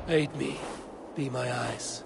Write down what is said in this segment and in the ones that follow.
Aid me. Be my eyes.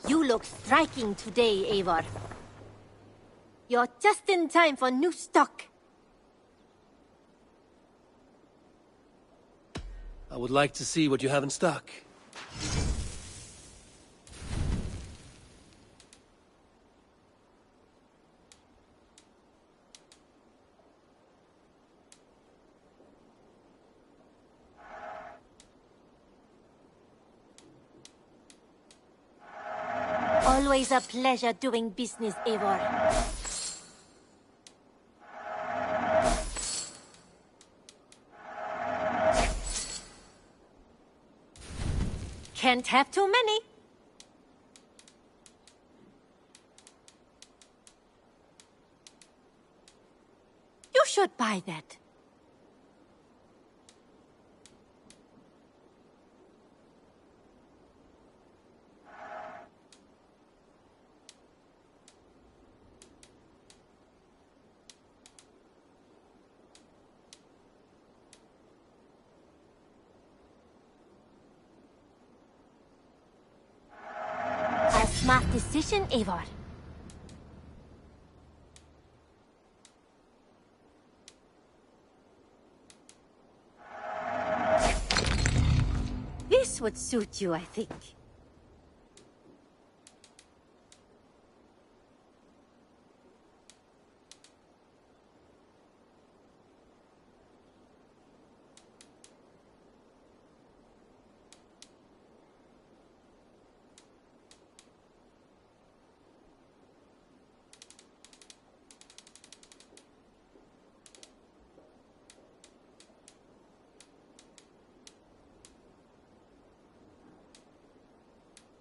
You look striking today, Eivor. You're just in time for new stock. I would like to see what you have in stock. Always a pleasure doing business, Eivor. Can't have too many. You should buy that. Smart decision, Eivor. This would suit you, I think.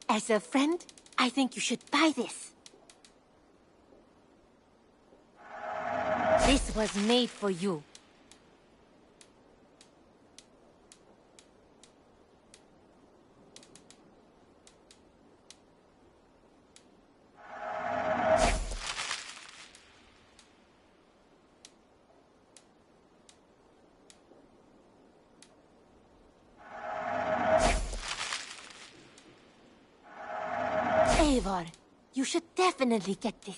As a friend, I think you should buy this. This was made for you. Eivor, you should definitely get this.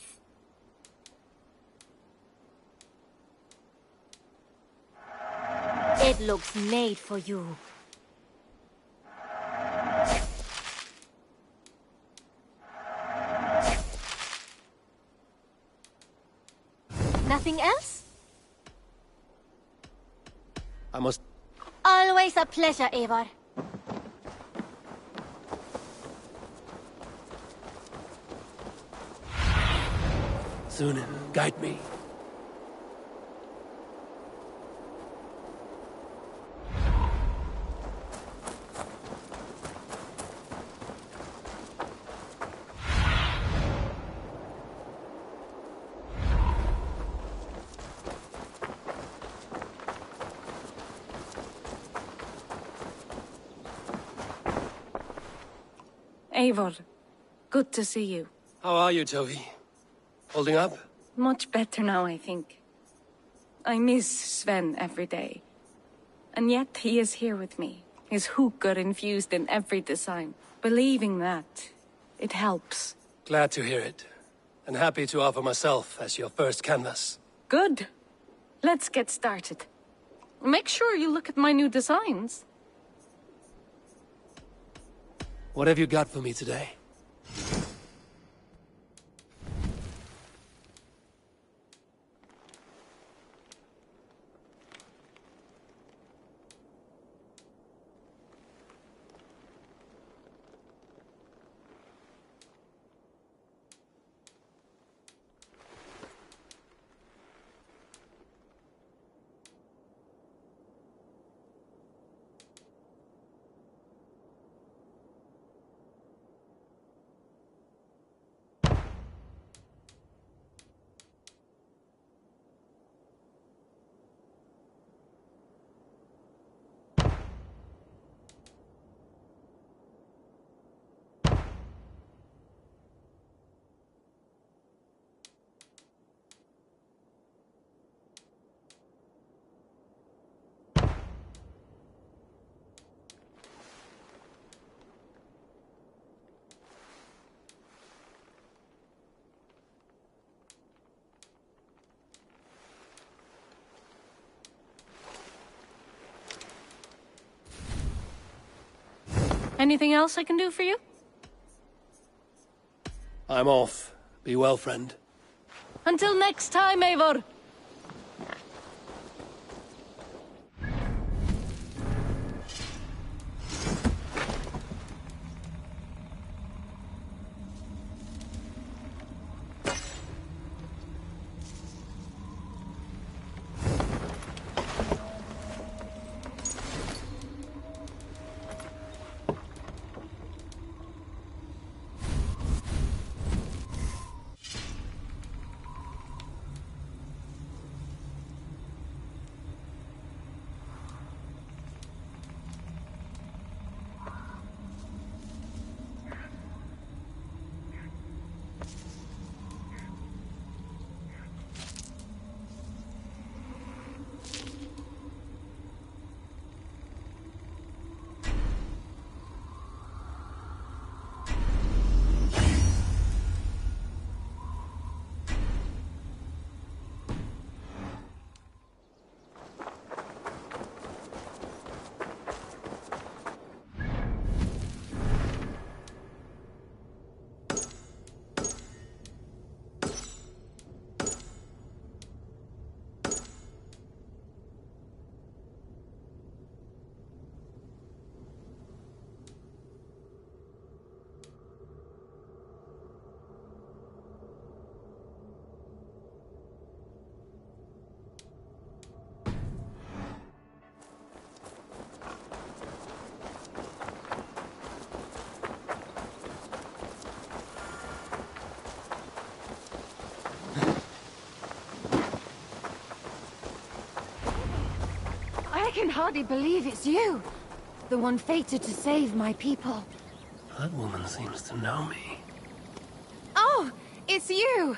It looks made for you. Nothing else? I must... Always a pleasure, Eivor. Sunan, guide me. Eivor, good to see you. How are you, Toby? Holding up? Much better now, I think. I miss Sven every day. And yet he is here with me. His hookah infused in every design. Believing that, it helps. Glad to hear it. And happy to offer myself as your first canvas. Good. Let's get started. Make sure you look at my new designs. What have you got for me today? Anything else I can do for you? I'm off. Be well, friend. Until next time, Eivor! I can hardly believe it's you. The one fated to save my people. That woman seems to know me. Oh, it's you!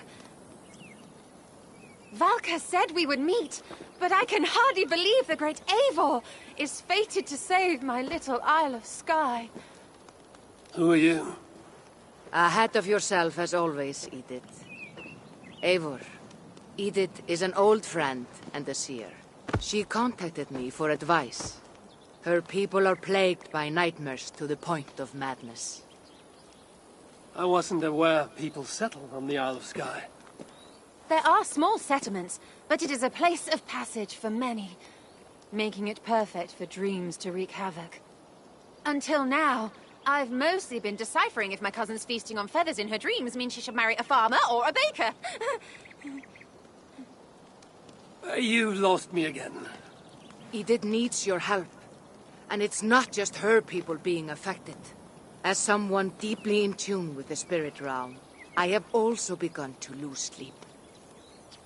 Valka said we would meet, but I can hardly believe the great Eivor is fated to save my little Isle of Skye. Who are you? Ahead of yourself as always, Edith. Eivor. Edith is an old friend and a seer. She contacted me for advice. Her people are plagued by nightmares to the point of madness. I wasn't aware people settled on the Isle of Skye. There are small settlements, but it is a place of passage for many, making it perfect for dreams to wreak havoc. Until now, I've mostly been deciphering if my cousin's feasting on feathers in her dreams means she should marry a farmer or a baker. You lost me again. Edith needs your help. And it's not just her people being affected. As someone deeply in tune with the spirit realm, I have also begun to lose sleep.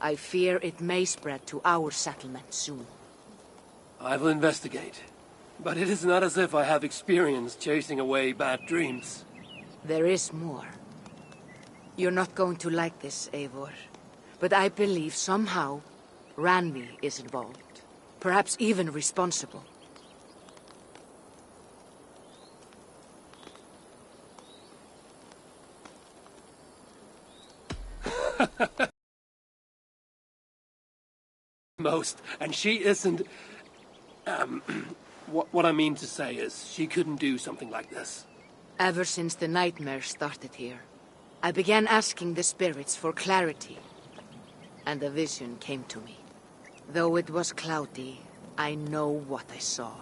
I fear it may spread to our settlement soon. I will investigate. But it is not as if I have experience chasing away bad dreams. There is more. You're not going to like this, Eivor. But I believe somehow Randvi is involved. Perhaps even responsible. Most, and she isn't... what I mean to say is, she couldn't do something like this. Ever since the nightmare started here, I began asking the spirits for clarity, and a vision came to me. Though it was cloudy, I know what I saw.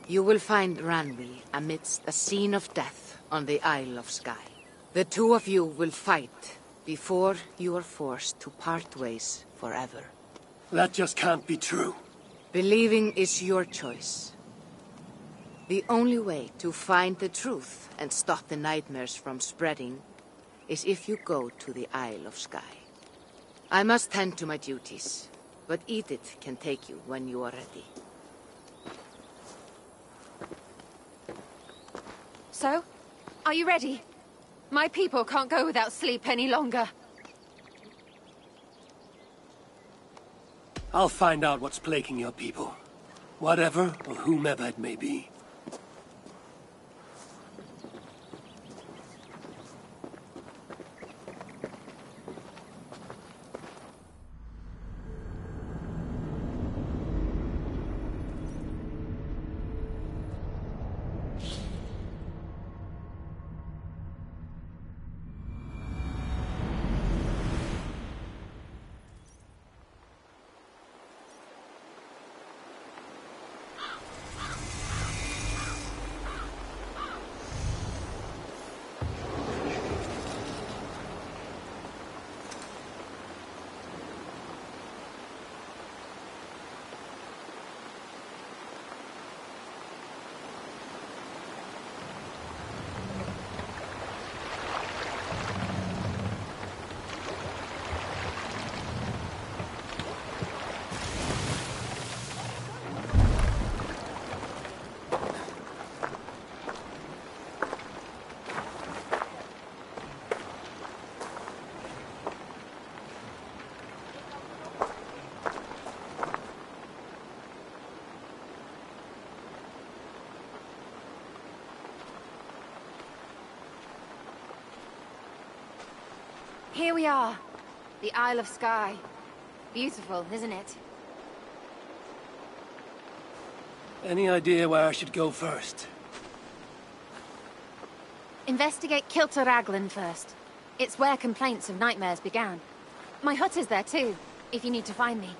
You will find Randvi amidst a scene of death on the Isle of Skye. The two of you will fight before you are forced to part ways forever. That just can't be true. Believing is your choice. The only way to find the truth and stop the nightmares from spreading is if you go to the Isle of Skye. I must tend to my duties, but Edith can take you when you are ready. So, are you ready? My people can't go without sleep any longer. I'll find out what's plaguing your people. Whatever or whomever it may be. Here we are. The Isle of Skye. Beautiful, isn't it? Any idea where I should go first? Investigate Kilter Raglan first. It's where complaints of nightmares began. My hut is there too, if you need to find me.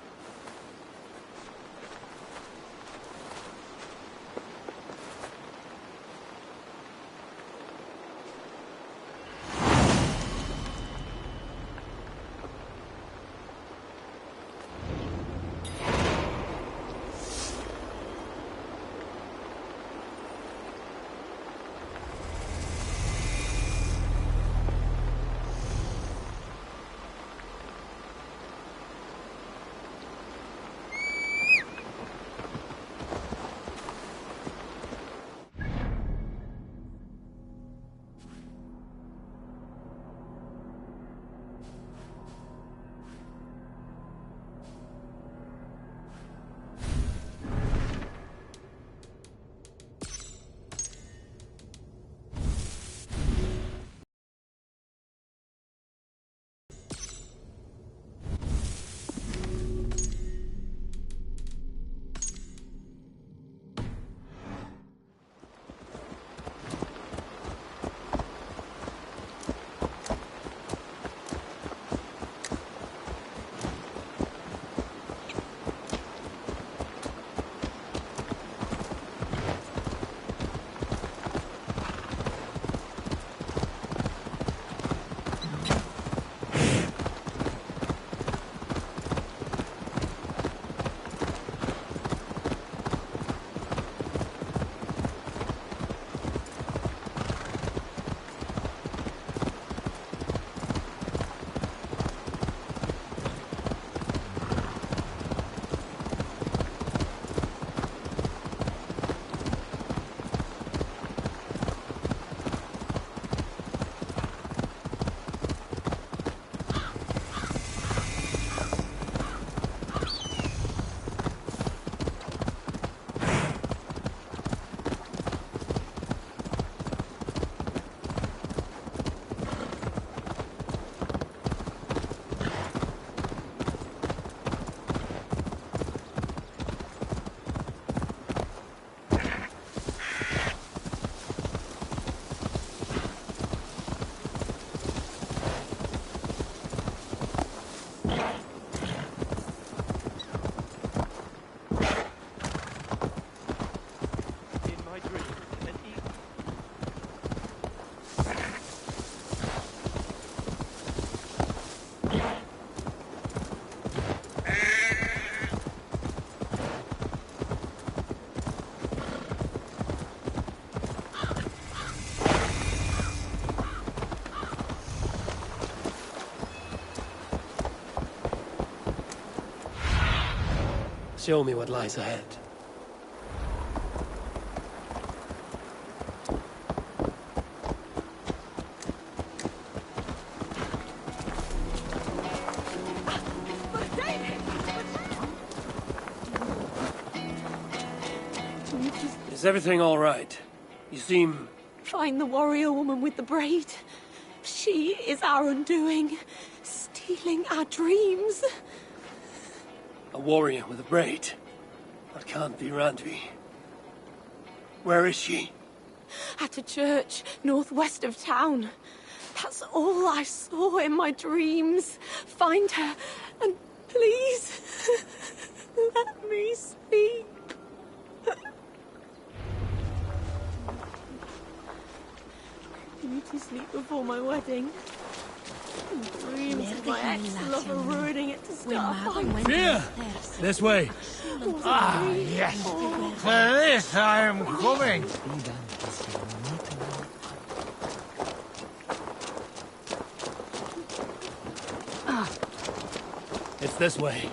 Show me what lies ahead. Is everything all right? You seem... Find the warrior woman with the braid. She is our undoing, stealing our dreams. a warrior with a braid. That can't be Randvi. Where is she? At a church northwest of town. That's all I saw in my dreams. Find her, and please, let me sleep. I need to sleep before my wedding. Dreams of my ex-lover ruining it to start a fight. Here! This way. Ah, yes. For this I am coming. It's this way.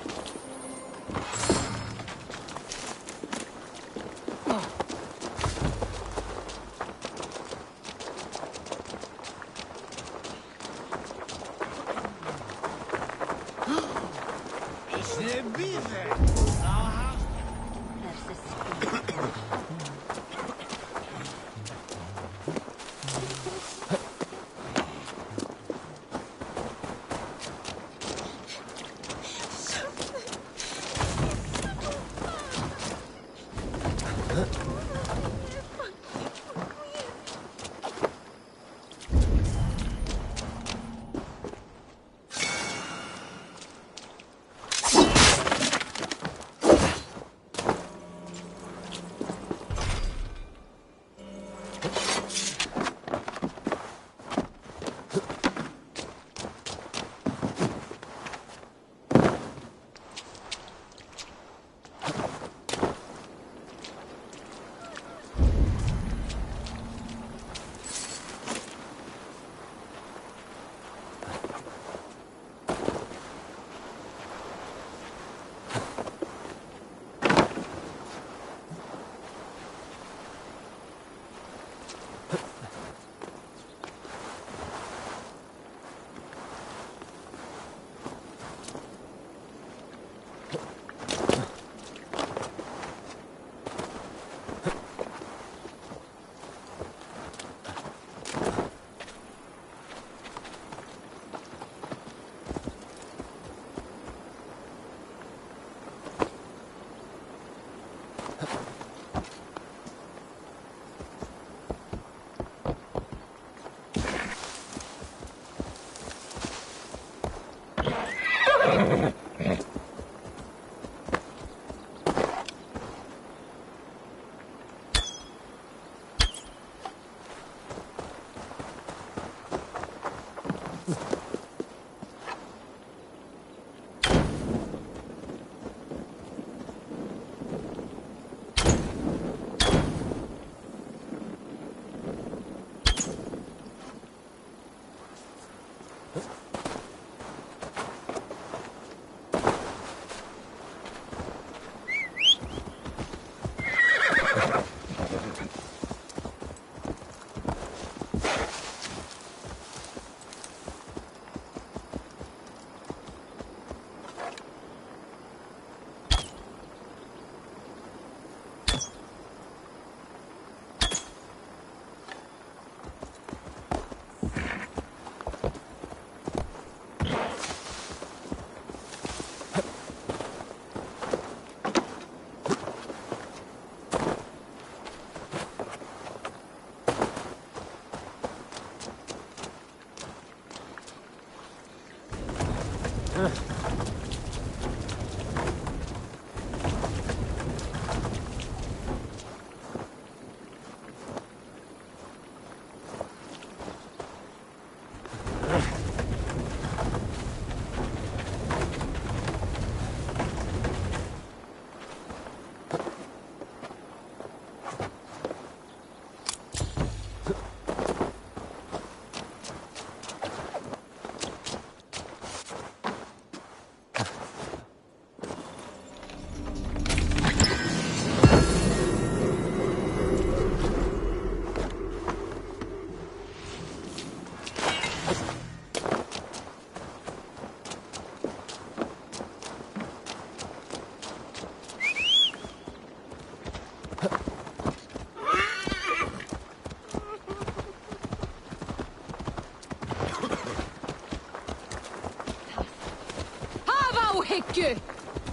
you!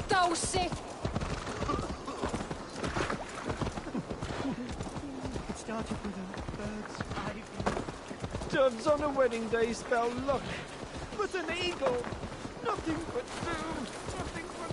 Dulce! It started with a bird's eye view. Doves on a wedding day spell luck, but an eagle, nothing but doom, nothing but...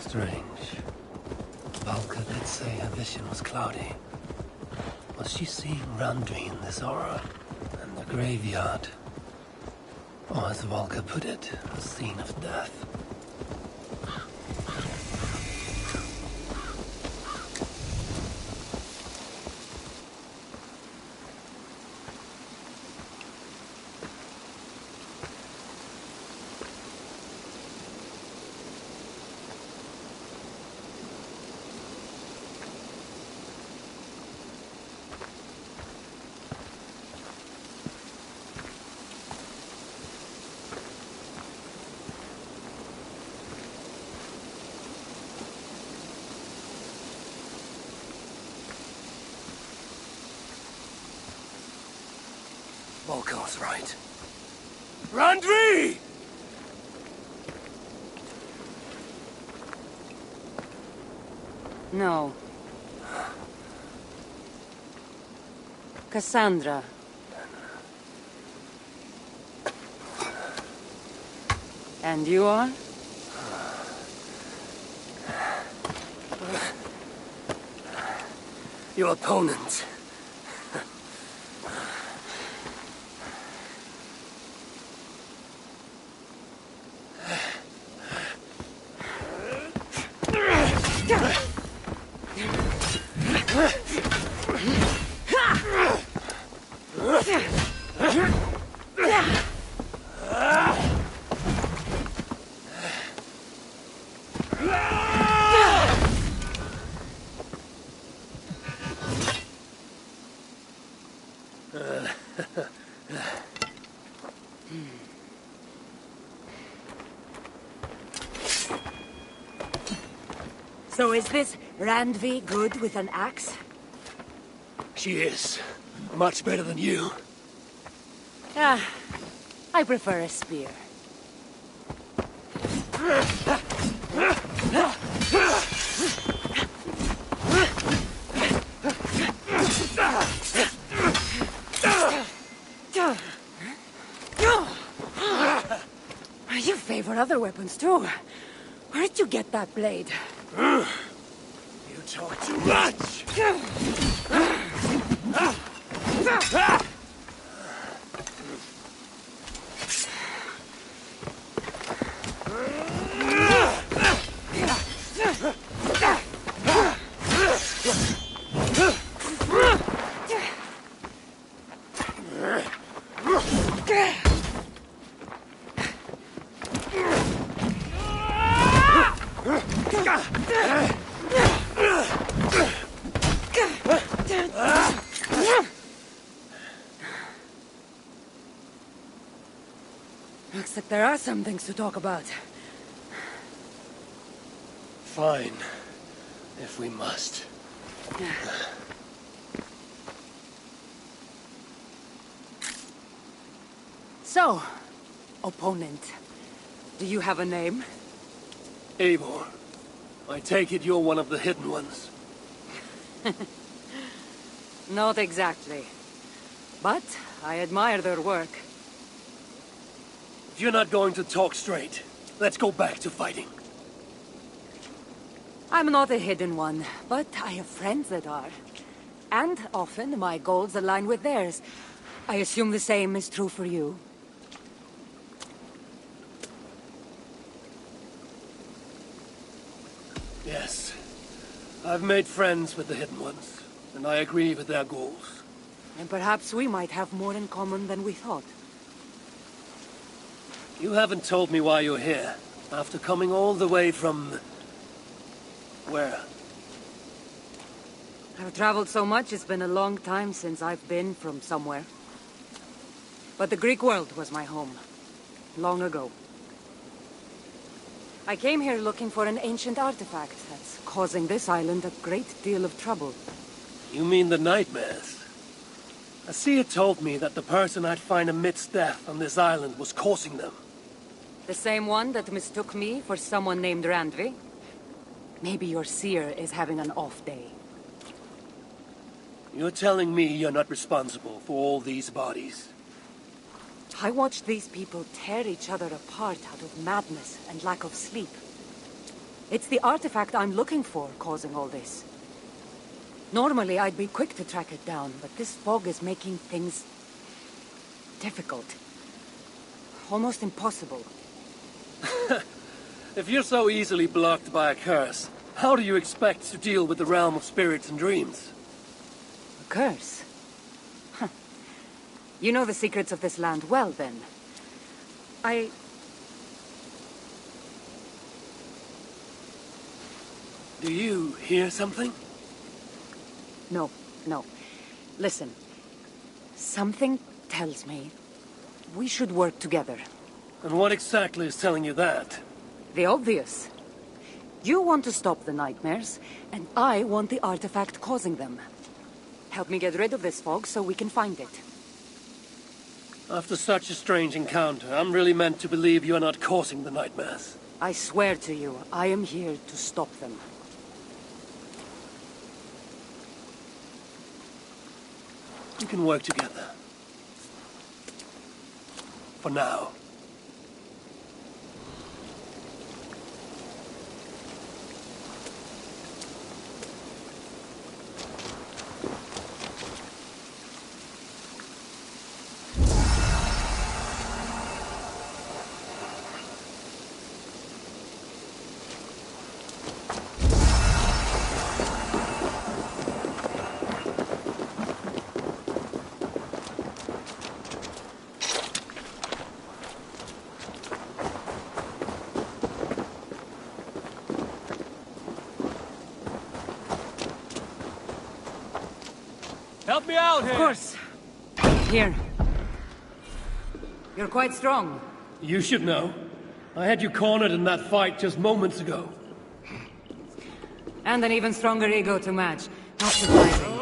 Strange. Valka did say her vision was cloudy. Was she seeing Randvi in this aura? And the graveyard? Or as Valka put it, a scene of death? Volko was right. Randvi! No. Cassandra. And you are? Your opponent. So is this Randvi good with an axe? She is. Much better than you. Ah, I prefer a spear. You favor other weapons too. Where did you get that blade? You talk too much! Looks like there are some things to talk about. Fine. If we must. So, opponent, do you have a name? Eivor. I take it you're one of the hidden ones. Not exactly. But I admire their work. If you're not going to talk straight, let's go back to fighting. I'm not a hidden one, but I have friends that are. And often my goals align with theirs. I assume the same is true for you. Yes. I've made friends with the hidden ones, and I agree with their goals. And perhaps we might have more in common than we thought. You haven't told me why you're here, after coming all the way from... where? I've traveled so much, it's been a long time since I've been from somewhere. But the Greek world was my home. Long ago. I came here looking for an ancient artifact that's causing this island a great deal of trouble. You mean the nightmares? A seer told me that the person I'd find amidst death on this island was causing them. The same one that mistook me for someone named Randvi? Maybe your seer is having an off day. You're telling me you're not responsible for all these bodies? I watched these people tear each other apart out of madness and lack of sleep. It's the artifact I'm looking for causing all this. Normally I'd be quick to track it down, but this fog is making things... difficult. Almost impossible. If you're so easily blocked by a curse, how do you expect to deal with the realm of spirits and dreams? A curse? Huh. You know the secrets of this land well, then. Do you hear something? No. Listen. Something tells me we should work together. And what exactly is telling you that? The obvious. You want to stop the nightmares, and I want the artifact causing them. Help me get rid of this fog so we can find it. After such a strange encounter, I'm really meant to believe you are not causing the nightmares. I swear to you, I am here to stop them. We can work together. For now. Help me out here! Of course. Here. You're quite strong. You should know. I had you cornered in that fight just moments ago. And an even stronger ego to match. Not surprising.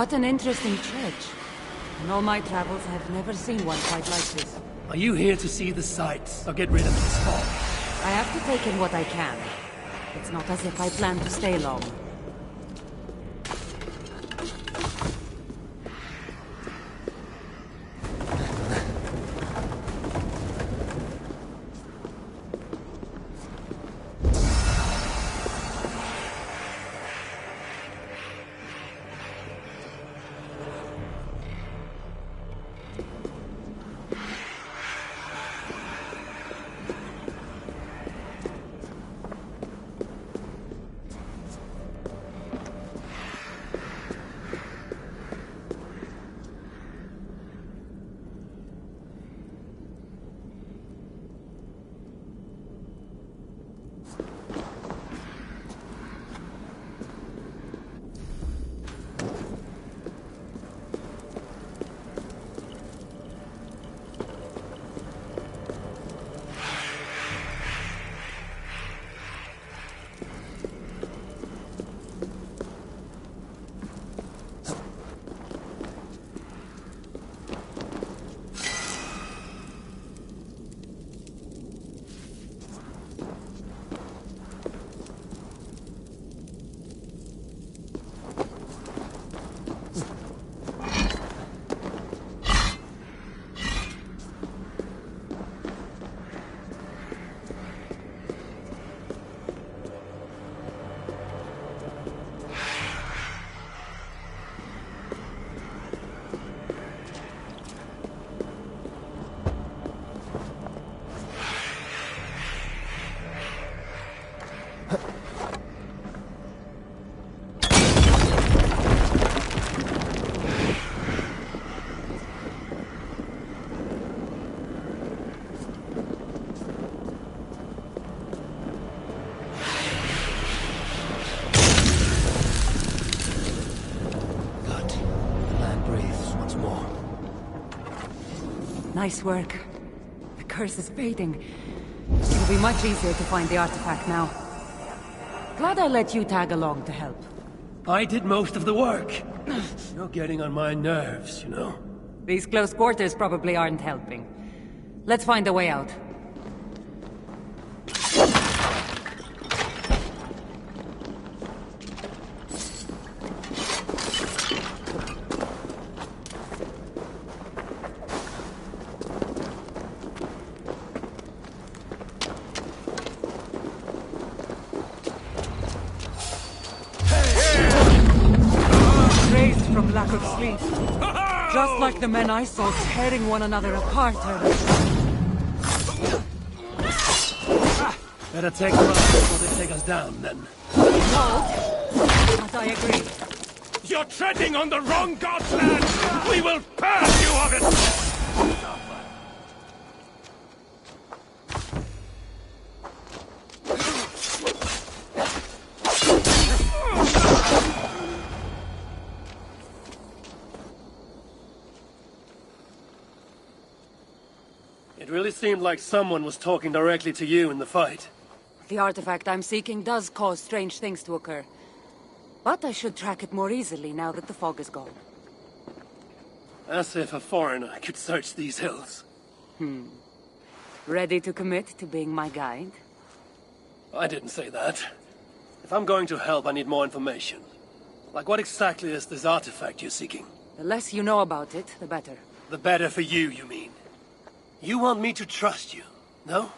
What an interesting church. In all my travels, I've never seen one quite like this. Are you here to see the sights, or get rid of this fog? I have to take in what I can. It's not as if I plan to stay long. Nice work. The curse is fading. It'll be much easier to find the artifact now. Glad I let you tag along to help. I did most of the work. You're getting on my nerves, you know. These close quarters probably aren't helping. Let's find a way out. Lack of sleep. Just like the men I saw tearing one another apart earlier. Better take them out before they take us down, then. No, but I agree. You're treading on the wrong god's land! We will purge you of it! It really seemed like someone was talking directly to you in the fight. The artifact I'm seeking does cause strange things to occur. But I should track it more easily now that the fog is gone. As if a foreigner could search these hills. Ready to commit to being my guide? I didn't say that. If I'm going to help, I need more information. Like what exactly is this artifact you're seeking? The less you know about it, the better. The better for you, you mean? You want me to trust you, no?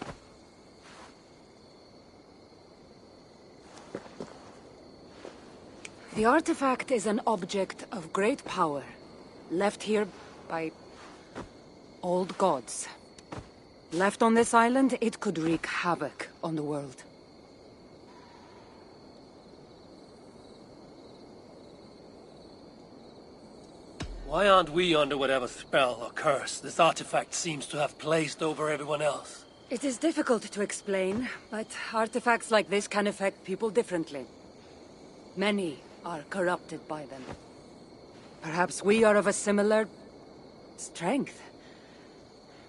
The artifact is an object of great power, left here by old gods. Left on this island, it could wreak havoc on the world. Why aren't we under whatever spell or curse this artifact seems to have placed over everyone else? It is difficult to explain, but artifacts like this can affect people differently. Many are corrupted by them. Perhaps we are of a similar strength.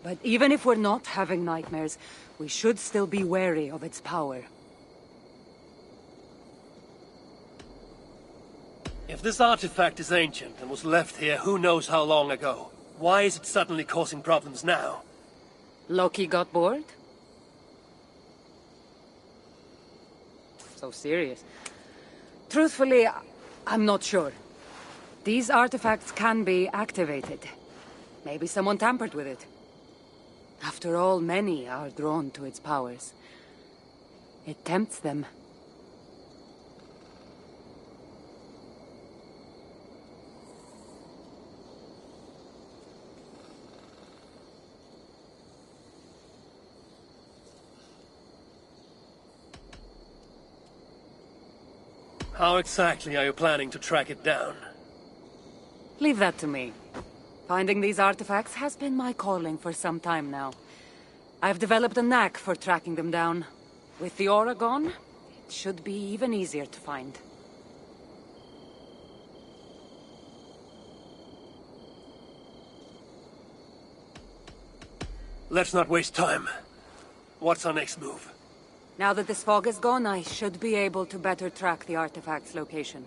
But even if we're not having nightmares, we should still be wary of its power. If this artifact is ancient and was left here who knows how long ago, why is it suddenly causing problems now? Loki got bored? So serious. Truthfully, I'm not sure. These artifacts can be activated. Maybe someone tampered with it. After all, many are drawn to its powers. It tempts them. How exactly are you planning to track it down? Leave that to me. Finding these artifacts has been my calling for some time now. I've developed a knack for tracking them down. With the aura gone, it should be even easier to find. Let's not waste time. What's our next move? Now that this fog is gone, I should be able to better track the artifact's location.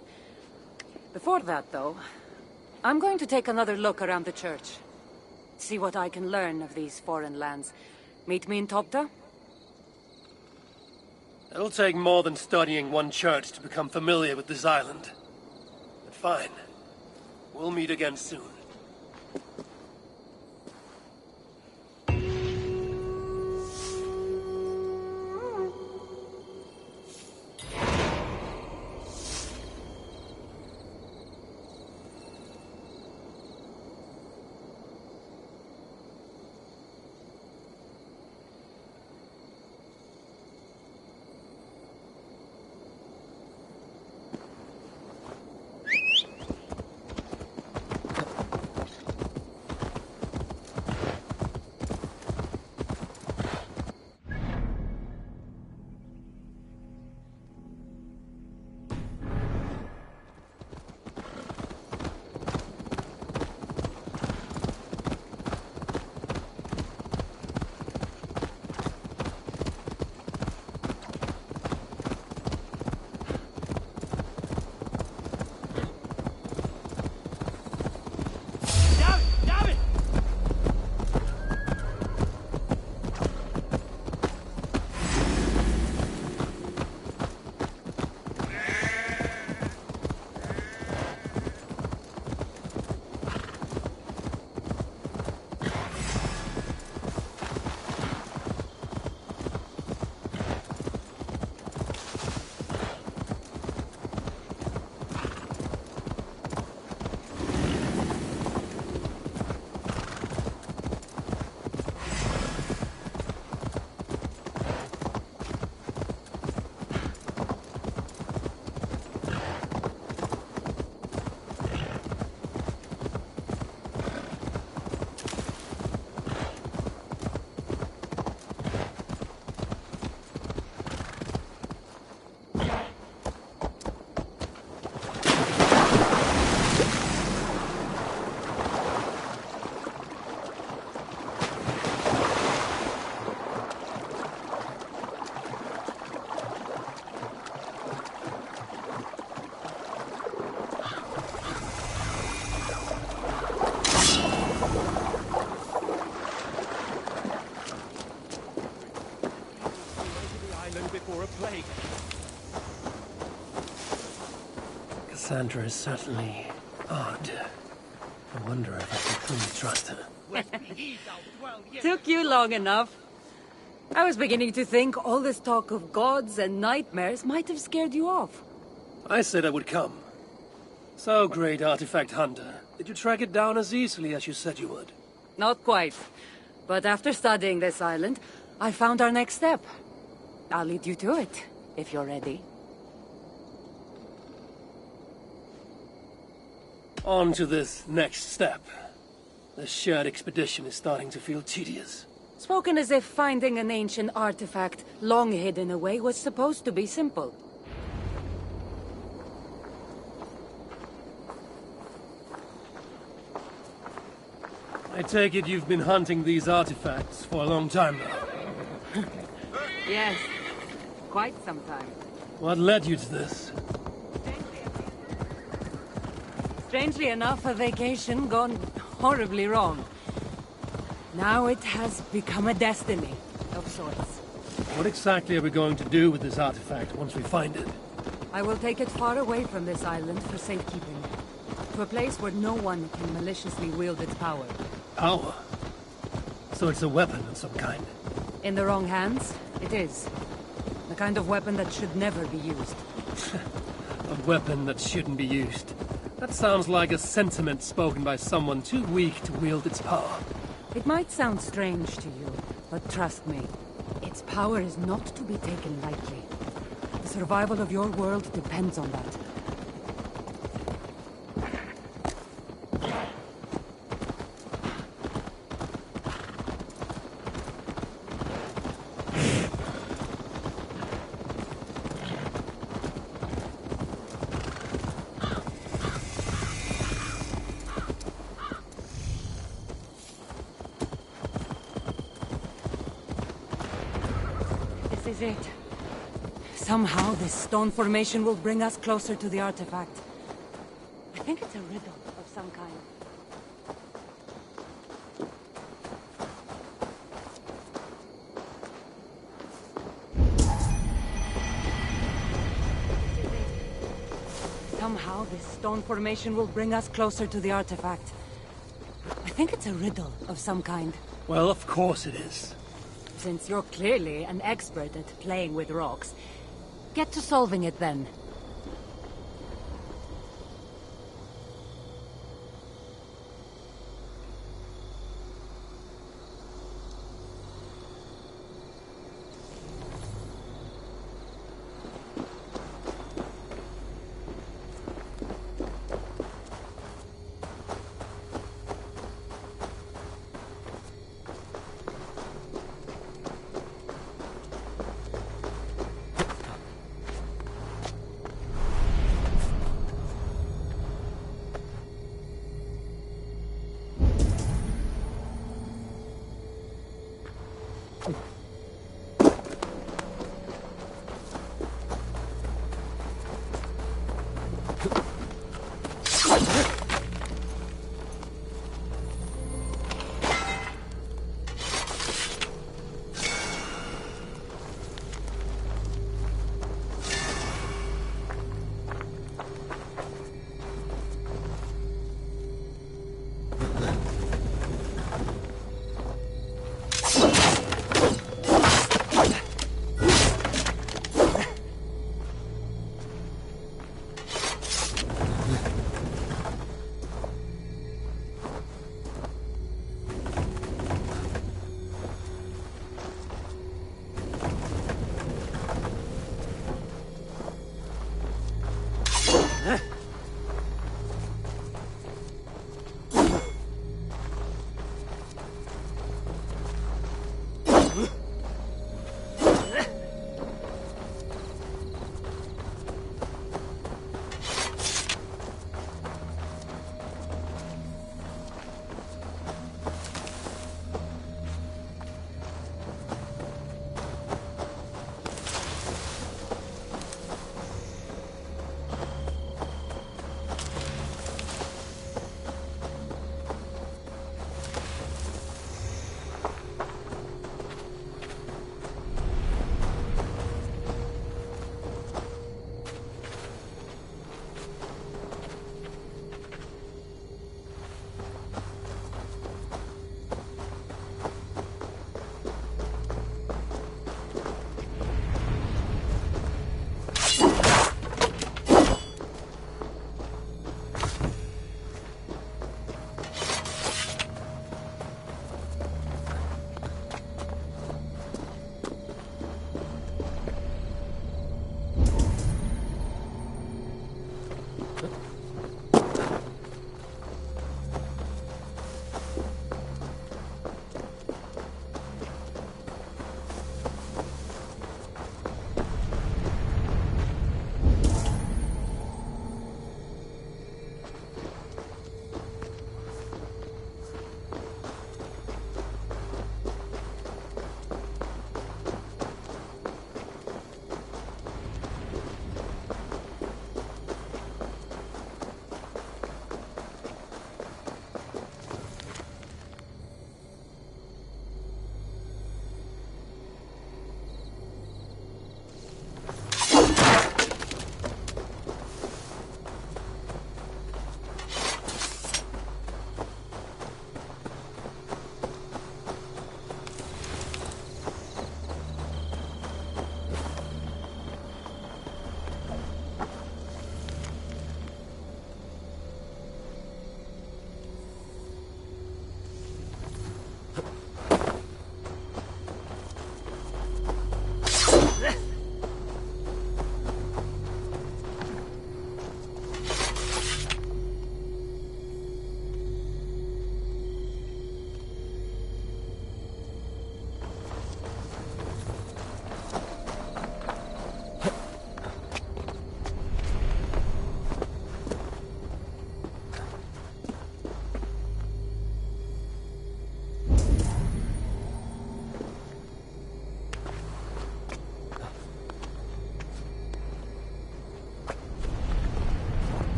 Before that, though, I'm going to take another look around the church. See what I can learn of these foreign lands. Meet me in Topta? It'll take more than studying one church to become familiar with this island. But fine. We'll meet again soon. Cassandra is certainly odd. I wonder if I can truly trust her. Took you long enough. I was beginning to think all this talk of gods and nightmares might have scared you off. I said I would come. So, great artifact hunter, did you track it down as easily as you said you would? Not quite. But after studying this island, I found our next step. I'll lead you to it, if you're ready. On to this next step. This shared expedition is starting to feel tedious. Spoken as if finding an ancient artifact, long hidden away, was supposed to be simple. I take it you've been hunting these artifacts for a long time now. Yes, quite some time. What led you to this? Strangely enough, a vacation gone horribly wrong. Now it has become a destiny of sorts. What exactly are we going to do with this artifact once we find it? I will take it far away from this island for safekeeping. To a place where no one can maliciously wield its power. Power? So it's a weapon of some kind? In the wrong hands, it is. The kind of weapon that should never be used. A weapon that shouldn't be used. That sounds like a sentiment spoken by someone too weak to wield its power. It might sound strange to you, but trust me, its power is not to be taken lightly. The survival of your world depends on that. This is it. Somehow this stone formation will bring us closer to the artifact. I think it's a riddle of some kind. Somehow this stone formation will bring us closer to the artifact. I think it's a riddle of some kind. Well, of course it is. Since you're clearly an expert at playing with rocks, get to solving it then.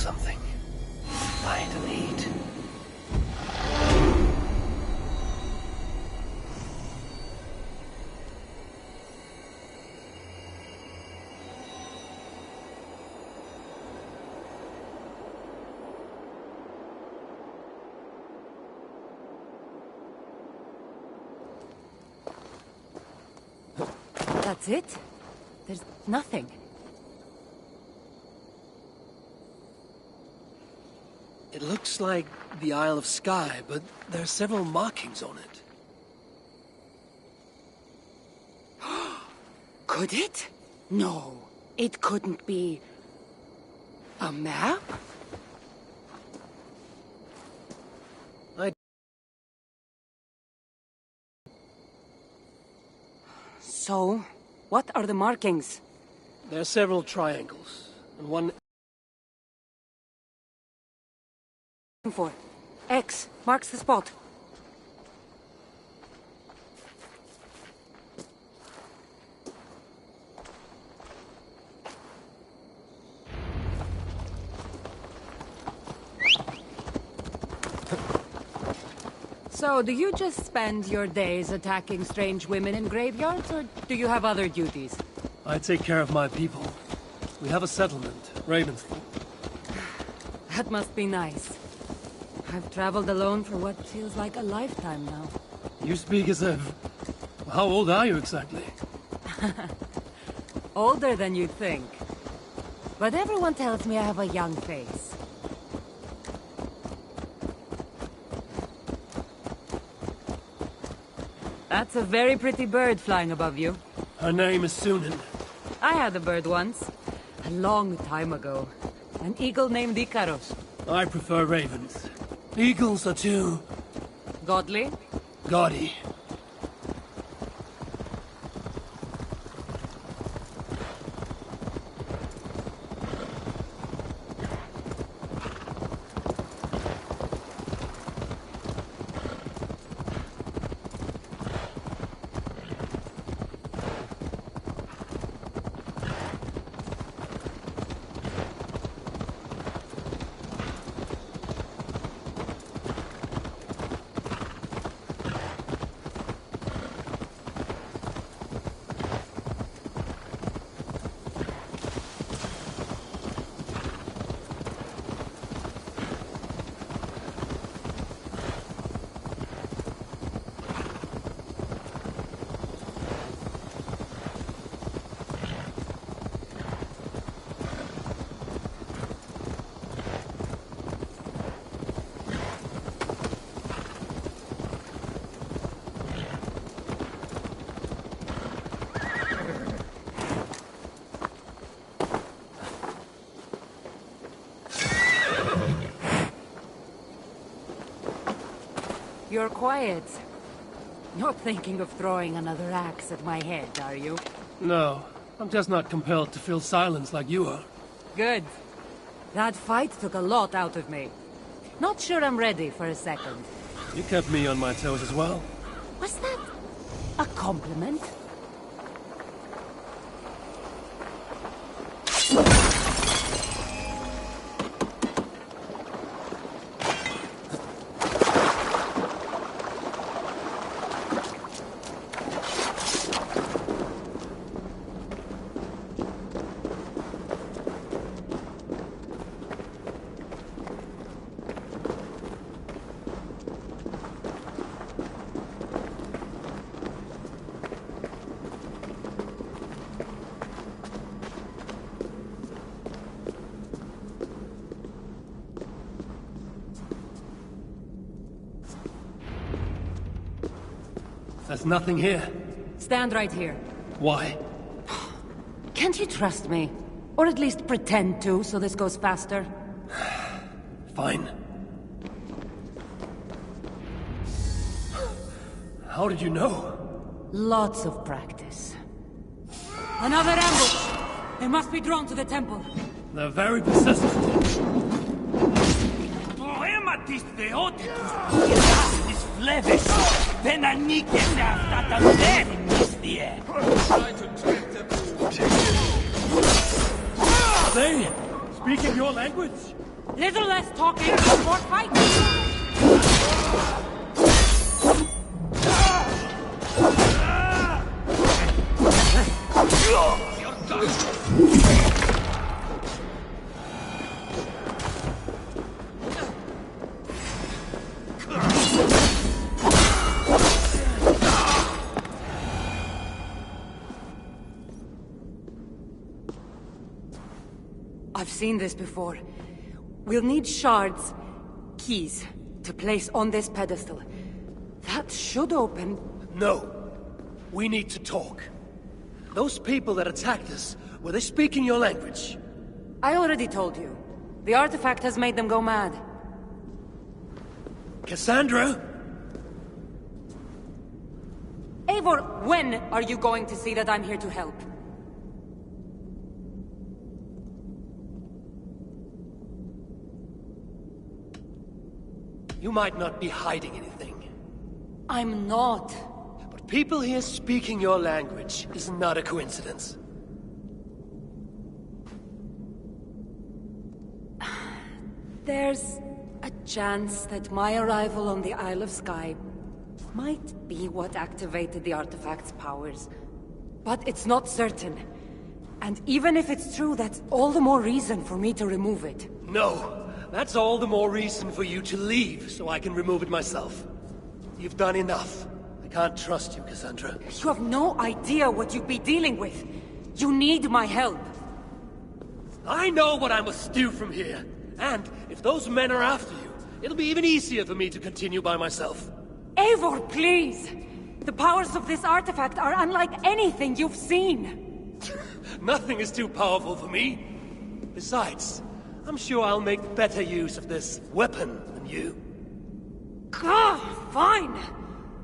something. Light and heat. That's it? There's nothing. It looks like the Isle of Skye, but there are several markings on it. Could it? No, it couldn't be. A map? So, what are the markings? There are several triangles, and one... For X marks the spot. So, do you just spend your days attacking strange women in graveyards, or do you have other duties? I take care of my people. We have a settlement, Ravensthorpe. That must be nice. I've traveled alone for what feels like a lifetime now. You speak as if... How old are you exactly? Older than you'd think. But everyone tells me I have a young face. That's a very pretty bird flying above you. Her name is Sunan. I had a bird once. A long time ago. An eagle named Icaros. I prefer ravens. Eagles are too... Godly? gaudy. You're quiet. Not thinking of throwing another axe at my head, are you? No, I'm just not compelled to fill silence like you are. Good. That fight took a lot out of me. Not sure I'm ready for a second. You kept me on my toes as well. Was that a compliment? There's nothing here. Stand right here. Why? Can't you trust me? Or at least pretend to, so this goes faster? Fine. How did you know? Lots of practice. Another ambush! They must be drawn to the temple. They're very persistent. They speaking your language? Little less talking, more fighting! I've seen this before. We'll need shards, keys, to place on this pedestal. That should open... No. We need to talk. Those people that attacked us, were they speaking your language? I already told you. The artifact has made them go mad. Cassandra? Eivor, when are you going to see that I'm here to help? You might not be hiding anything. I'm not. But people here speaking your language is not a coincidence. There's a chance that my arrival on the Isle of Skye might be what activated the artifact's powers. But it's not certain. And even if it's true, that's all the more reason for me to remove it. No. That's all the more reason for you to leave, so I can remove it myself. You've done enough. I can't trust you, Cassandra. You have no idea what you'd be dealing with. You need my help. I know what I must do from here. And if those men are after you, it'll be even easier for me to continue by myself. Eivor, please! The powers of this artifact are unlike anything you've seen. Nothing is too powerful for me. Besides, I'm sure I'll make better use of this weapon than you. Fine!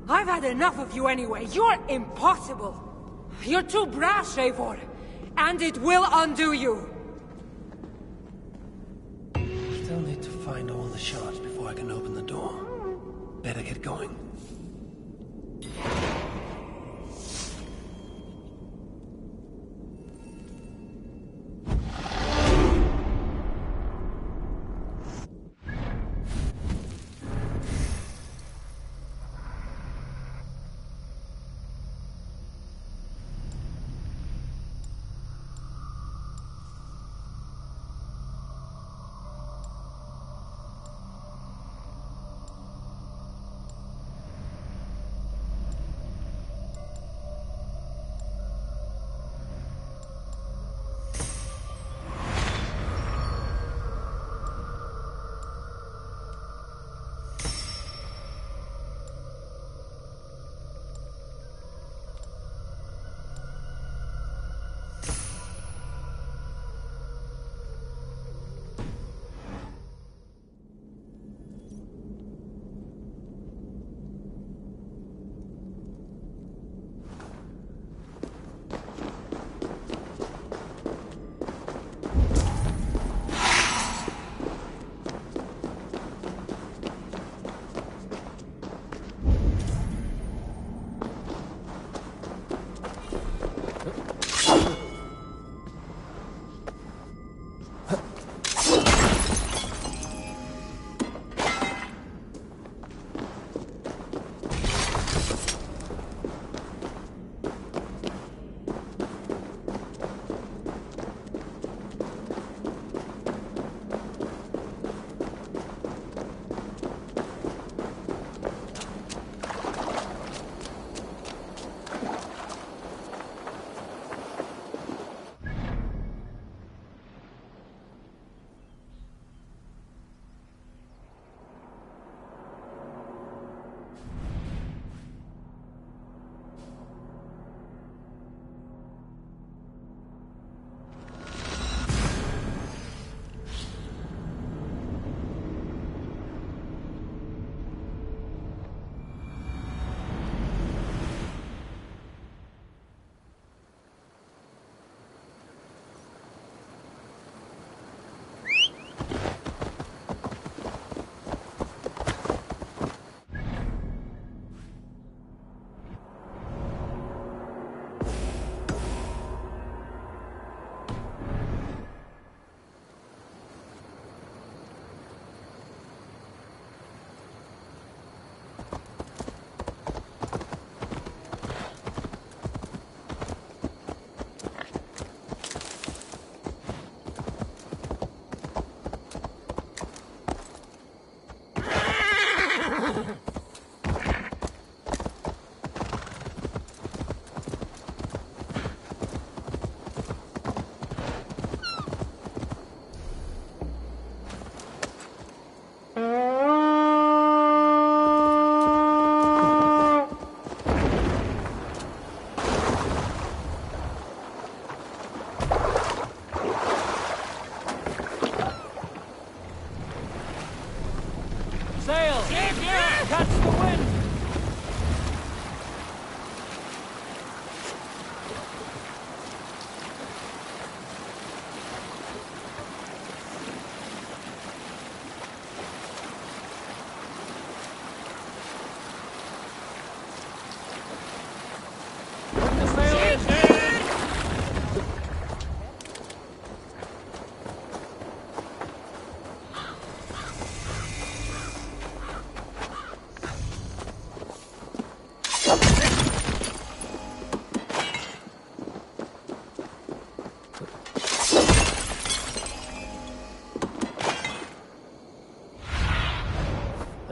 I've had enough of you anyway. You're impossible. You're too brash, Eivor. And it will undo you. Still need to find all the shards before I can open the door. Better get going.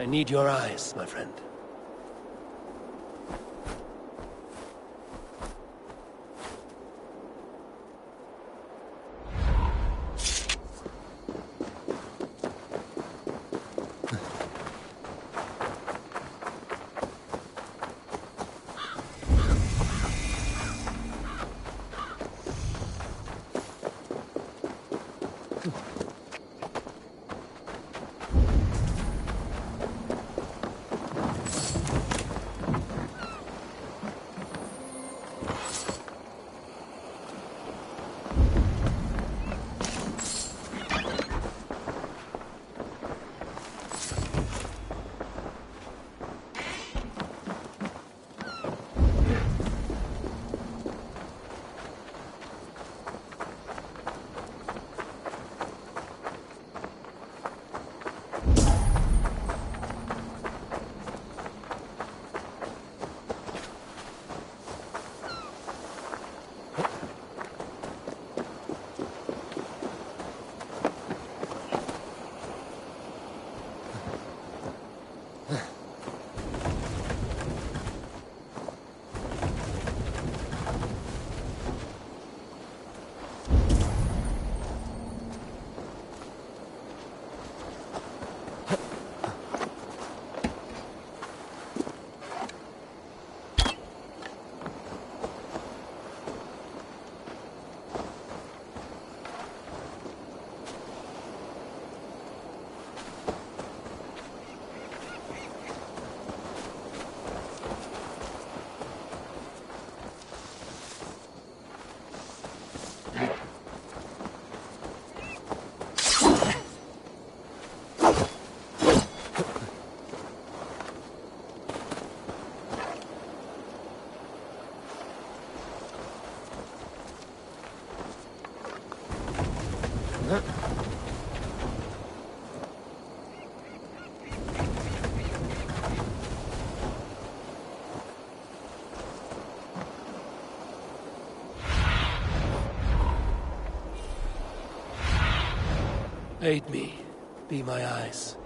I need your eyes, my friend. Aid me. Be my eyes.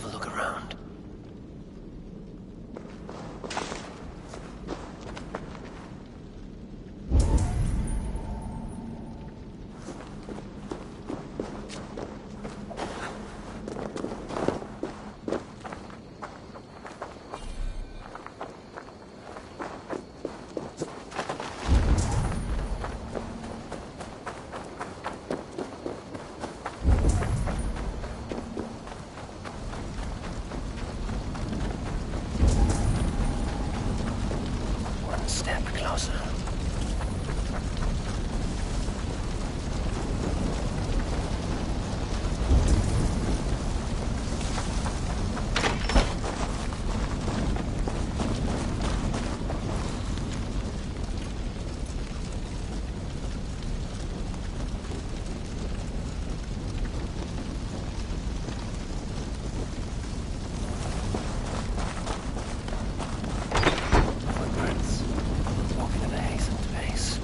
have a look around. Step closer. Footprints. Walking at a hastened pace.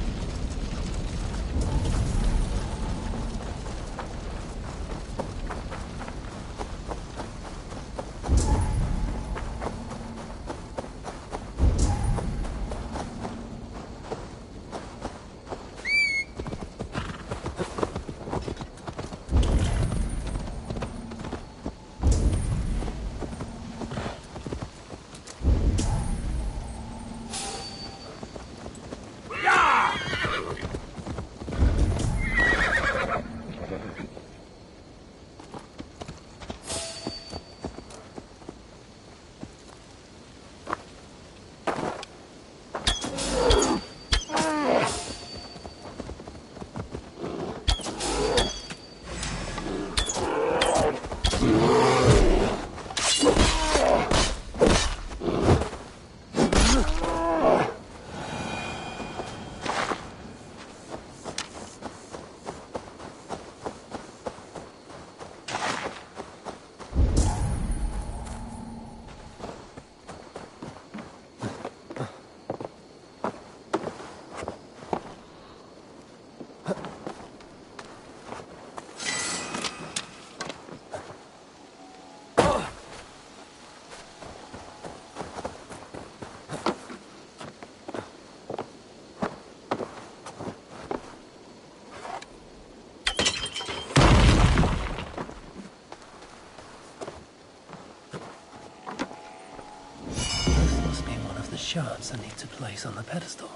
This must be one of the shards I need to place on the pedestal.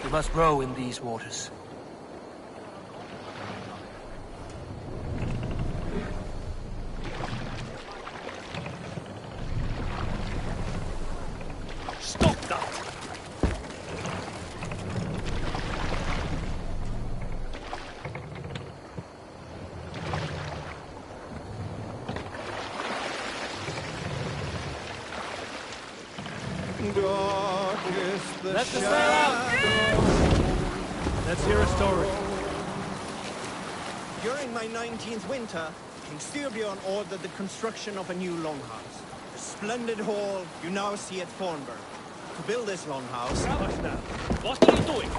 We must row in these waters. Stop that! Let the sail out! Let's hear a story. During my 19th winter, King Styrbjorn ordered the construction of a new longhouse. A splendid hall you now see at Thornburg. To build this longhouse... What are you doing?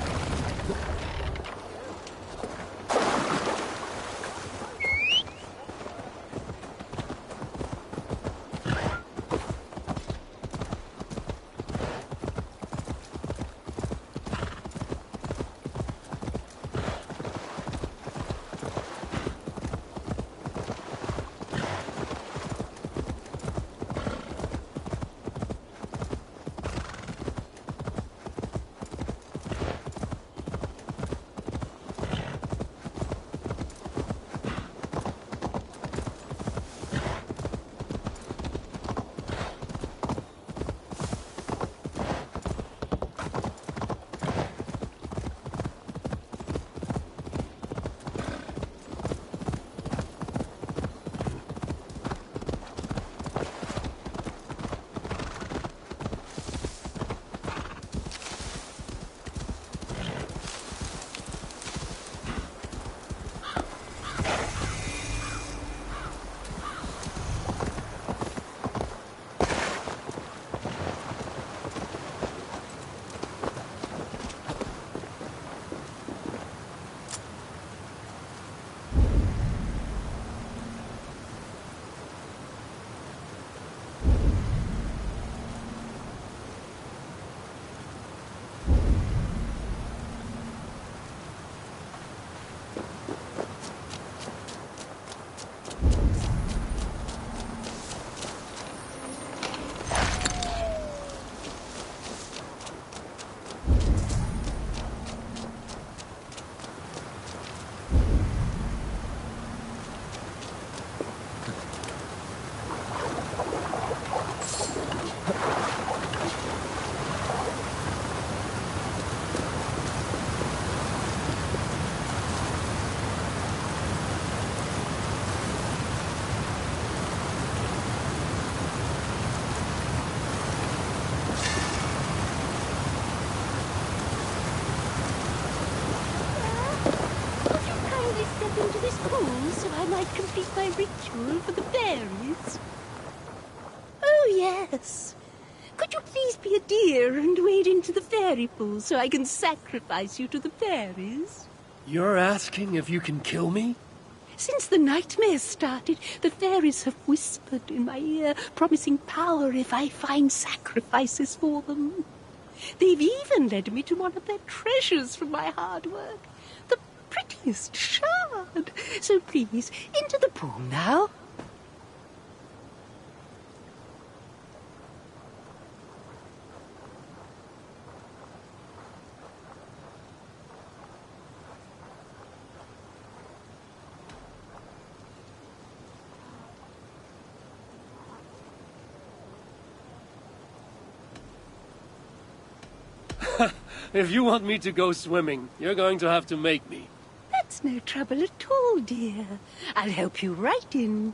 Step into this pool so I might complete my ritual for the fairies. Oh, yes. Could you please be a dear and wade into the fairy pool so I can sacrifice you to the fairies? You're asking if you can kill me? Since the nightmares started, the fairies have whispered in my ear, promising power if I find sacrifices for them. They've even led me to one of their treasures from my hard work. The prettiest shard. So please, into the pool now. If you want me to go swimming, you're going to have to make me. That's no trouble at all, dear. I'll help you right in.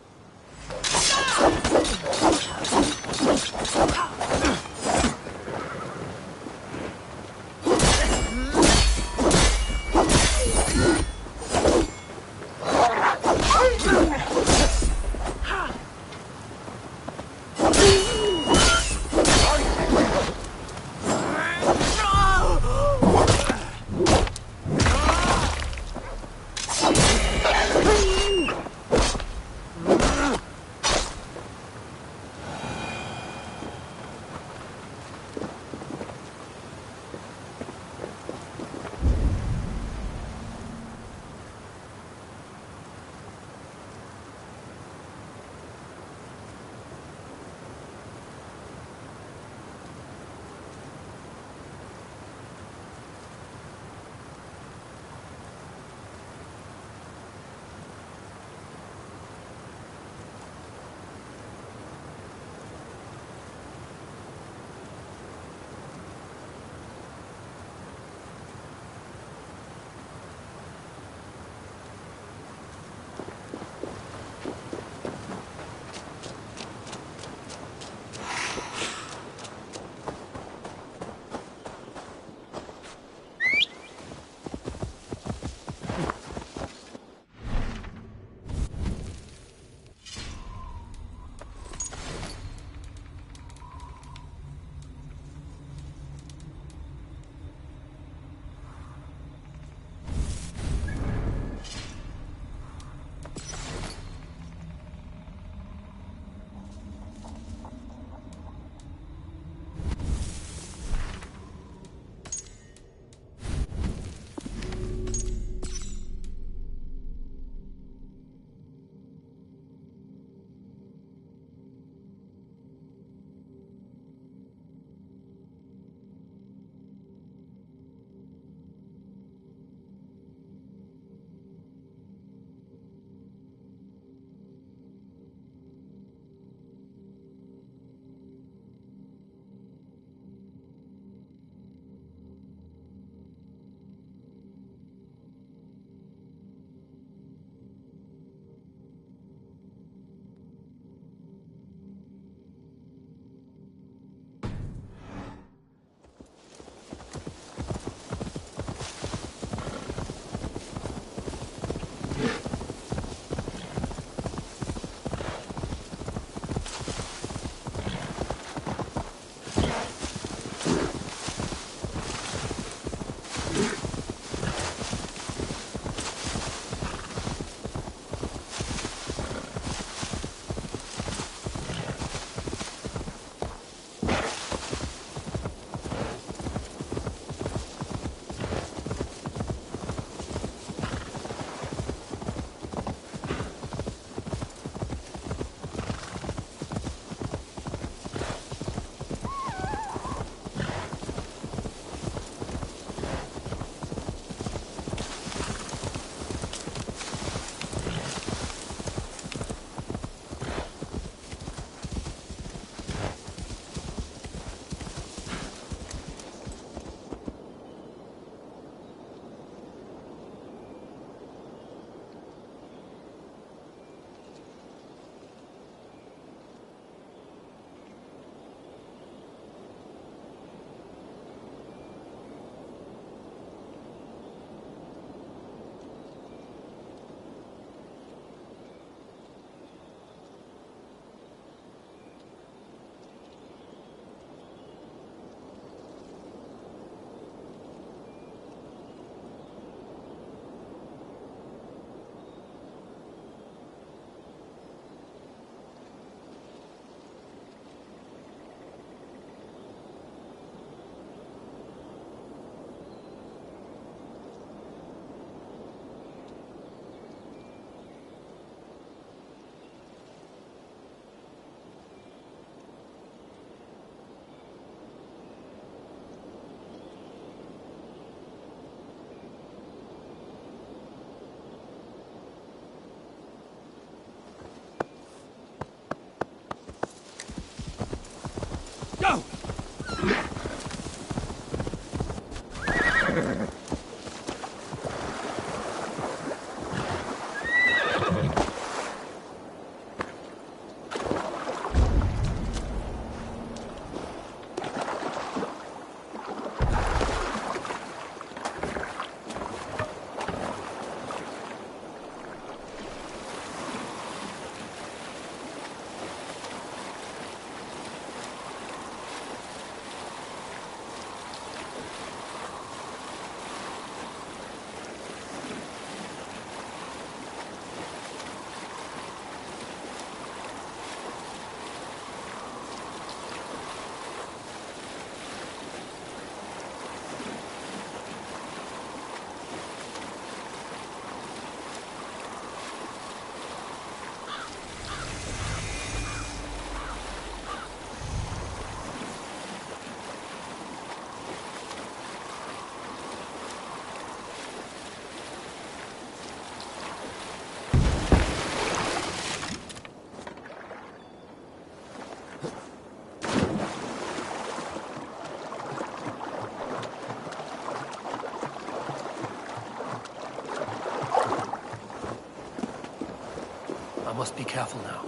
must be careful now.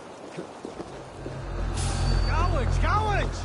Cowards! Cowards!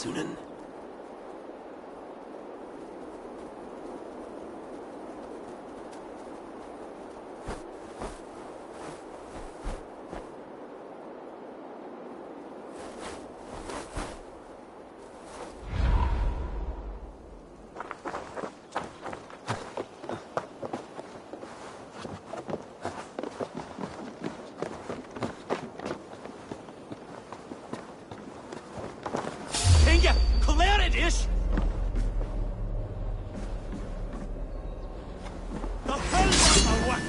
Sunan. Inge, klär dich! The hell are whack!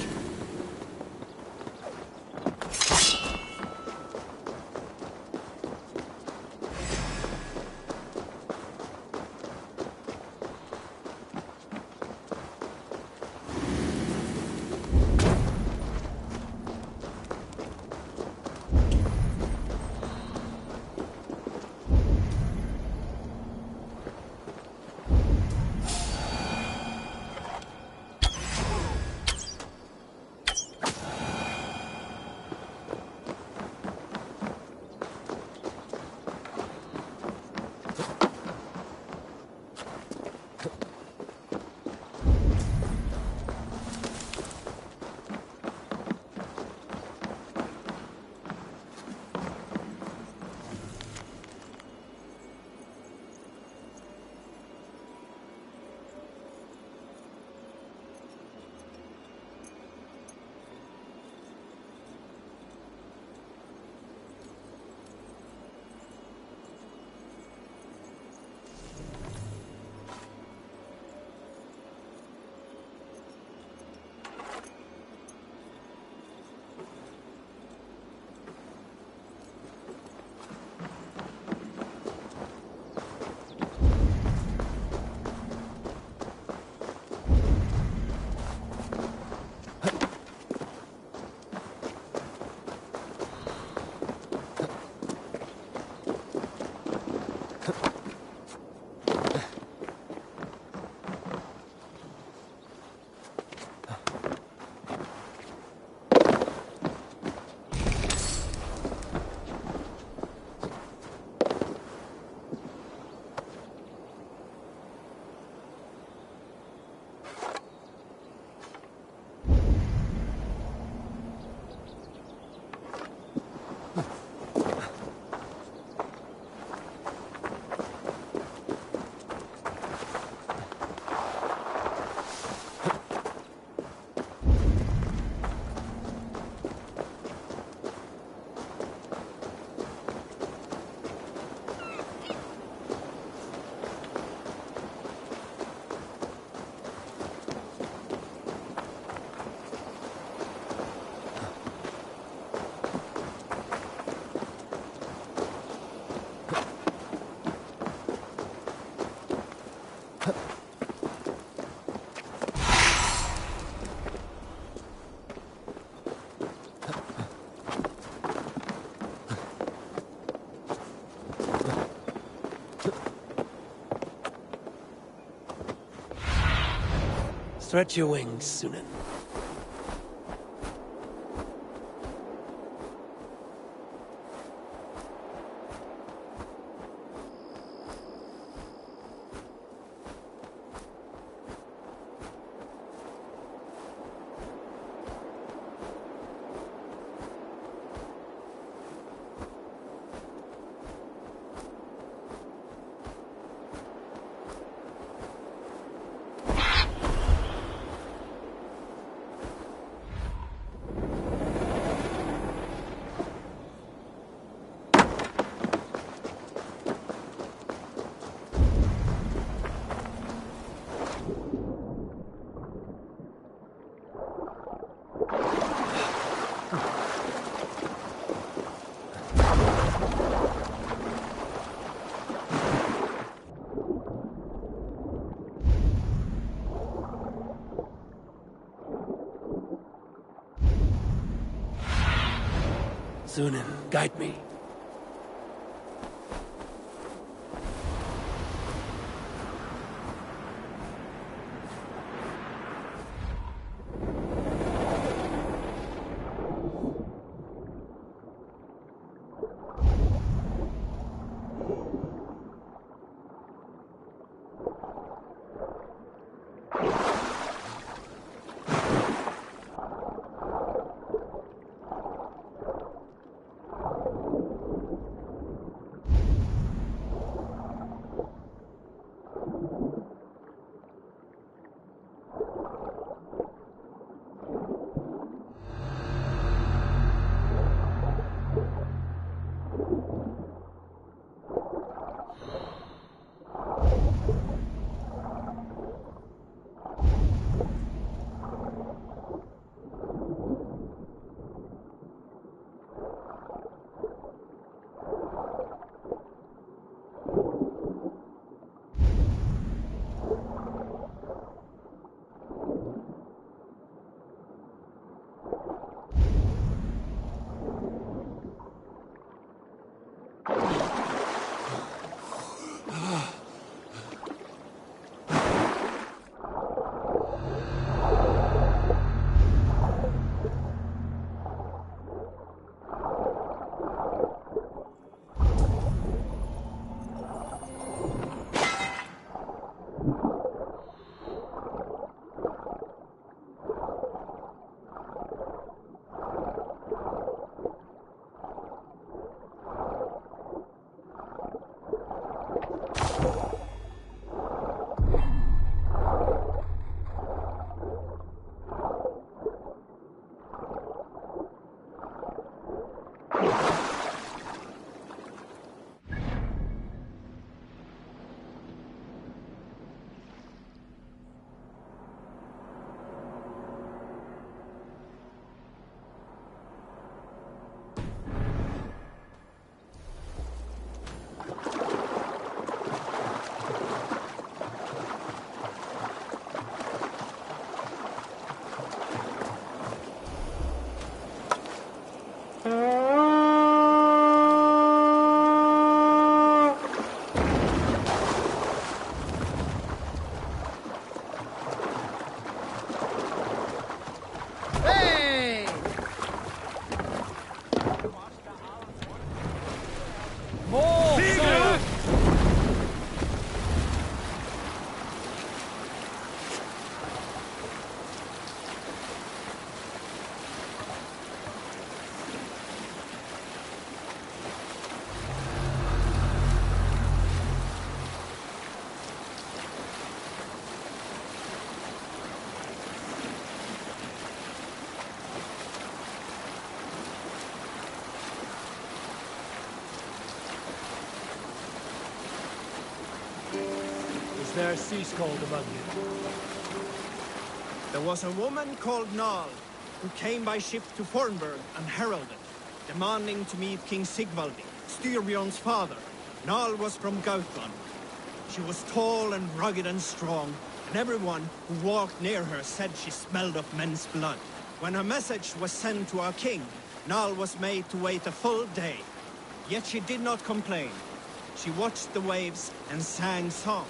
Stretch your wings, Sunan. Sunan, guide me. Is there a sea scold among you? There was a woman called Nal, who came by ship to Fornburg and heralded, demanding to meet King Sigvaldi, Styrbjorn's father. Nal was from Gautland. She was tall and rugged and strong, and everyone who walked near her said she smelled of men's blood. When her message was sent to our king, Nal was made to wait a full day. Yet she did not complain. She watched the waves and sang songs.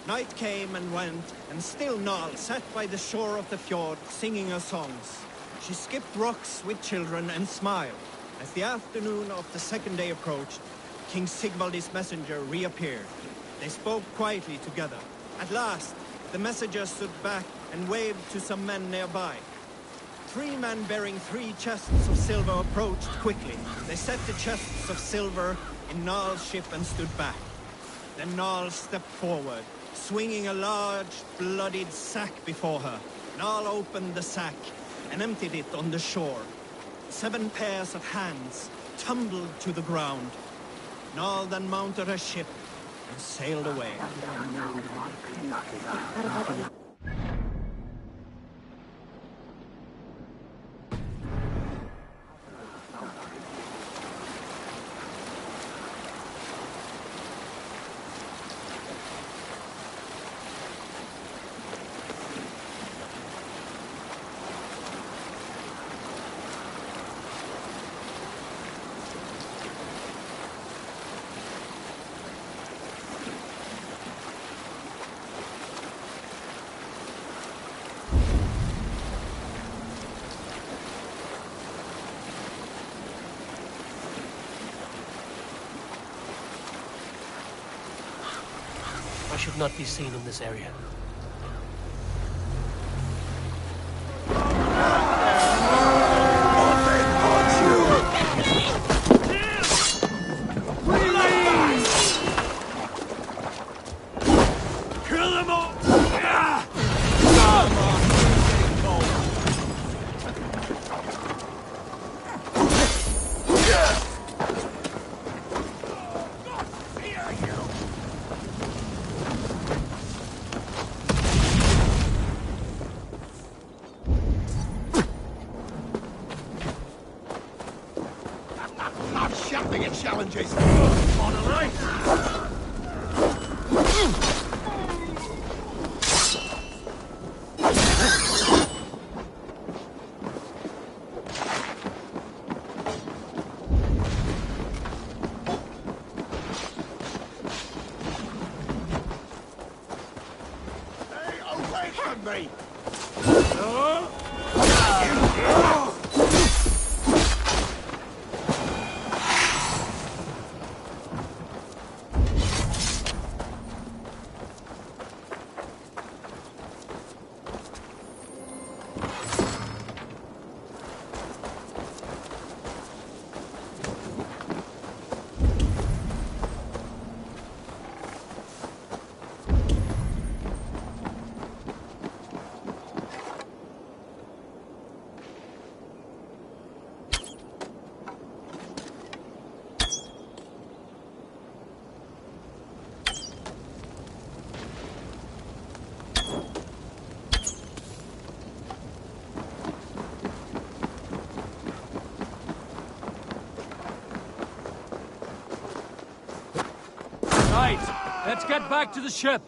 Night came and went, and still Nal sat by the shore of the fjord singing her songs. She skipped rocks with children and smiled. As the afternoon of the second day approached, King Sigvaldi's messenger reappeared. They spoke quietly together. At last, the messenger stood back and waved to some men nearby. 3 men bearing 3 chests of silver approached quickly. They set the chests of silver in Nal's ship and stood back. Then Nal stepped forward, swinging a large, bloodied sack before her. Nal opened the sack and emptied it on the shore. 7 pairs of hands tumbled to the ground. Nal then mounted her ship and sailed away. I should not be seen in this area. Kill them all! I'm shouting at challenges. On the right. Hey, away from me! Right, let's get back to the ship.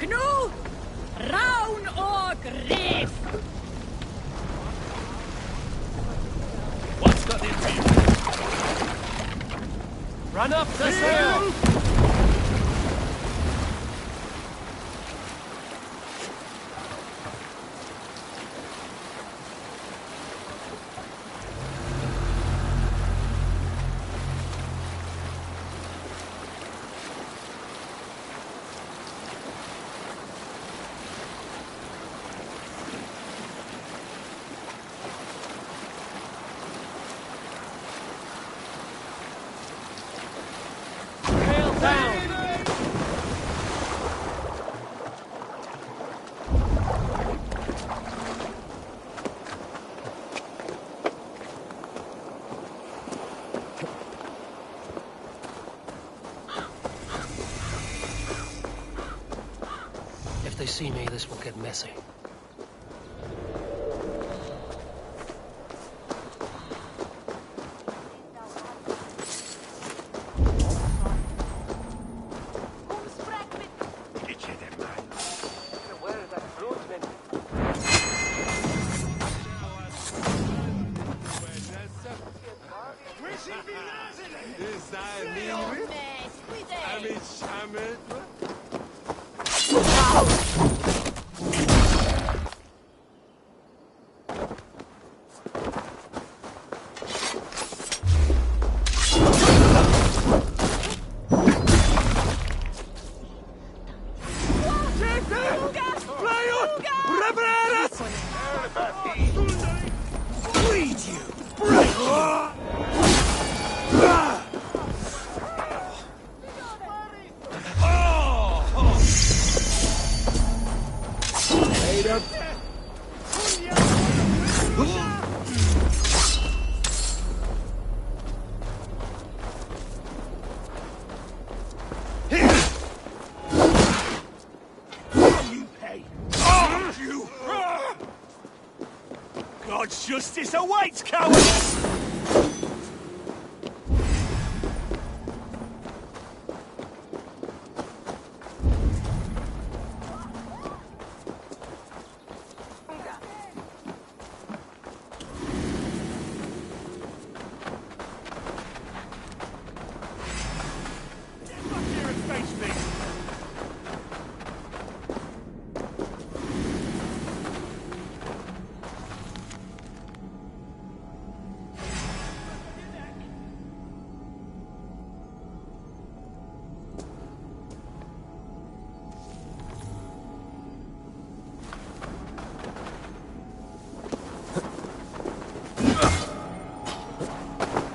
Og nu, ravn og grif! What's got into you? Run up the sail! If they see me, this will get messy. God's justice awaits, cowards!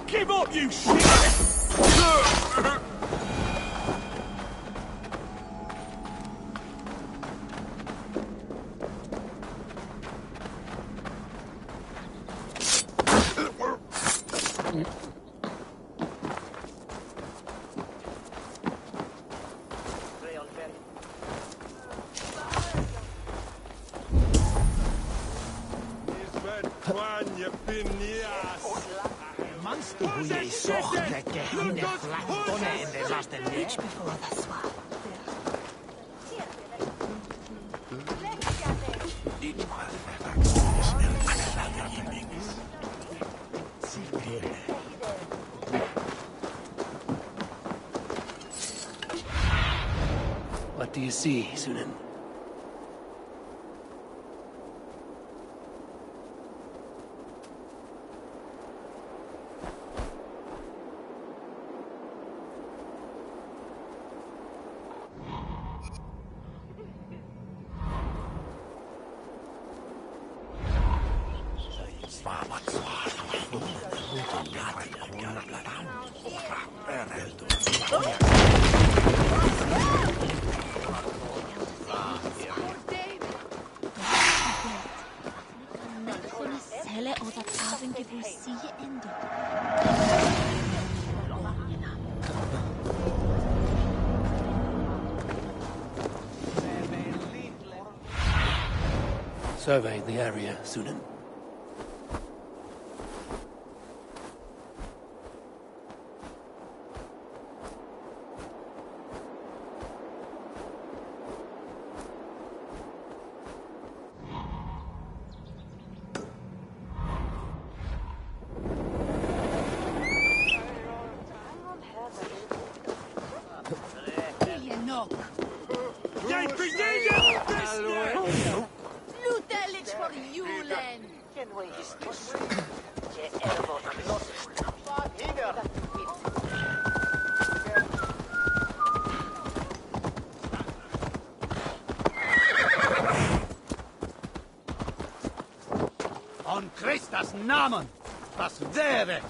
Give up, you shit! What do you see, Sunan? Survey the area, Sunan. nok! Jeg bejeger bestene! Lutelich for julen! On Christus Namen! Was wäre?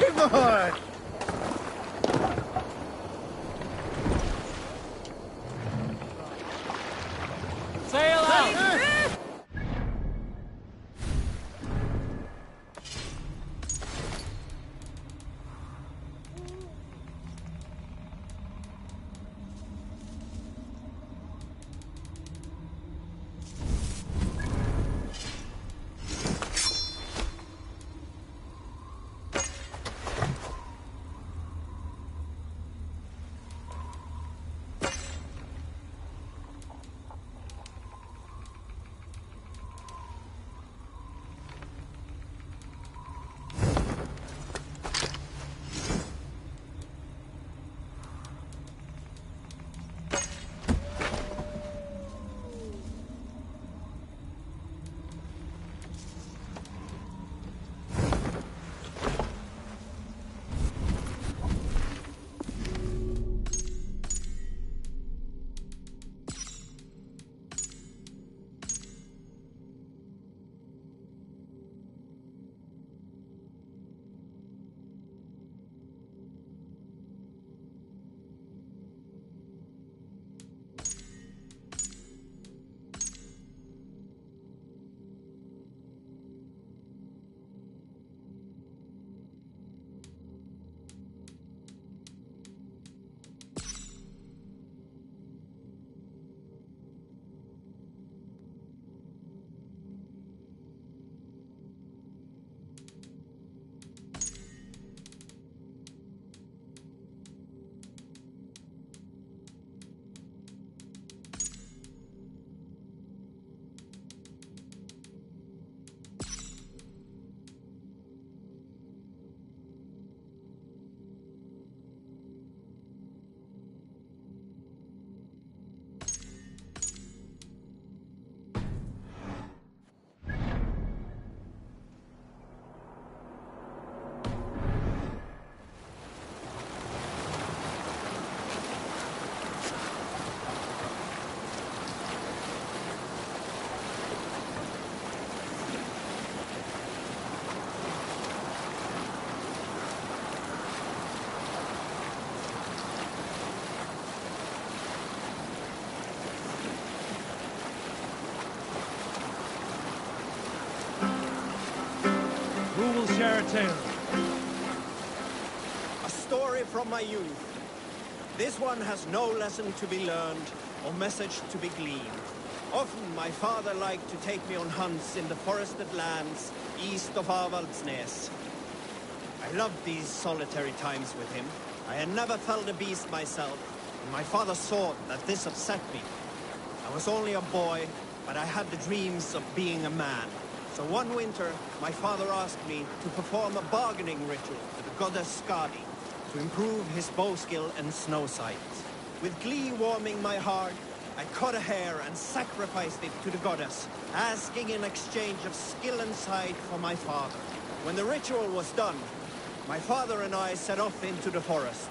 Eivor! Sail out! share a tale. A story from my youth. This one has no lesson to be learned or message to be gleaned. Often my father liked to take me on hunts in the forested lands east of Avaldsnes. I loved these solitary times with him. I had never felled a beast myself, and my father saw that this upset me. I was only a boy, but I had the dreams of being a man. So one winter, my father asked me to perform a bargaining ritual to the goddess Skadi to improve his bow skill and snow sight. With glee warming my heart, I cut a hare and sacrificed it to the goddess, asking in exchange of skill and sight for my father. When the ritual was done, my father and I set off into the forest.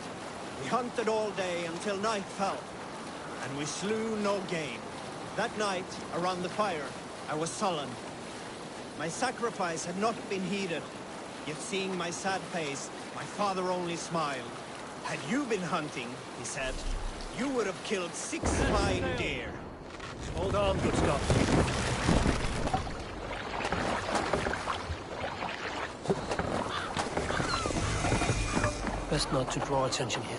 We hunted all day until night fell, and we slew no game. That night, around the fire, I was sullen. My sacrifice had not been heeded, yet seeing my sad face, my father only smiled. Had you been hunting, he said, you would have killed 6 fine deer. Hold on, good Scott. Best not to draw attention here.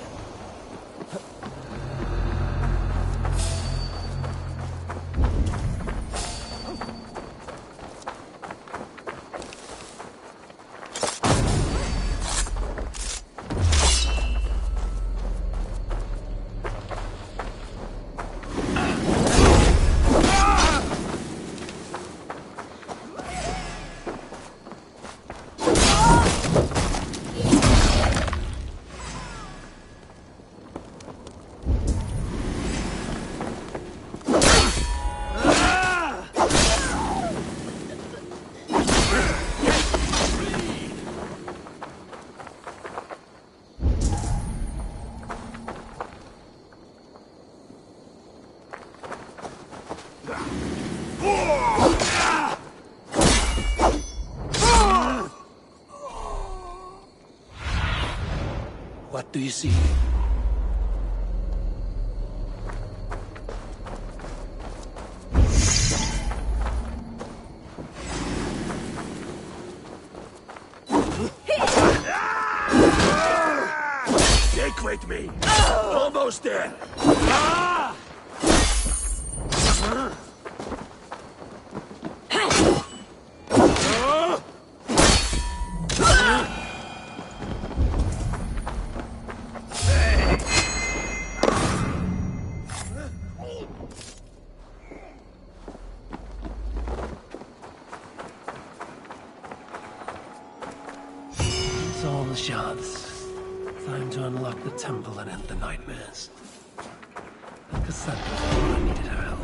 What do you see? Stick with me! Almost there! It's all the shards. Time to unlock the temple and end the nightmares. But Cassandra thought I needed her help.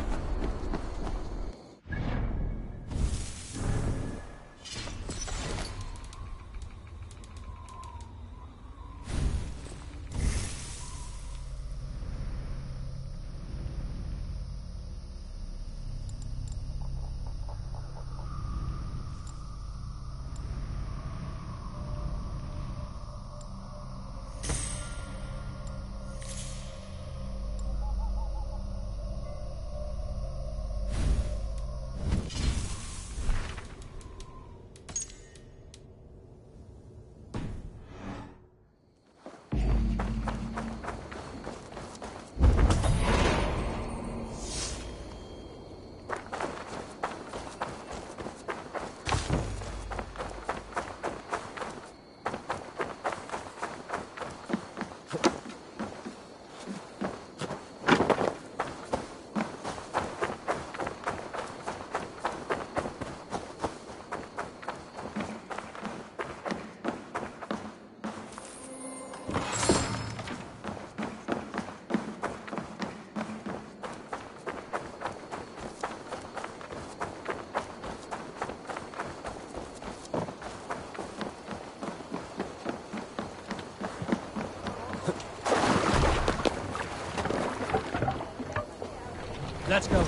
Let's go.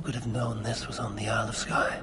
could have known this was on the Isle of Skye?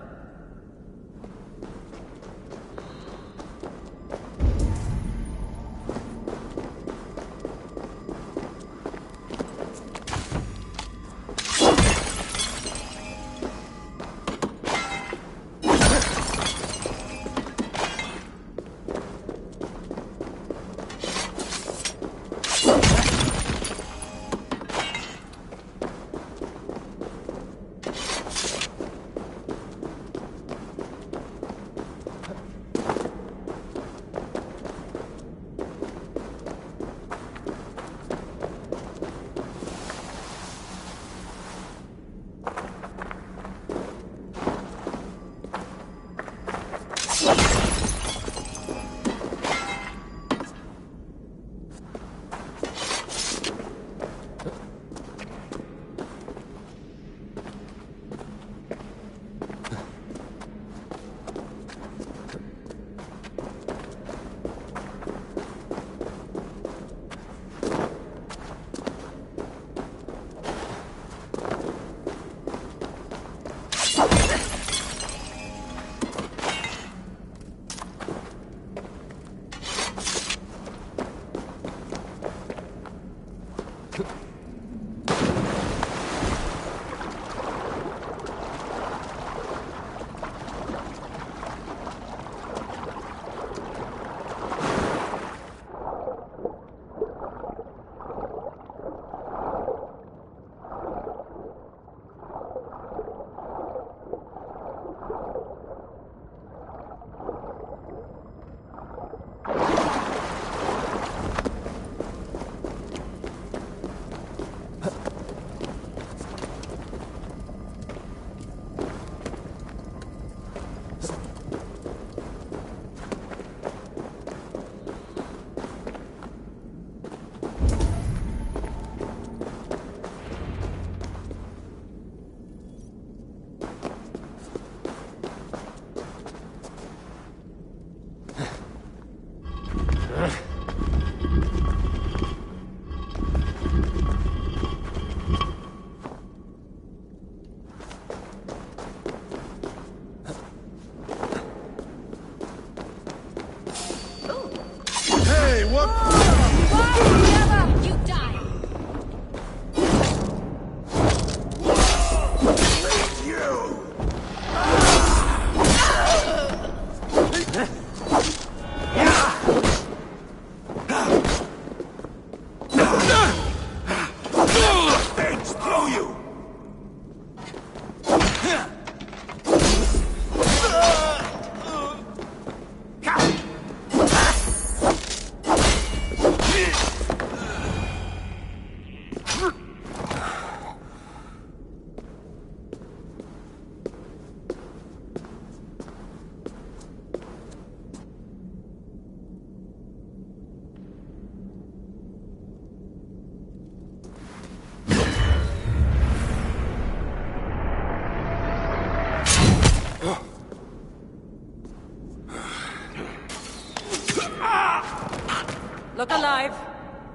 Look alive.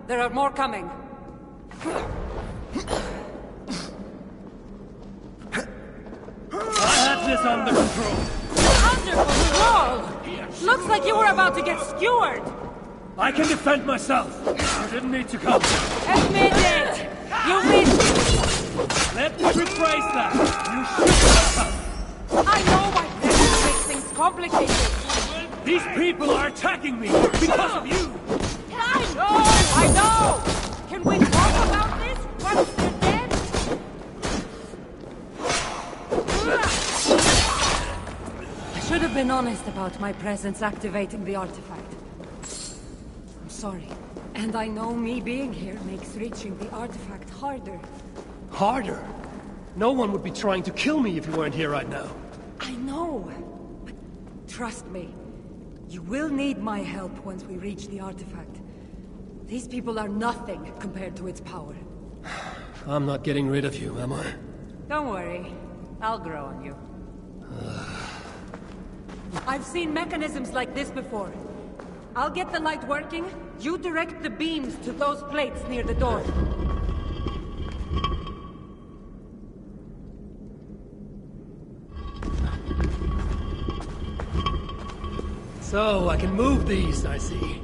There are more coming. I have this under control. Under control? Looks like you were about to get skewered. I can defend myself. You didn't need to come. Admit it! You missed! Let me rephrase that. You should have come. I know my pressure makes things complicated. These people are attacking me because of you. I know! Can we talk about this once they're dead? I should have been honest about my presence activating the artifact. I'm sorry. And I know me being here makes reaching the artifact harder. Harder? No one would be trying to kill me if you weren't here right now. I know. But trust me. You will need my help once we reach the artifact. These people are nothing compared to its power. I'm not getting rid of you, am I? Don't worry. I'll grow on you. I've seen mechanisms like this before. I'll get the light working. You direct the beams to those plates near the door. So, I can move these, I see.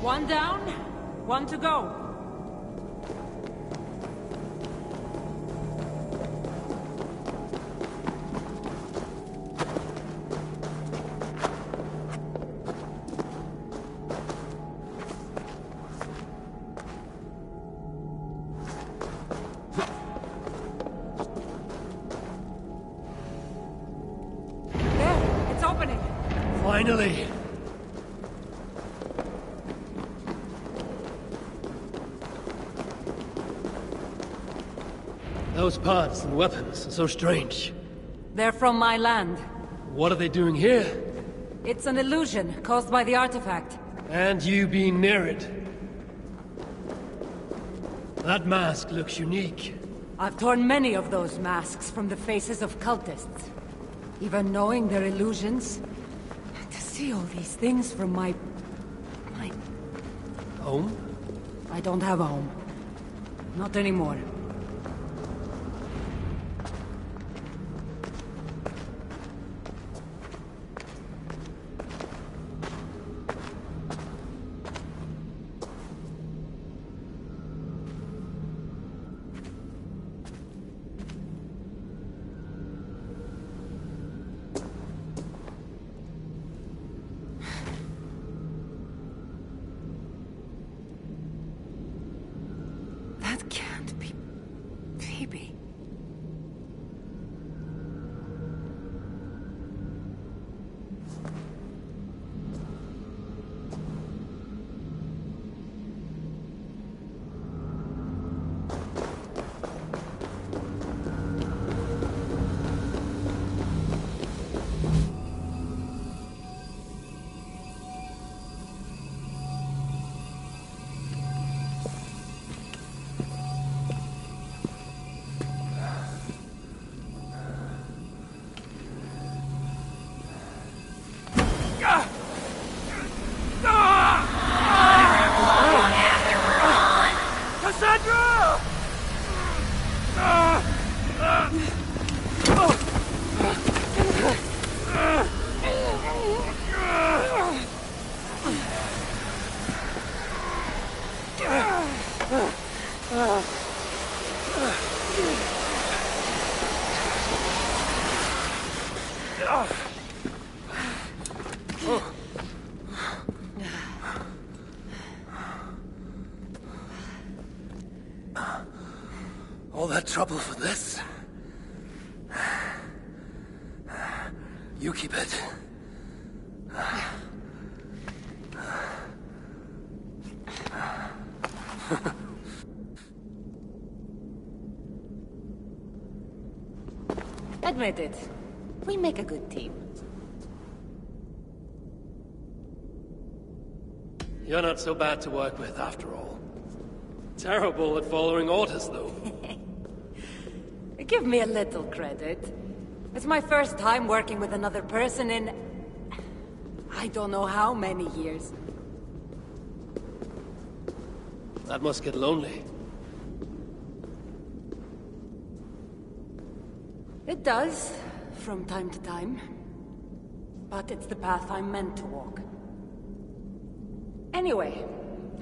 One down, one to go. There, it's opening. Finally! Those parts and weapons are so strange. They're from my land. What are they doing here? It's an illusion caused by the artifact. And you being near it. That mask looks unique. I've torn many of those masks from the faces of cultists. Even knowing they're illusions. To see all these things from my... Home? I don't have a home. Not anymore. That can't be All that trouble for this? You keep it. Admit it. We make a good team. You're not so bad to work with, after all. Terrible at following orders, though. Give me a little credit. It's my first time working with another person in... I don't know how many years. That must get lonely. It does, from time to time. But it's the path I'm meant to walk. Anyway,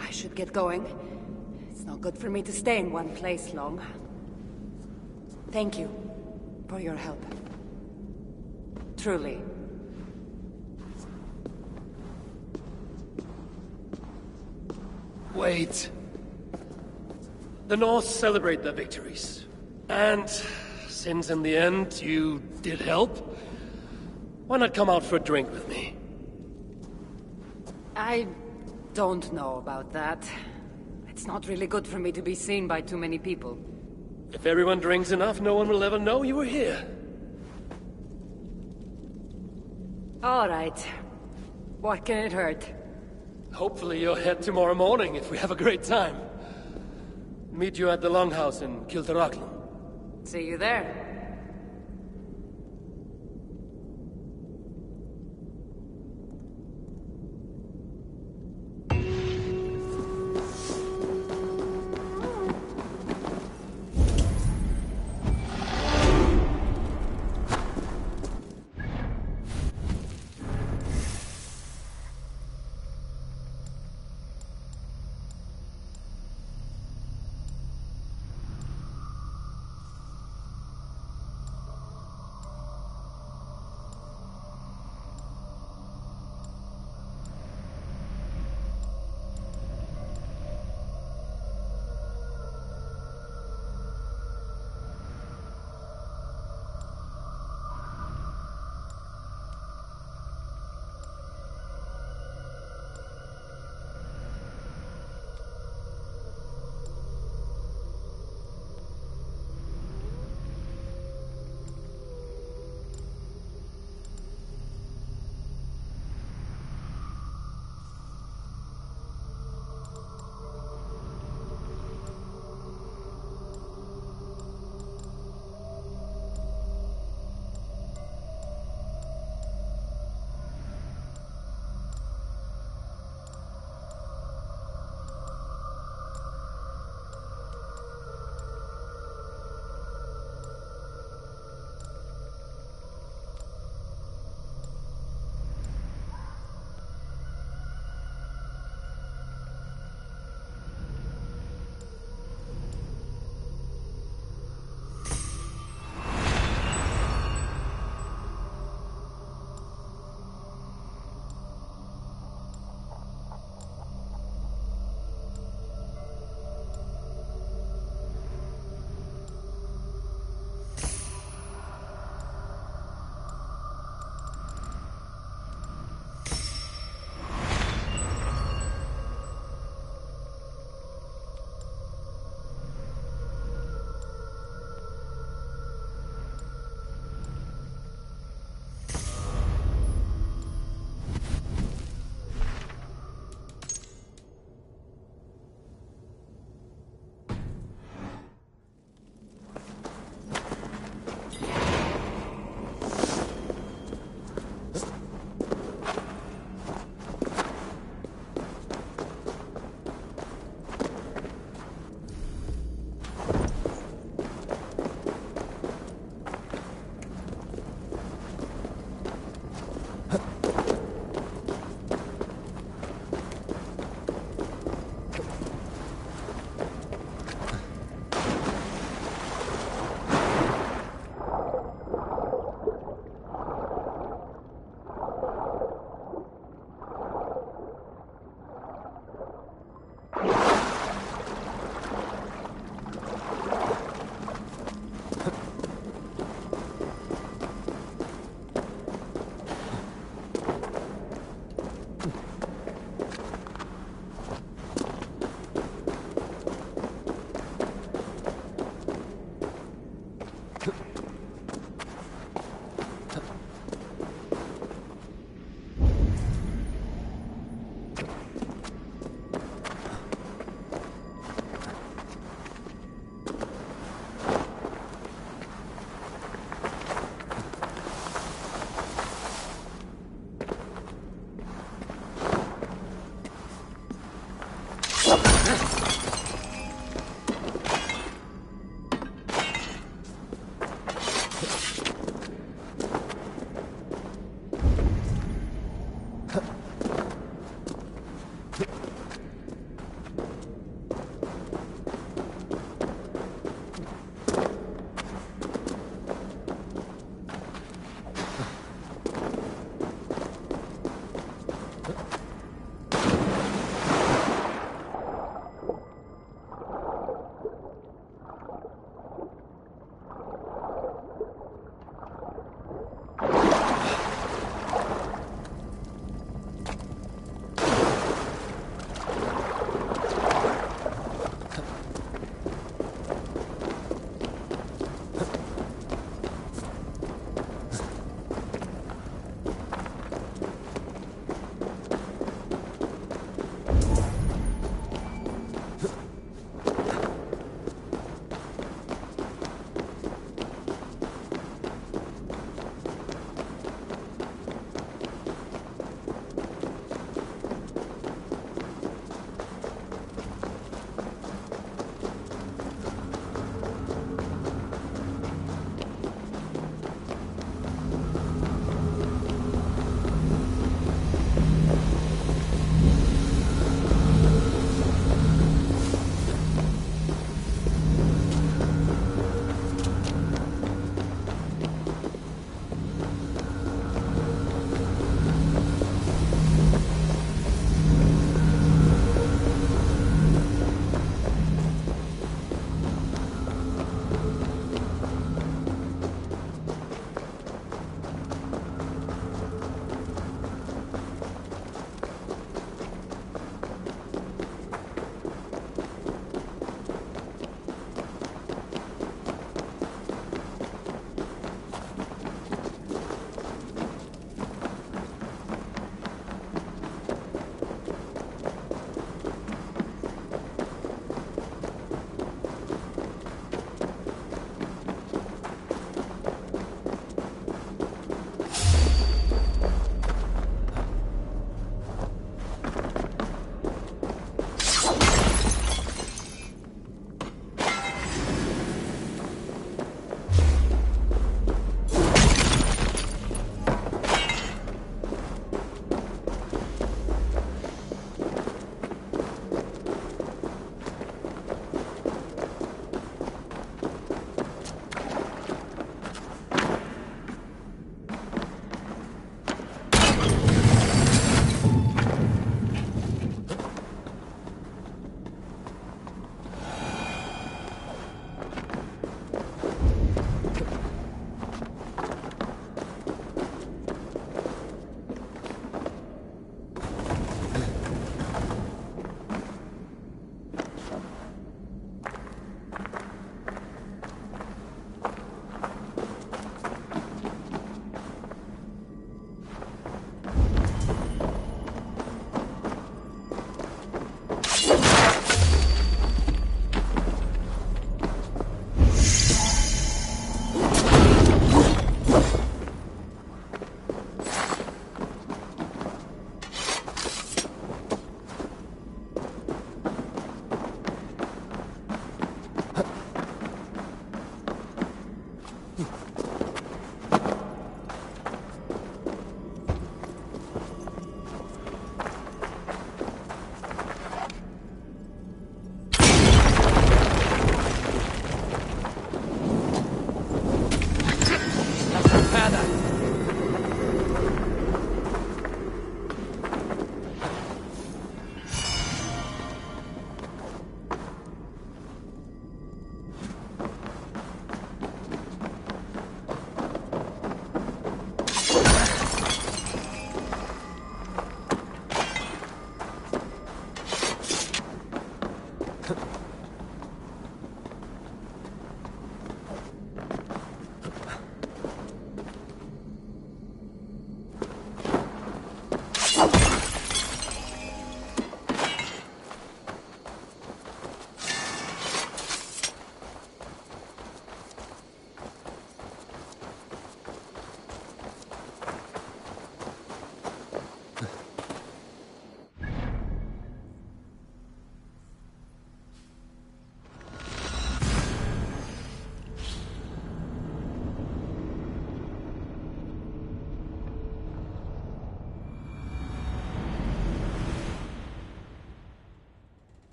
I should get going. It's not good for me to stay in one place long. Thank you for your help. Truly. Wait. The North celebrate their victories. And since in the end you did help, why not come out for a drink with me? I don't know about that. It's not really good for me to be seen by too many people. If everyone drinks enough, no one will ever know you were here. All right. What can it hurt? Hopefully you'll head tomorrow morning if we have a great time. Meet you at the Longhouse in Kiltarachlan. See you there.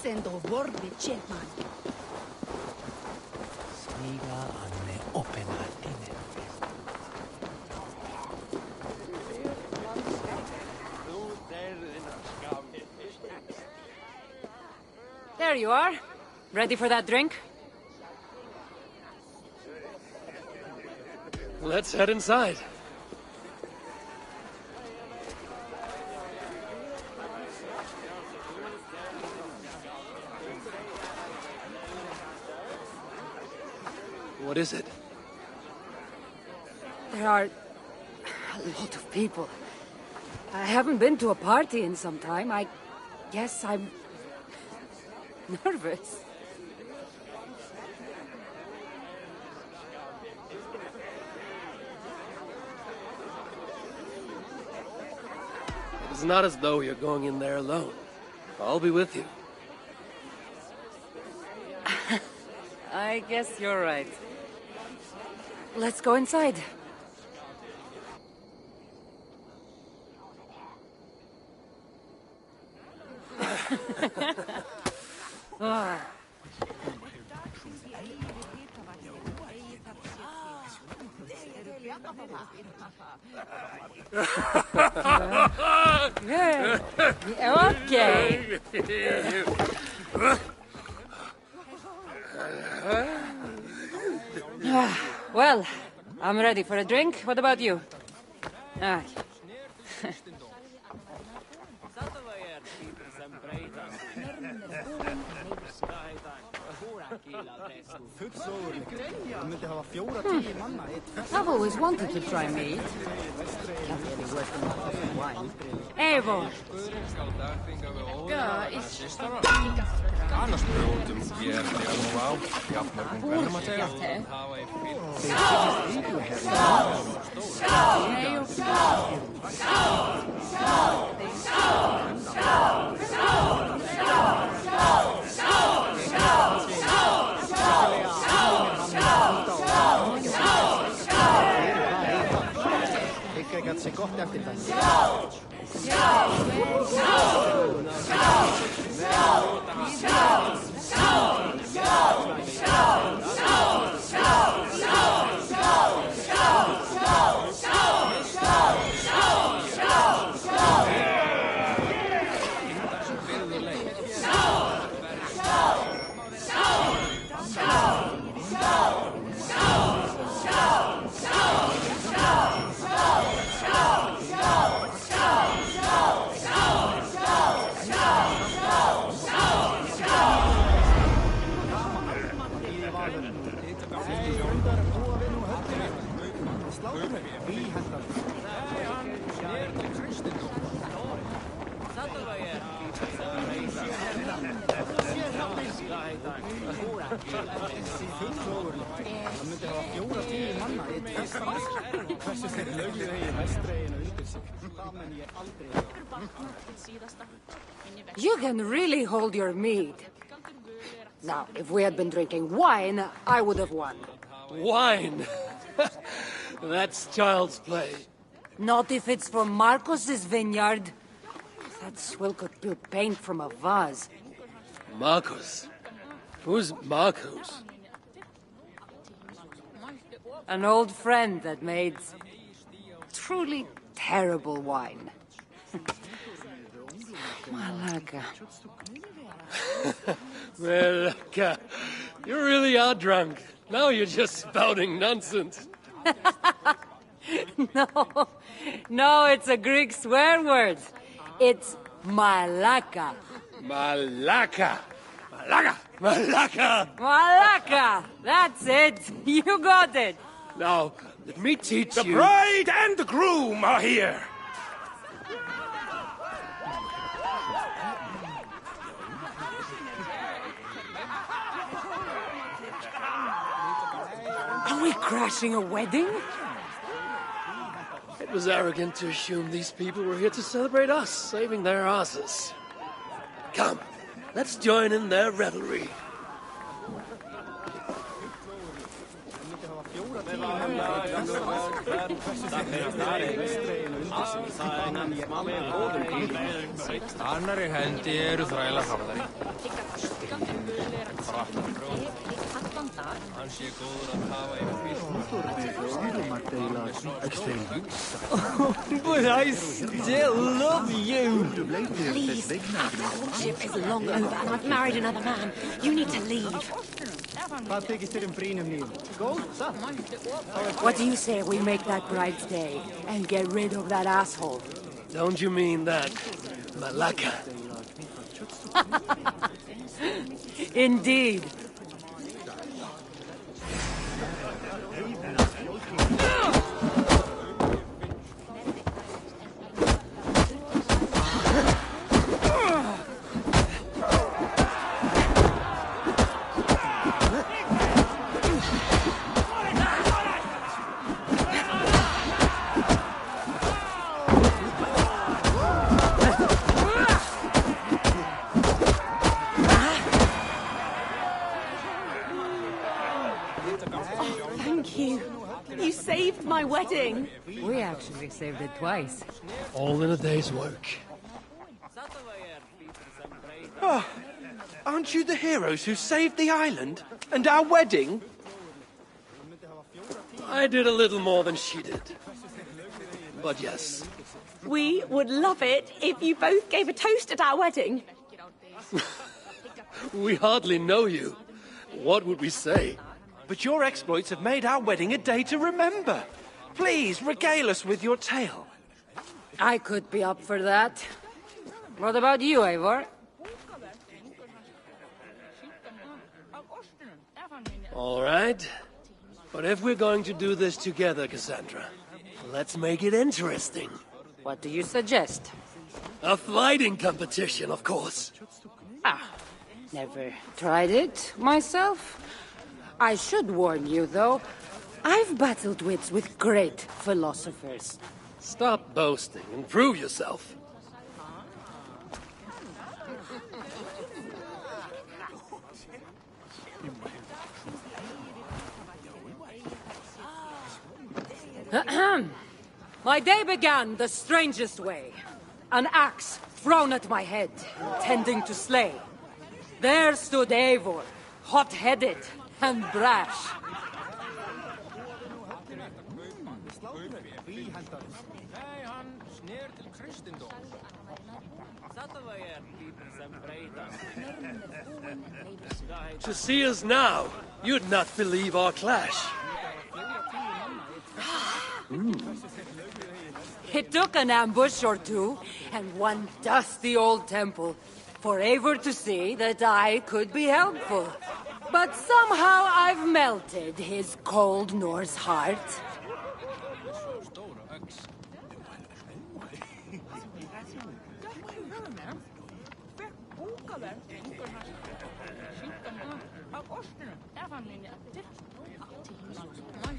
send of vorbi chetman. Sniga anne opena dine. There you are. Ready for that drink? Let's head inside. What is it? There are a lot of people. I haven't been to a party in some time. I guess I'm nervous. It's not as though you're going in there alone. I'll be with you. I guess you're right. Let's go inside. Okay. Well, I'm ready for a drink. What about you? I've always wanted to try mead. Can't be any worse than wine. Eivor! Annars brjótum ég nú á jafnmörgum hverjum að segja. Ik had ze kort efter det. You can really hold your mead. Now, if we had been drinking wine, I would have won. Wine? That's child's play. Not if it's from Marcos's vineyard. That swill could pull paint from a vase. Marcos? Who's Marcos? An old friend that made truly terrible wine. Malaga. Malaga. You really are drunk. Now you're just spouting nonsense. No, it's a Greek swear word. It's Malaka. Malaka. Malaka. Malaka. Malaka. That's it. You got it. Now, let me teach you. The bride and the groom are here. Are we crashing a wedding? It was arrogant to assume these people were here to celebrate us, saving their asses. Come, let's join in their revelry. Annarri hendi eru þrælar hafðari. Hann sé góður að hafa yfir But I still love you! Please, our courtship is long over and I've married another man. You need to leave. What do you say we make that bride's day and get rid of that asshole? Don't you mean that, Malaka? Indeed. Thank you. You saved my wedding. We actually saved it twice. All in a day's work. Oh, aren't you the heroes who saved the island? And our wedding? I did a little more than she did. But yes. We would love it if you both gave a toast at our wedding. We hardly know you. What would we say? But your exploits have made our wedding a day to remember. Please, regale us with your tale. I could be up for that. What about you, Eivor? All right. But if we're going to do this together, Cassandra, let's make it interesting. What do you suggest? A fighting competition, of course. Never tried it myself. I should warn you, though. I've battled wits with great philosophers. Stop boasting and prove yourself. My day began the strangest way. An axe thrown at my head, intending to slay. There stood Eivor, hot-headed and brash. To see us now, you'd not believe our clash. It took an ambush or two, and one dusty old temple, for Eivor to see that I could be helpful. But somehow I've melted his cold Norse heart.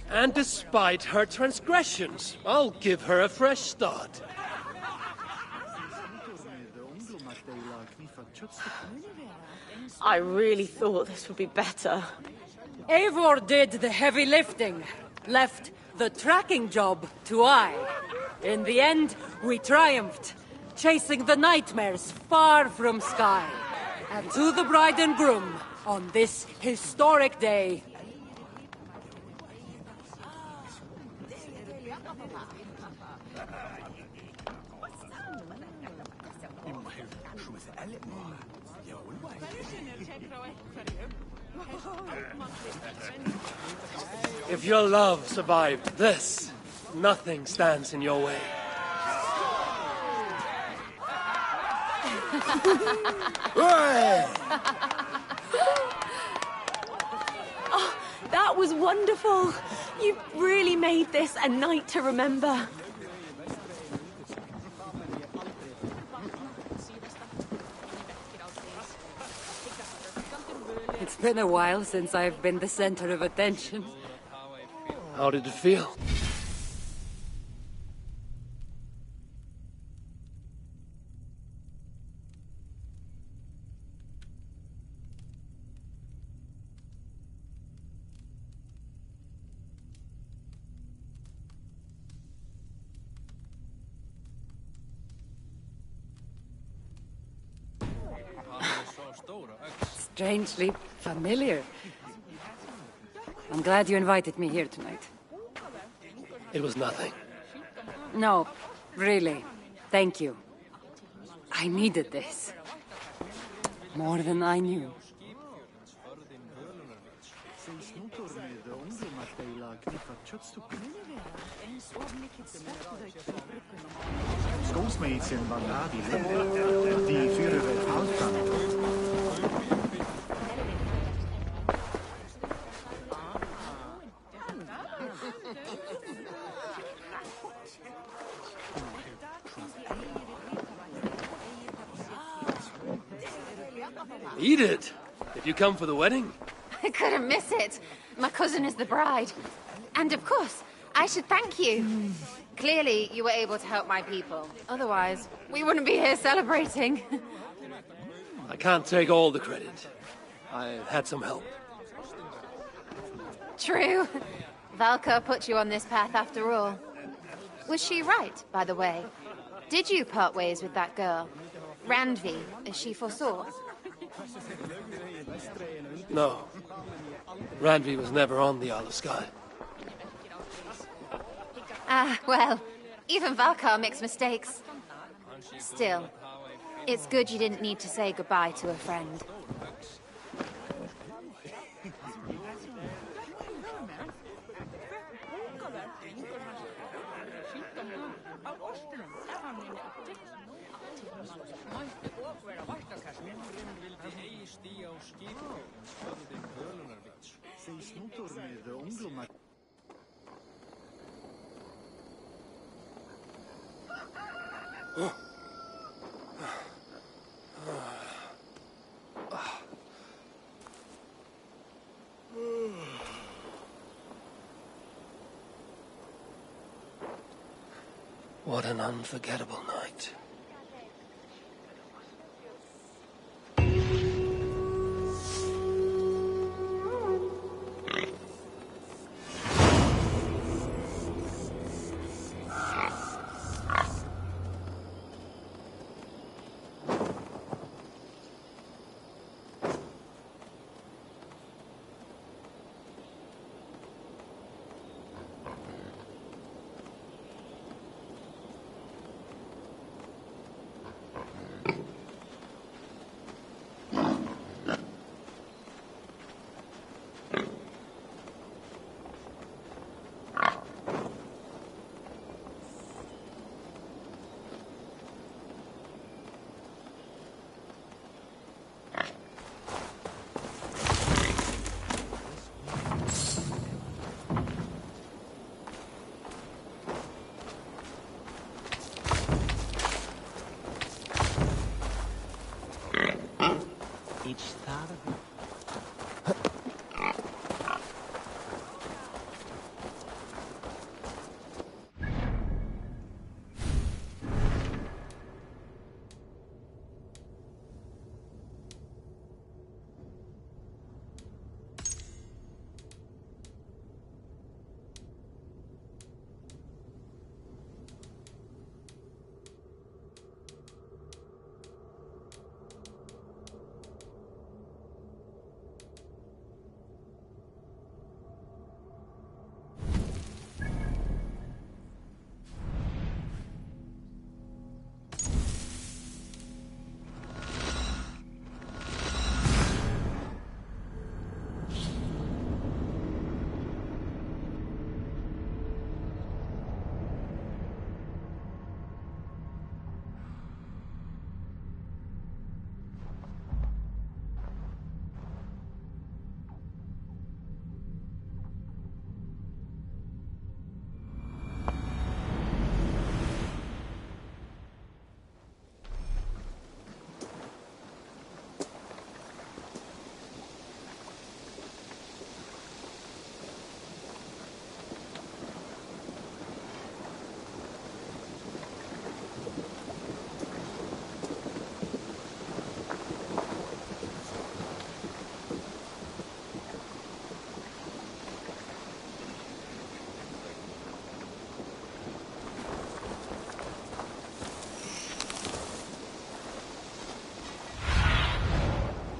And despite her transgressions, I'll give her a fresh start. I really thought this would be better. Eivor did the heavy lifting, left the tracking job to I. In the end, we triumphed, chasing the nightmares far from Skye. And to the bride and groom, on this historic day, if your love survived this, nothing stands in your way. Oh, that was wonderful. You really made this a night to remember. it's been a while since I've been the center of attention. How did it feel? strangely familiar. I'm glad you invited me here tonight. It was nothing. No, really. Thank you. I needed this. More than I knew. Skogsmädchen Valhalla, die Führerin Halkan. Eat it! Did you come for the wedding? I couldn't miss it. My cousin is the bride. And of course, I should thank you. Clearly, you were able to help my people. Otherwise, we wouldn't be here celebrating. I can't take all the credit. I had some help. True. Valka put you on this path after all. Was she right, by the way? Did you part ways with that girl? Randvi, as she foresaw? No. Randvi was never on the Isle of Skye. Ah, well, even Valkar makes mistakes. Still, it's good you didn't need to say goodbye to a friend. What an unforgettable night.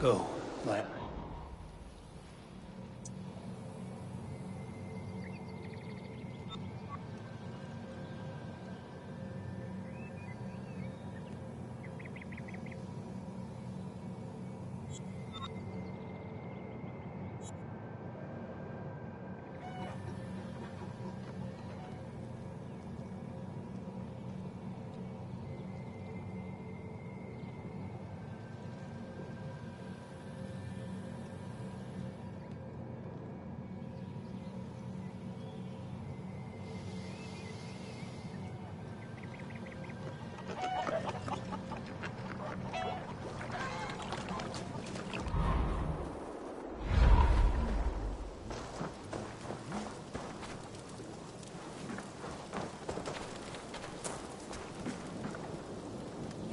Go. My...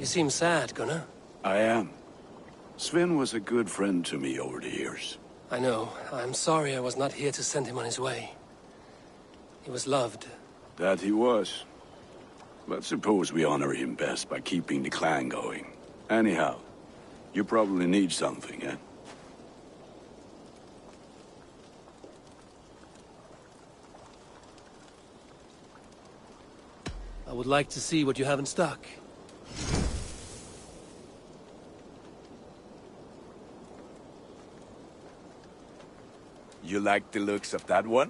You seem sad, Gunnar. I am. Sven was a good friend to me over the years. I know. I'm sorry I was not here to send him on his way. He was loved. That he was. But suppose we honor him best by keeping the clan going. Anyhow, you probably need something, eh? I would like to see what you have in stock. You like the looks of that one?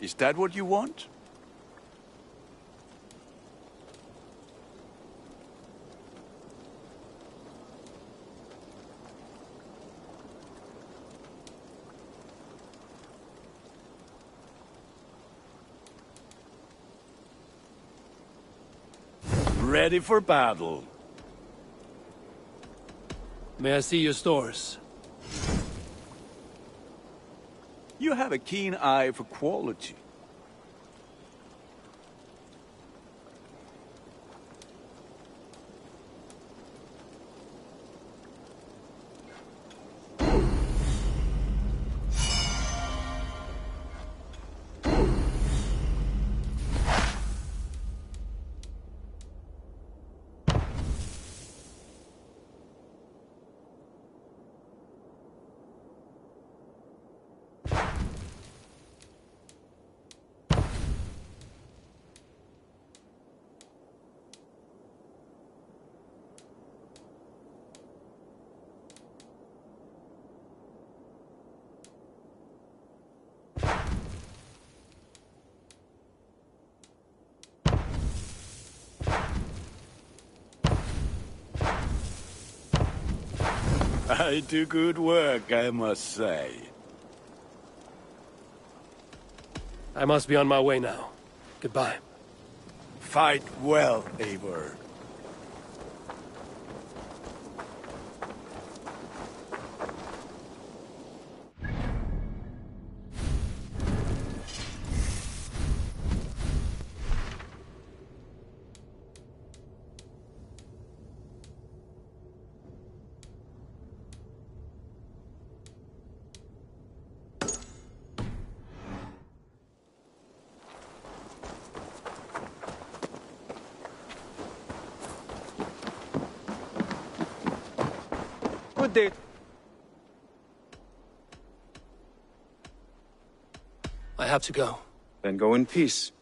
Is that what you want? Ready for battle. May I see your stores? You have a keen eye for quality. I do good work, I must say. I must be on my way now. Goodbye. Fight well, Eivor. Good day. I have to go. Then go in peace.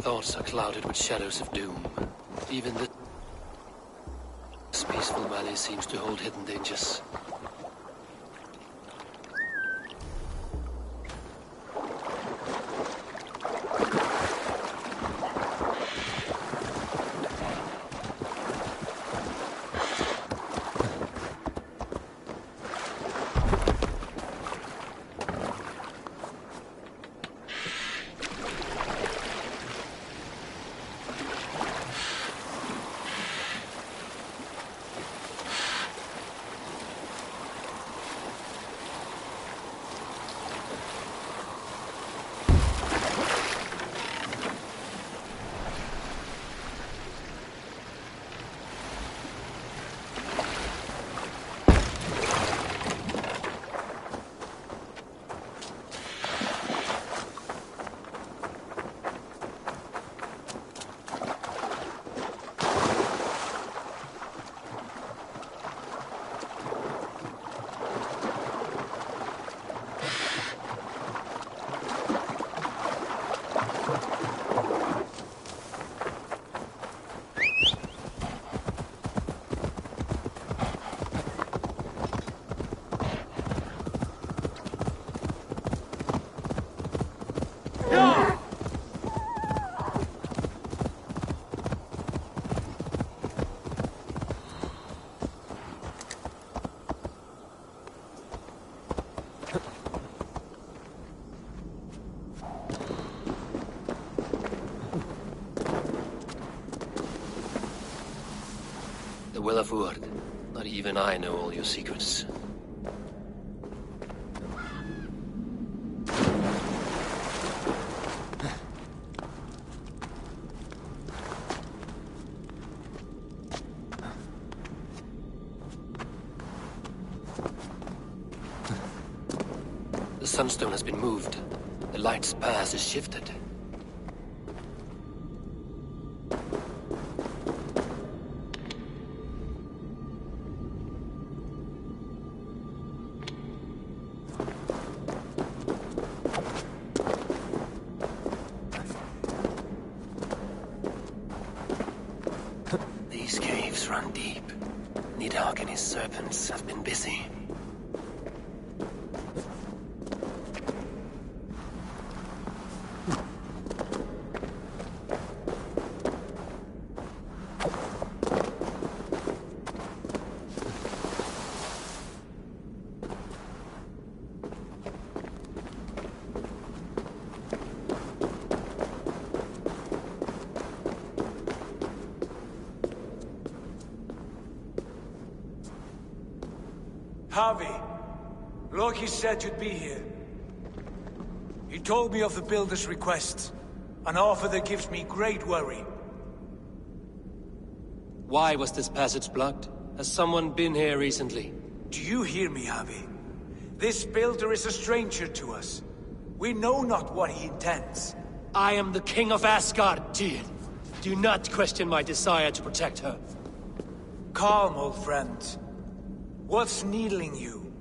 thoughts are clouded with shadows of doom. Even this peaceful valley seems to hold hidden dangers. Will of Word. Not even I know all your secrets. The sunstone has been moved. The light's path is shifted. These caves run deep. Nidhogg and his serpents have been busy. Harvey, Loki said you'd be here. He told me of the Builder's request, an offer that gives me great worry. Why was this passage blocked? Has someone been here recently? Do you hear me, Harvey? This Builder is a stranger to us. We know not what he intends. I am the King of Asgard, Tyr. Do not question my desire to protect her. Calm, old friend. What's needling you?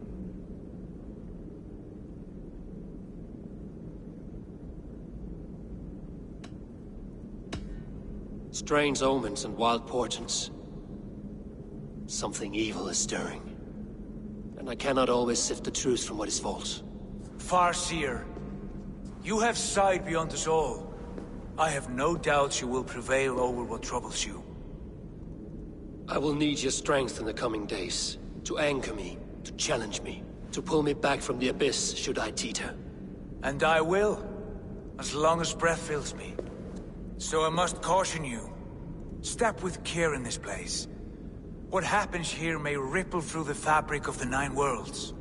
Strange omens and wild portents. Something evil is stirring. And I cannot always sift the truth from what is false. Farseer, you have sight beyond us all. I have no doubts you will prevail over what troubles you. I will need your strength in the coming days. To anchor me, to challenge me, to pull me back from the abyss should I teeter. And I will, as long as breath fills me. So I must caution you. Step with care in this place. What happens here may ripple through the fabric of the Nine Worlds.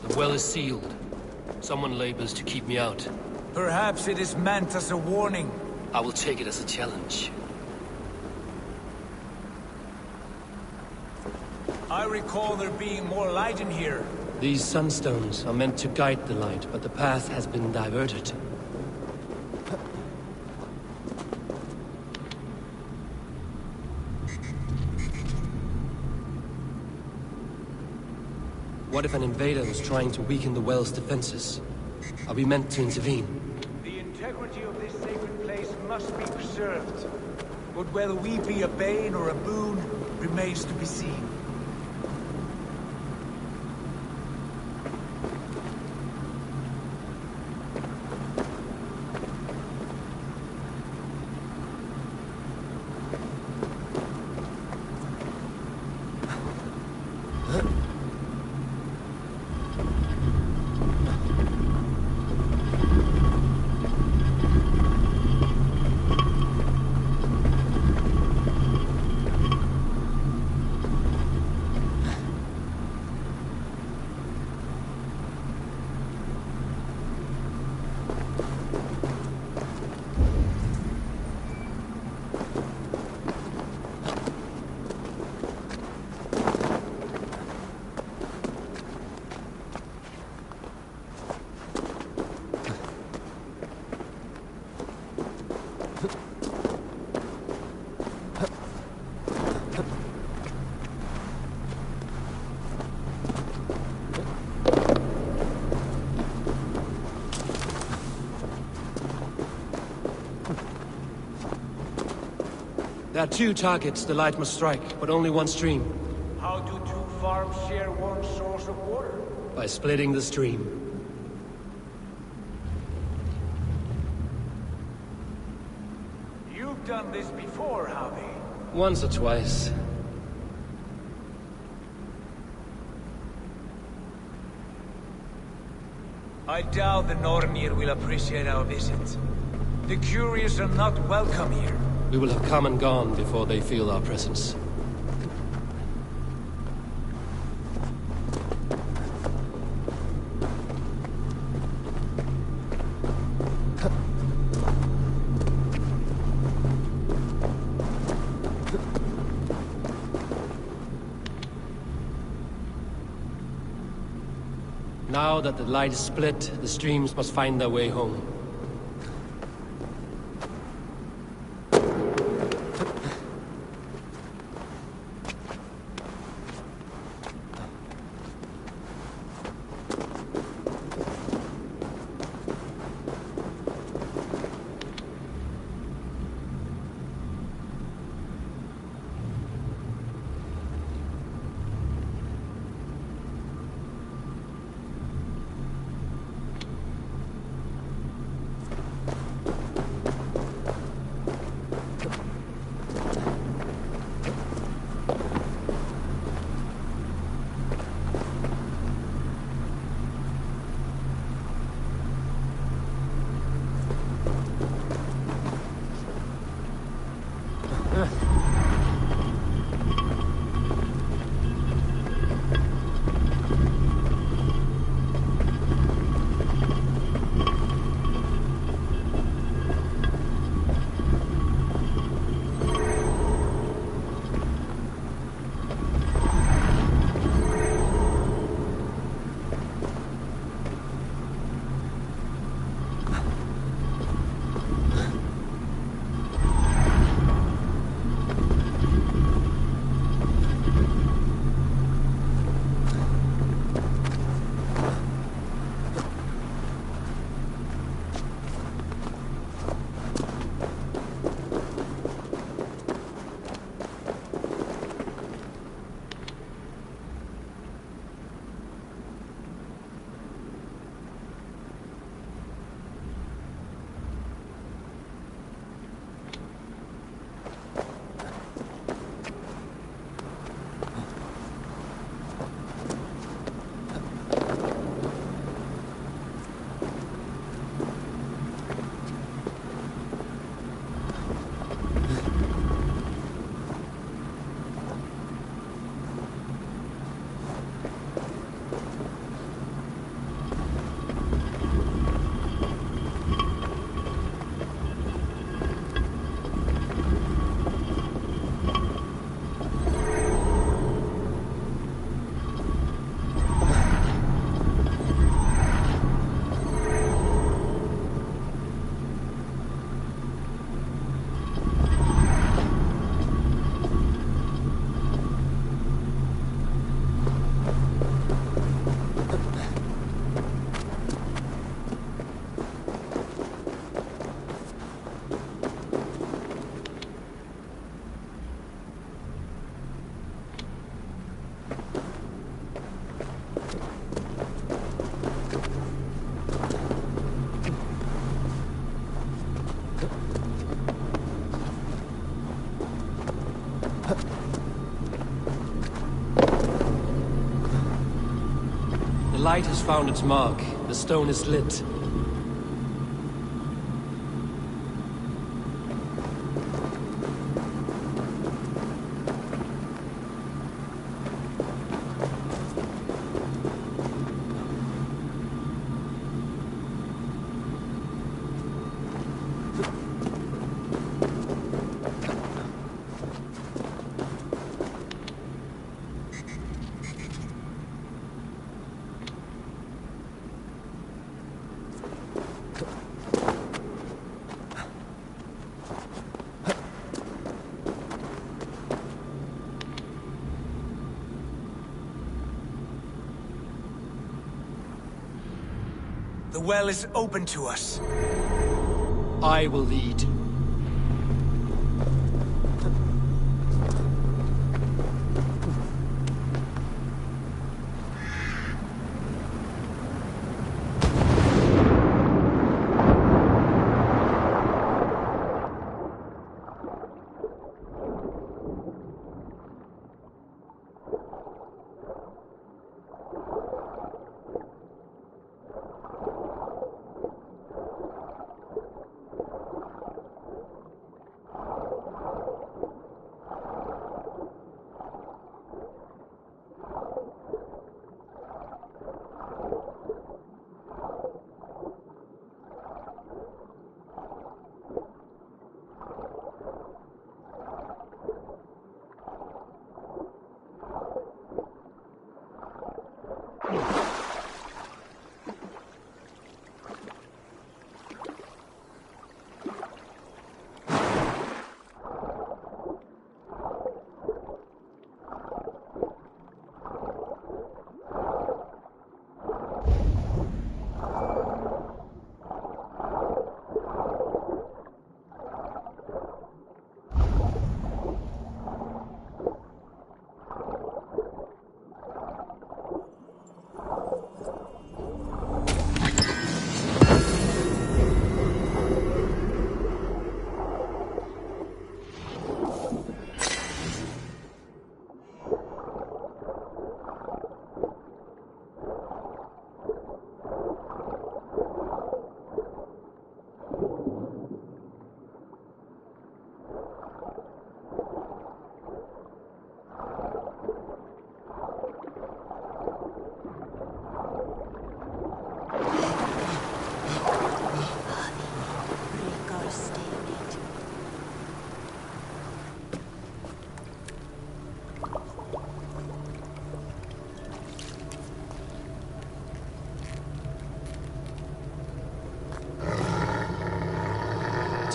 The well is sealed. Someone labors to keep me out. Perhaps it is meant as a warning. I will take it as a challenge. I recall there being more light in here. These sunstones are meant to guide the light, but the path has been diverted. What if an invader was trying to weaken the well's defenses? Are we meant to intervene? The integrity of this sacred place must be preserved. But whether we be a bane or a boon remains to be seen. There are 2 targets the light must strike, but only one stream. How do 2 farms share one source of water? By splitting the stream. You've done this before, Harvey. Once or twice. I doubt the Nornir will appreciate our visit. The curious are not welcome here. We will have come and gone before they feel our presence. Now that the light is split, the streams must find their way home. light has found its mark. The stone is lit. The well is open to us. I will lead.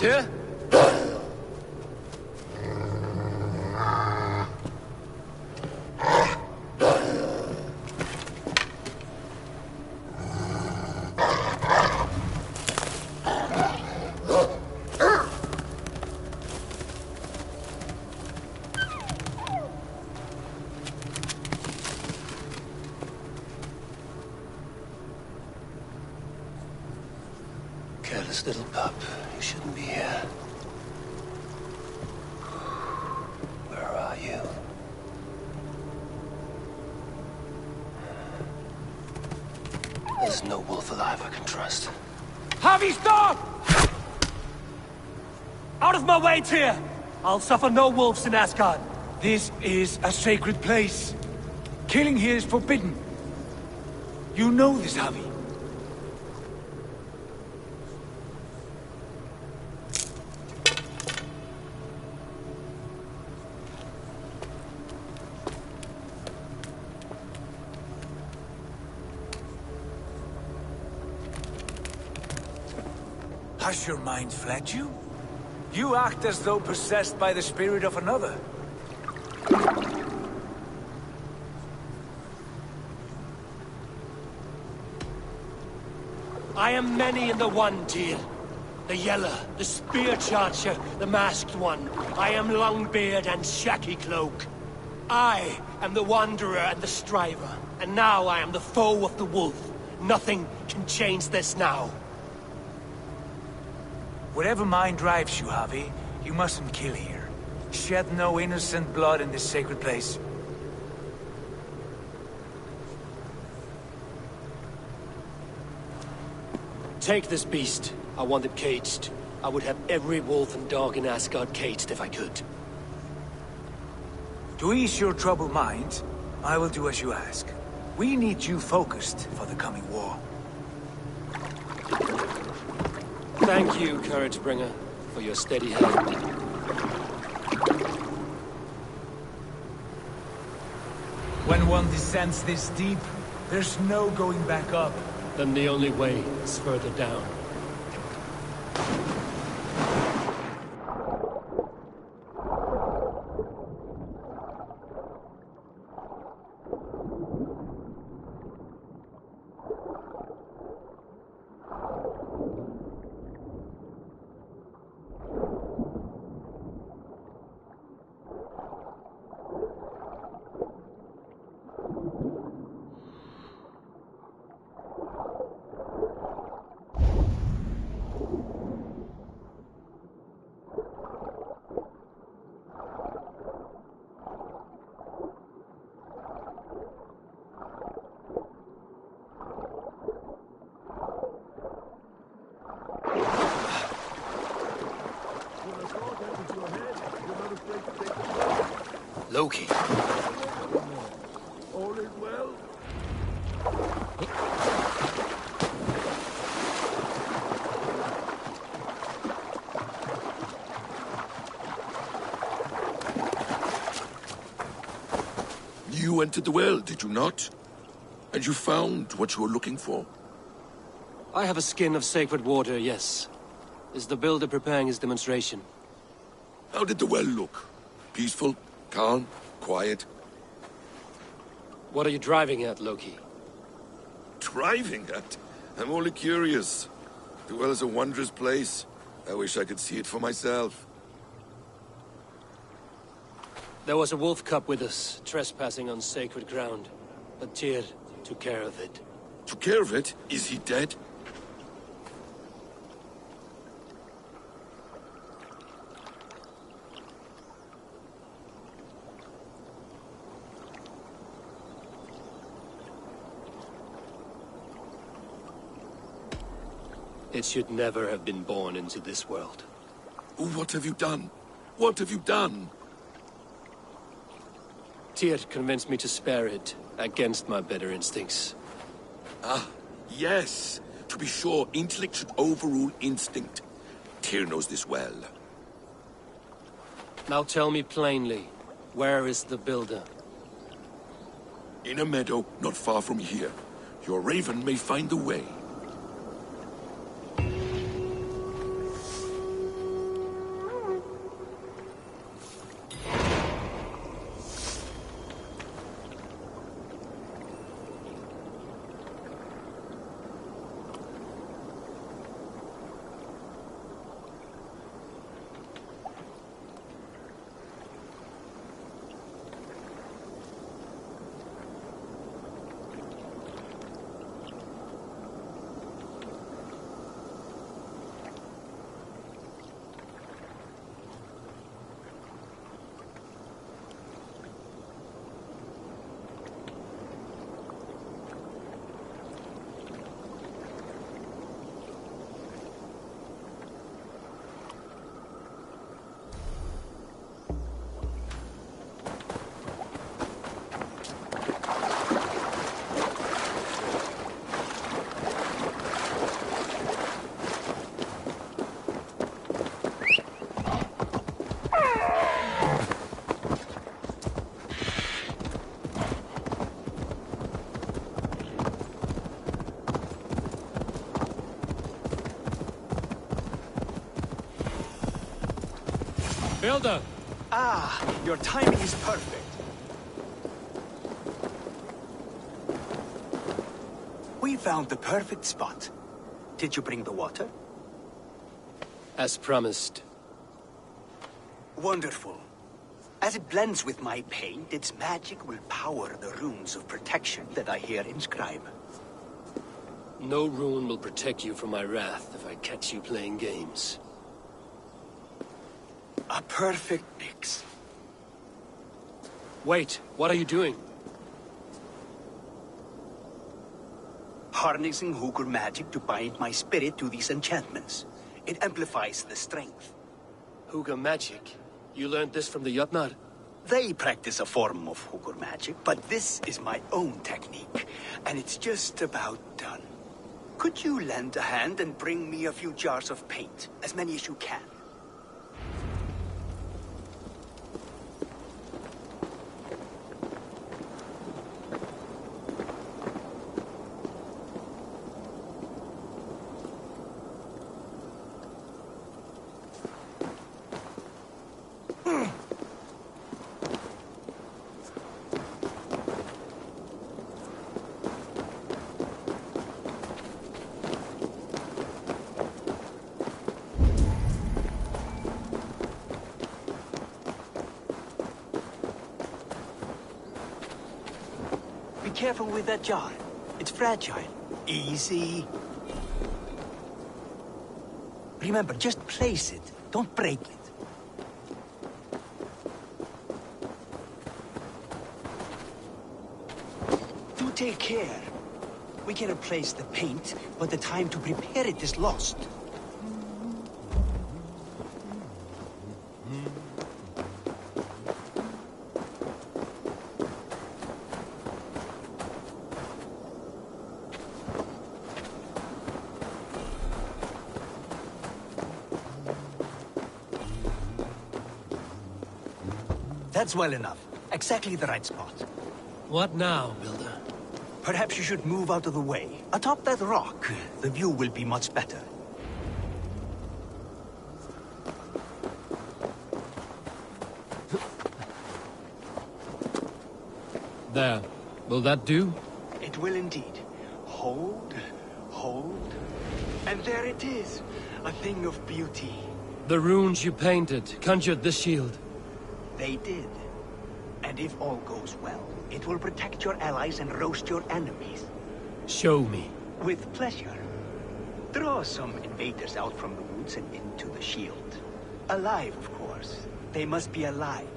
Tyr? Careless little pup. You shouldn't be here. Where are you? There's no wolf alive I can trust. Harvey, stop! Out of my way, Tyr! I'll suffer no wolves in Asgard. This is a sacred place. Killing here is forbidden. You know this, Harvey. Has your mind fled you? You act as though possessed by the spirit of another. I am many in the one, Tyr. The Yeller, the Spear Charger, the Masked One. I am Longbeard and Shacky Cloak. I am the Wanderer and the Striver. And now I am the foe of the Wolf. Nothing can change this now. Whatever mind drives you, Harvey, you mustn't kill here. Shed no innocent blood in this sacred place. Take this beast. I want it caged. I would have every wolf and dog in Asgard caged if I could. To ease your troubled mind, I will do as you ask. We need you focused for the coming war. Thank you, Couragebringer, for your steady hand. When one descends this deep, there's no going back up. Then the only way is further down. Loki. All is well. You entered the well, did you not? And you found what you were looking for? I have a skin of sacred water, yes. Is the builder preparing his demonstration? How did the well look? Peaceful? Calm? Quiet? What are you driving at, Loki? Driving at? I'm only curious. The well is a wondrous place. I wish I could see it for myself. There was a wolf cub with us, trespassing on sacred ground. But Tyr took care of it. Took care of it? Is he dead? It should never have been born into this world. What have you done? What have you done? Tyr convinced me to spare it, against my better instincts. Ah, yes. To be sure, intellect should overrule instinct. Tyr knows this well. Now tell me plainly, where is the builder? In a meadow not far from here. Your raven may find the way. Builder! Ah, your timing is perfect. We found the perfect spot. Did you bring the water? As promised. Wonderful. As it blends with my paint, its magic will power the runes of protection that I hear inscribe. No rune will protect you from my wrath if I catch you playing games. A perfect mix. Wait, what are you doing? harnessing Hooker magic to bind my spirit to these enchantments. It amplifies the strength. Hooker magic? You learned this from the Jotnar? They practice a form of Hooker magic, but this is my own technique, and it's just about done. Could you lend a hand and bring me a few jars of paint? As many as you can. Be careful with that jar. It's fragile. Easy. Remember, just place it. Don't break it. Do take care. We can replace the paint, but the time to prepare it is lost. That's well enough. Exactly the right spot. What now, Builder? Perhaps you should move out of the way. Atop that rock, the view will be much better. There. Will that do? It will indeed. Hold, hold, and there it is. A thing of beauty. The runes you painted conjured this shield. They did. And if all goes well, it will protect your allies and roast your enemies. Show me. With pleasure. Draw some invaders out from the woods and into the shield. Alive, of course. They must be alive.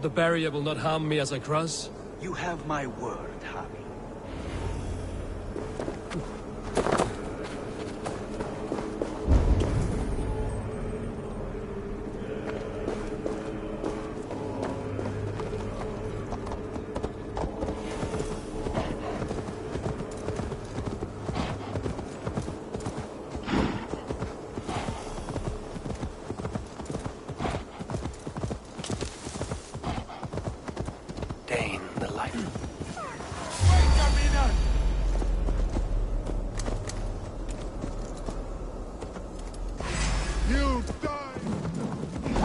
The barrier will not harm me as I cross? You have my word, Harry.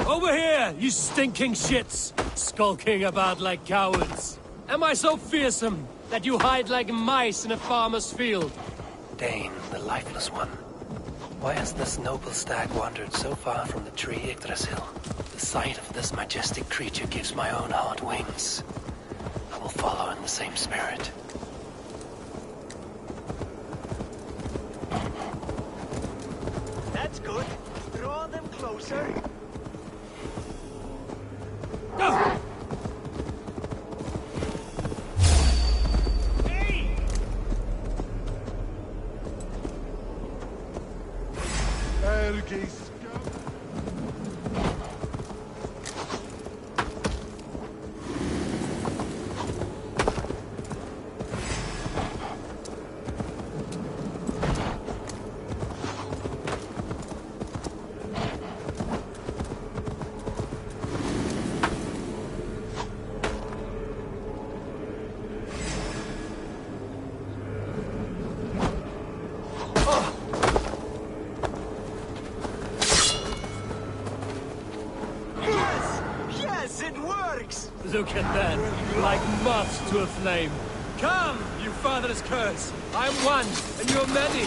Over here, you stinking shits! Skulking about like cowards. Am I so fearsome that you hide like mice in a farmer's field? Dane, the lifeless one. Why has this noble stag wandered so far from the tree Yggdrasil? The sight of this majestic creature gives my own heart wings. I will follow in the same spirit. That's good. Draw them closer. Look at that, like moths to a flame. Come, you fatherless curse. I'm one, and you're many.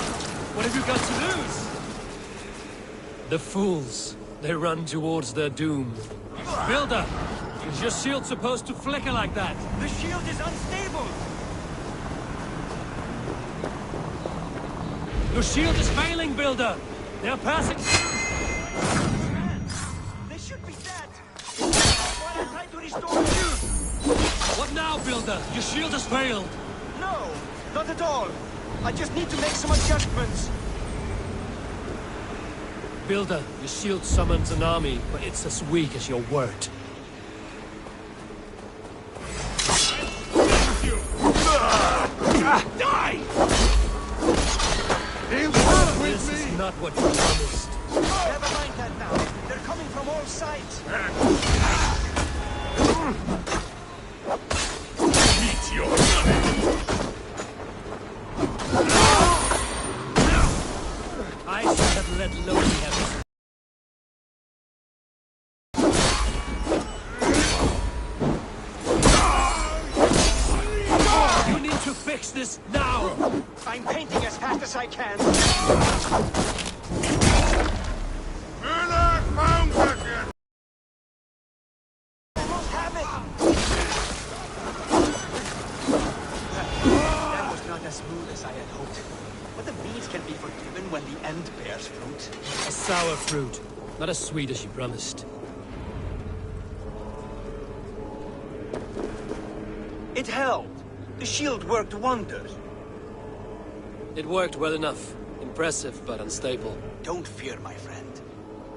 What have you got to lose? The fools. They run towards their doom. Builder, is your shield supposed to flicker like that? The shield is unstable. Your shield is failing, Builder. They're passing... They should be dead. While I try to restore you. What now, Builder? Your shield has failed. No, not at all. I just need to make some adjustments. Builder, your shield summons an army, but it's as weak as your word. Die! This is not what you promised. Never mind that now. They're coming from all sides. Meet your I should have let Loki have his. You need to fix this now! I'm painting as fast as I can. Almost have it. That was not as smooth as I had hoped. But the means can be forgiven when the end bears fruit. A sour fruit, not as sweet as you promised. It held. The shield worked wonders. It worked well enough. Impressive, but unstable. Don't fear, my friend.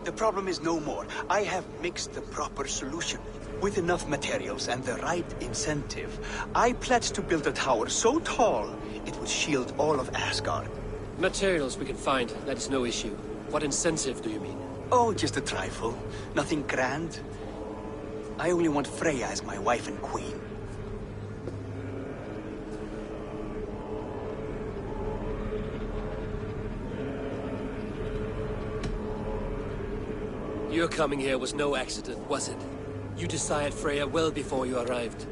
The problem is no more. I have mixed the proper solution. With enough materials and the right incentive, I pledge to build a tower so tall, it would shield all of Asgard. Materials we can find, that is no issue. What incentive do you mean? Oh, just a trifle. Nothing grand. I only want Freya as my wife and queen. Your coming here was no accident, was it? You desired Freya well before you arrived.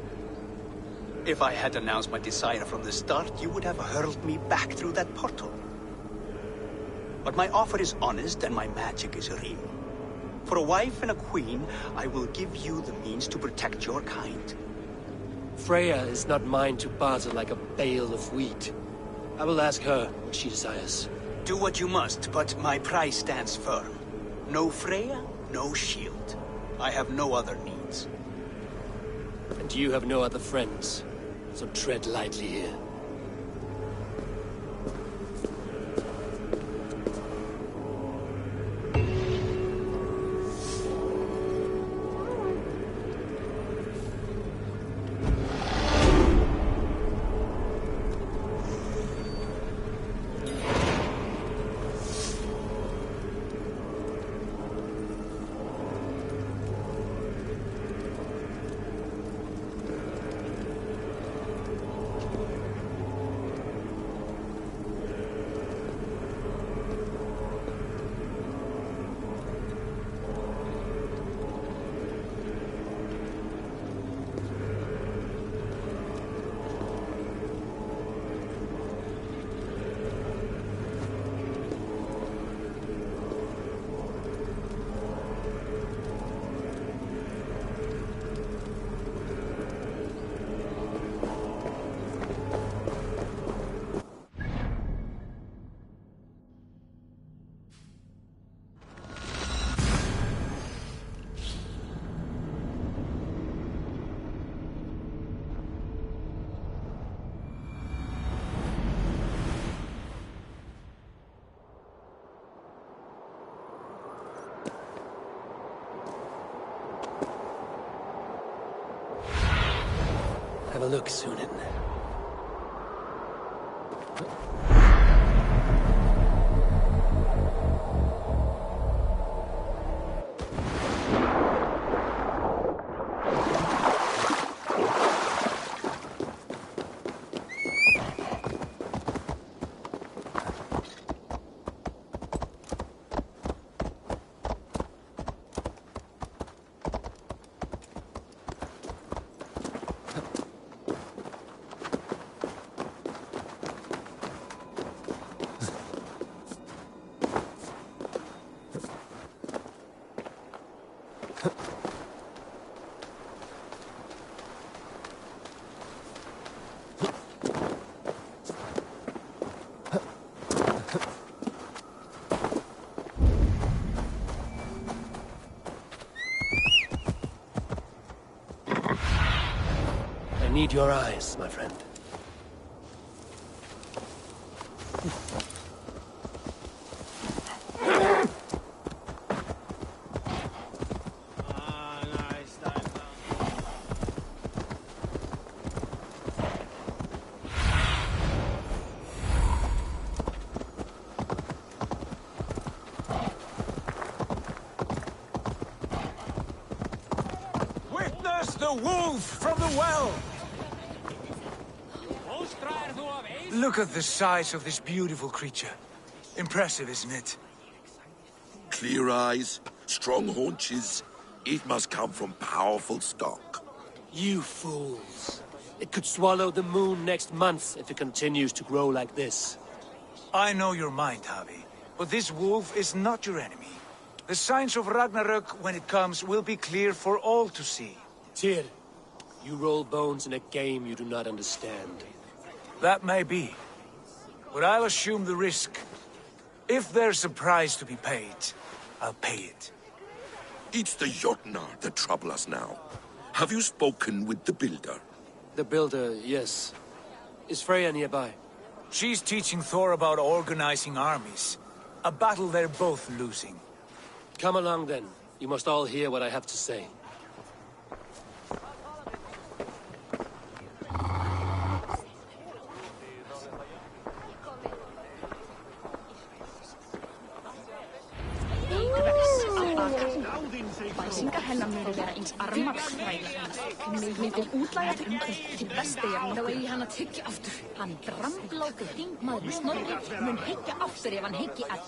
If I had announced my desire from the start, you would have hurled me back through that portal. But my offer is honest and my magic is real. For a wife and a queen, I will give you the means to protect your kind. Freya is not mine to barter like a bale of wheat. I will ask her what she desires. Do what you must, but my price stands firm. No Freya, no shield. I have no other needs. And you have no other friends, so tread lightly here. Have a look, Sunan. I need your eyes, my friend. Witness the wolf from the well! Look at the size of this beautiful creature. Impressive, isn't it? Clear eyes, strong haunches. It must come from powerful stock. You fools. It could swallow the moon next month if it continues to grow like this. I know your mind, Javi, but this wolf is not your enemy. The signs of Ragnarök, when it comes, will be clear for all to see. Tyr, you roll bones in a game you do not understand. That may be, but I'll assume the risk. If there's a price to be paid, I'll pay it. It's the Jotnar that trouble us now. Have you spoken with the builder? The builder, yes. Is Freya nearby? She's teaching Thor about organizing armies. A battle they're both losing. Come along then. You must all hear what I have to say. Bæsingar hennar munu vera eins armar og þræðir hennar. Myndin útlæga til Vesteyjarn og eigi hann að hyggja aftur. Hann drambláti þingmaður Snorri mun hyggja aftur ef hann hyggi að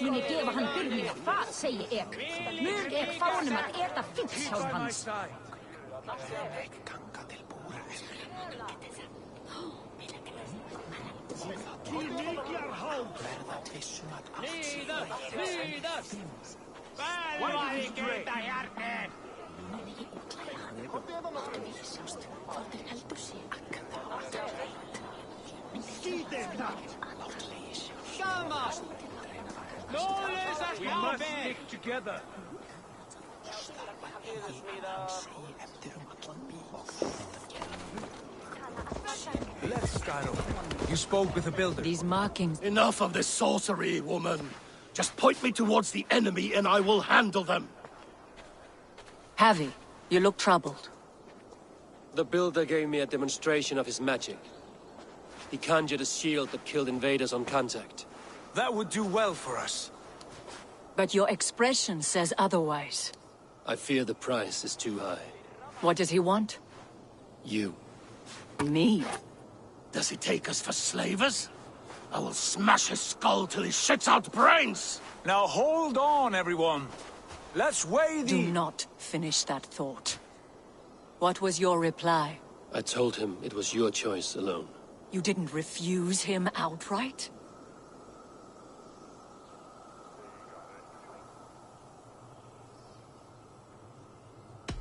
muni gefa hann byrninga. Það segi mun fá honum að eta fíkshjálp hans. Ganga til búra. Verða tvissum að allt Líðast! Hvað er þetta hérna? Samast! Lóðlausast We must stick together. Let's start over. You spoke with the builder. These markings... Enough of this sorcery, woman! Just point me towards the enemy and I will handle them! Javi, you look troubled. The builder gave me a demonstration of his magic. He conjured a shield that killed invaders on contact. That would do well for us. But your expression says otherwise. I fear the price is too high. What does he want? You. Me? Does he take us for slavers? I will smash his skull till he shits out brains! Now hold on, everyone. Let's weigh the... Do not finish that thought. What was your reply? I told him it was your choice alone. You didn't refuse him outright?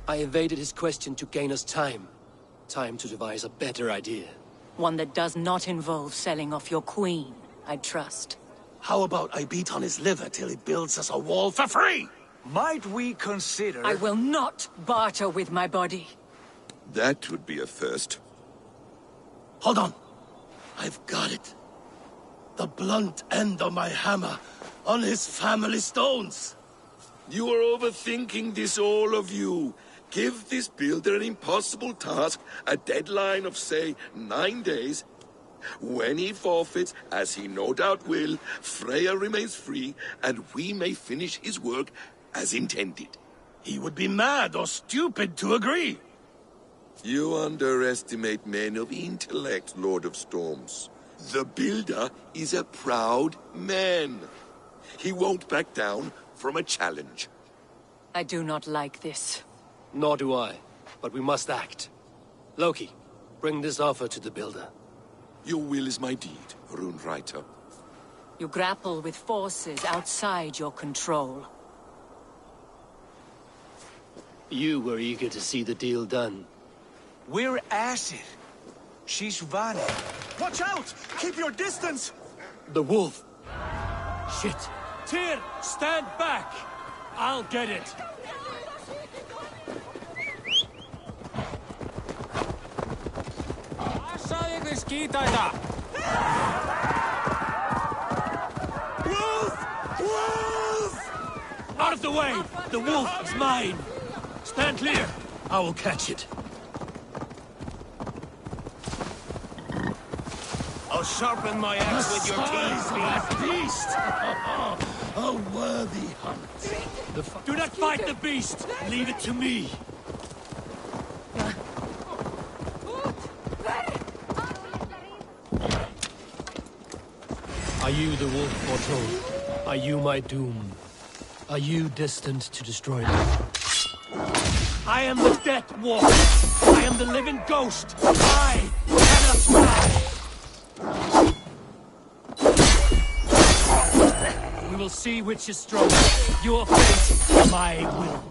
I evaded his question to gain us time. Time to devise a better idea. One that does not involve selling off your queen, I trust. How about I beat on his liver till he builds us a wall for free? Might we consider... I will not barter with my body. That would be a first. Hold on. I've got it. The blunt end of my hammer on his family stones. You are overthinking this, all of you. Give this builder an impossible task, a deadline of, say, 9 days. When he forfeits, as he no doubt will, Freya remains free, and we may finish his work as intended. He would be mad or stupid to agree. You underestimate men of intellect, Lord of Storms. The builder is a proud man. He won't back down from a challenge. I do not like this. Nor do I, but we must act. Loki, bring this offer to the builder. Your will is my deed, Rune Writer. You grapple with forces outside your control. You were eager to see the deal done. We're Acid. She's Vani. Watch out! Keep your distance! The wolf. Shit. Tyr, stand back! I'll get it. Passaðu ykkur skítæta! Out of the way! The wolf is mine! Stand clear! I will catch it. I'll sharpen my axe with your teeth, beast! A worthy hunt. Do not fight the beast! Leave it to me! Are you the wolf foretold? Are you my doom? Are you destined to destroy me? I am the death walker! I am the living ghost! I cannot die! We will see which is stronger. Your fate or my will.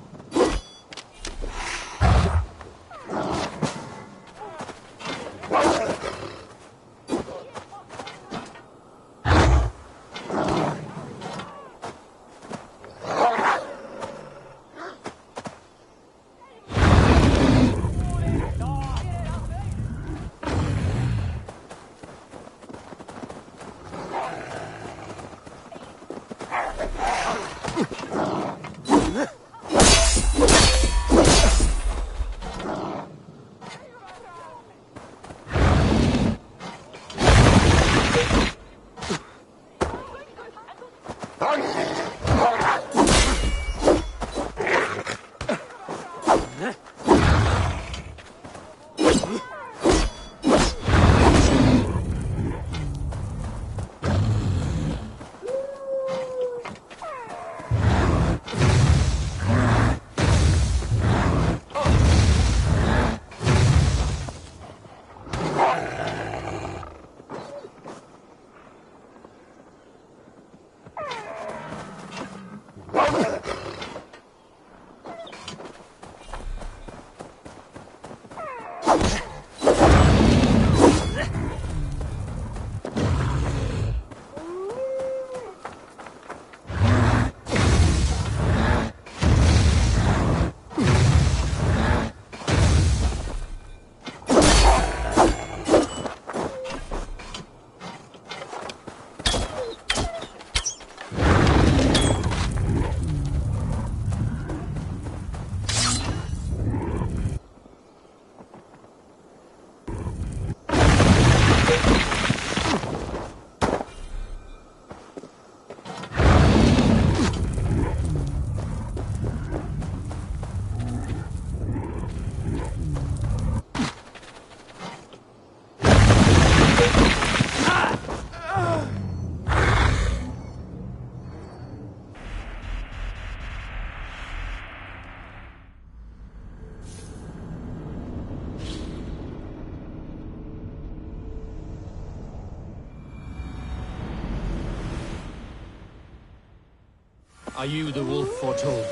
Are you the wolf foretold?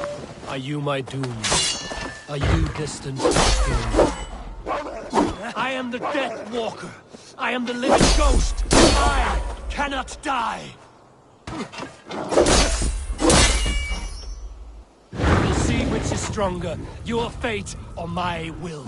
Are you my doom? Are you destined to destroy me? I am the death walker. I am the living ghost. I cannot die. We'll see which is stronger, your fate or my will.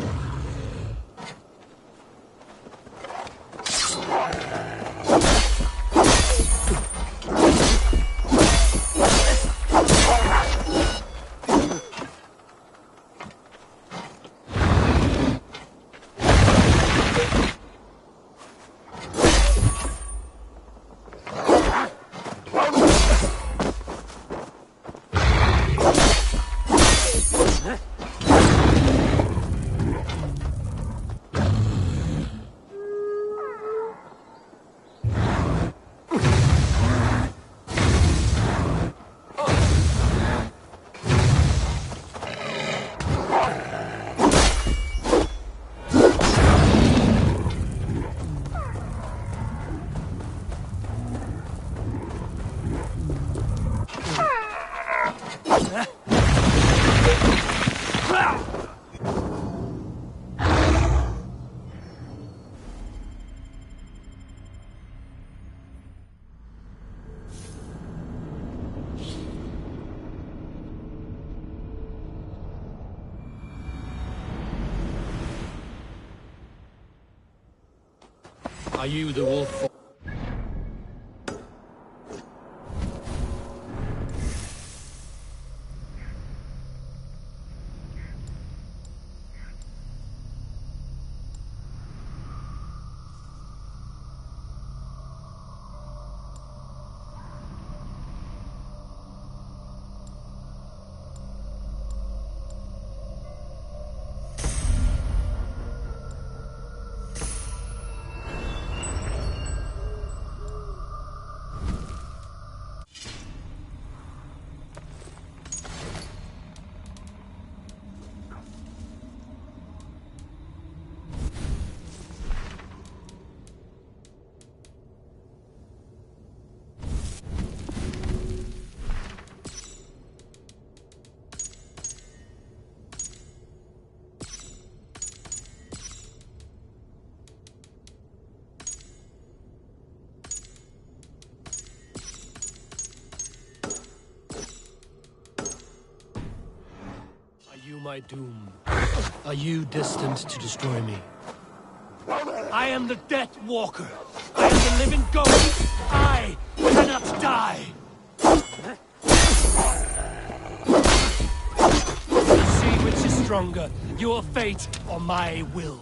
Are you the wolf? my doom. Are you destined to destroy me? I am the Death Walker. I am the living ghost. I cannot die. We'll see which is stronger, your fate or my will.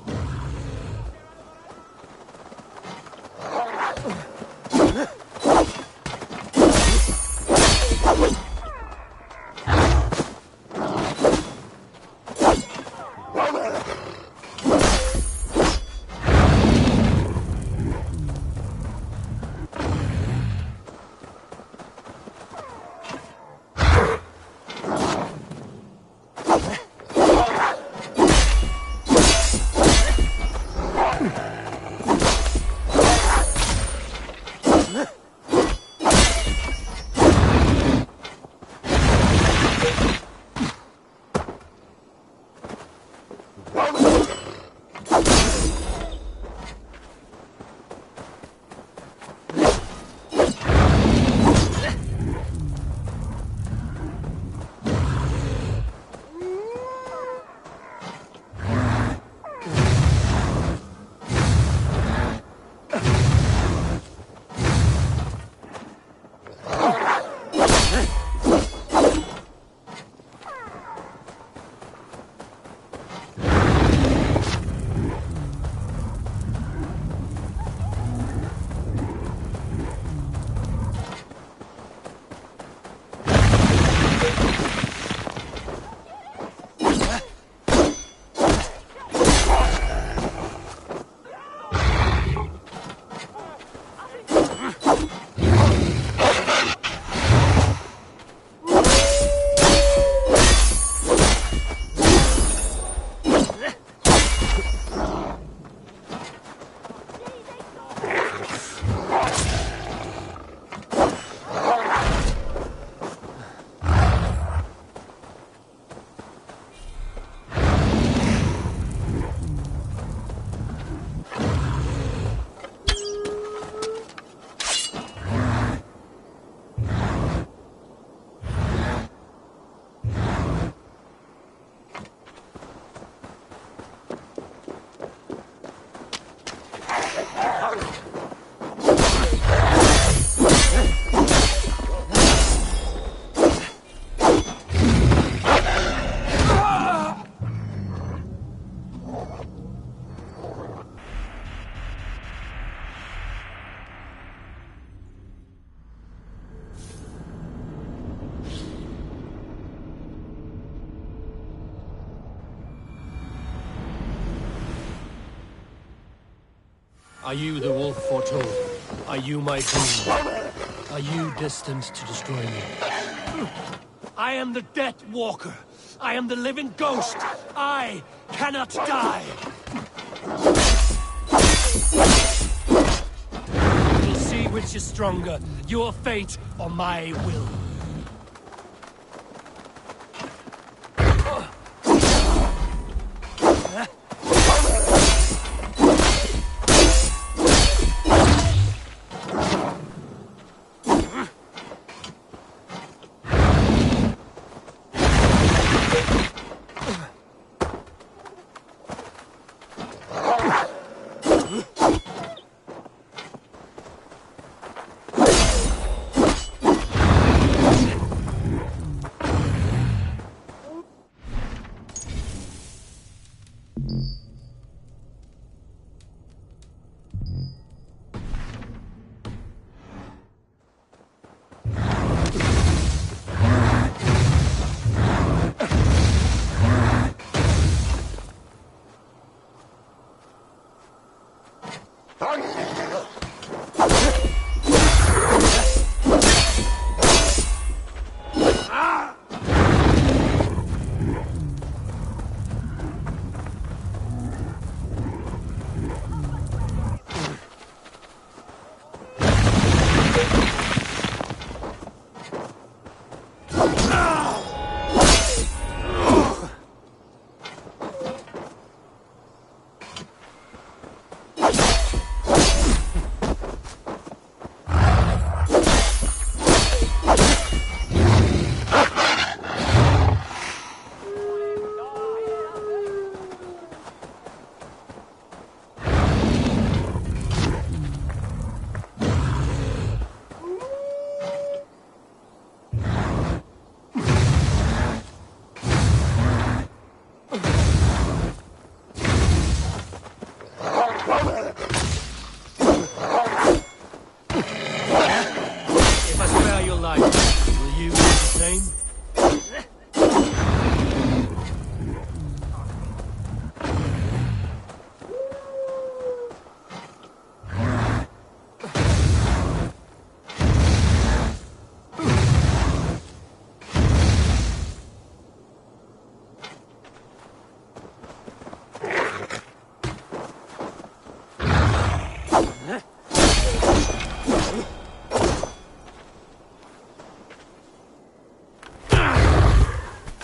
Are you the wolf foretold? Are you my doom? Are you destined to destroy me? I am the Death Walker. I am the living ghost. I cannot die. We'll see which is stronger, your fate or my will.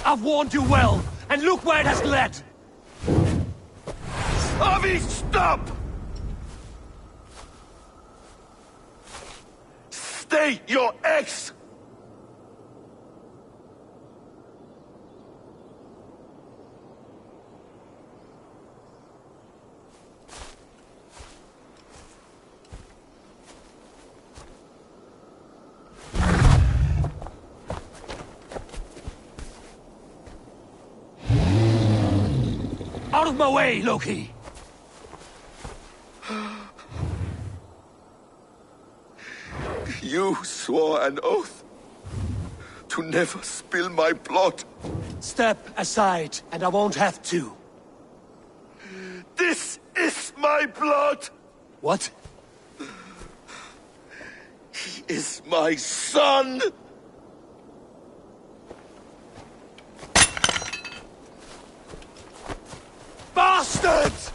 I've warned you well, and look where it has led! Avi, stop! Stay your ex! Out of my way, Loki! You swore an oath to never spill my blood. Step aside, and I won't have to. This is my blood! What? He is my son! Bastards!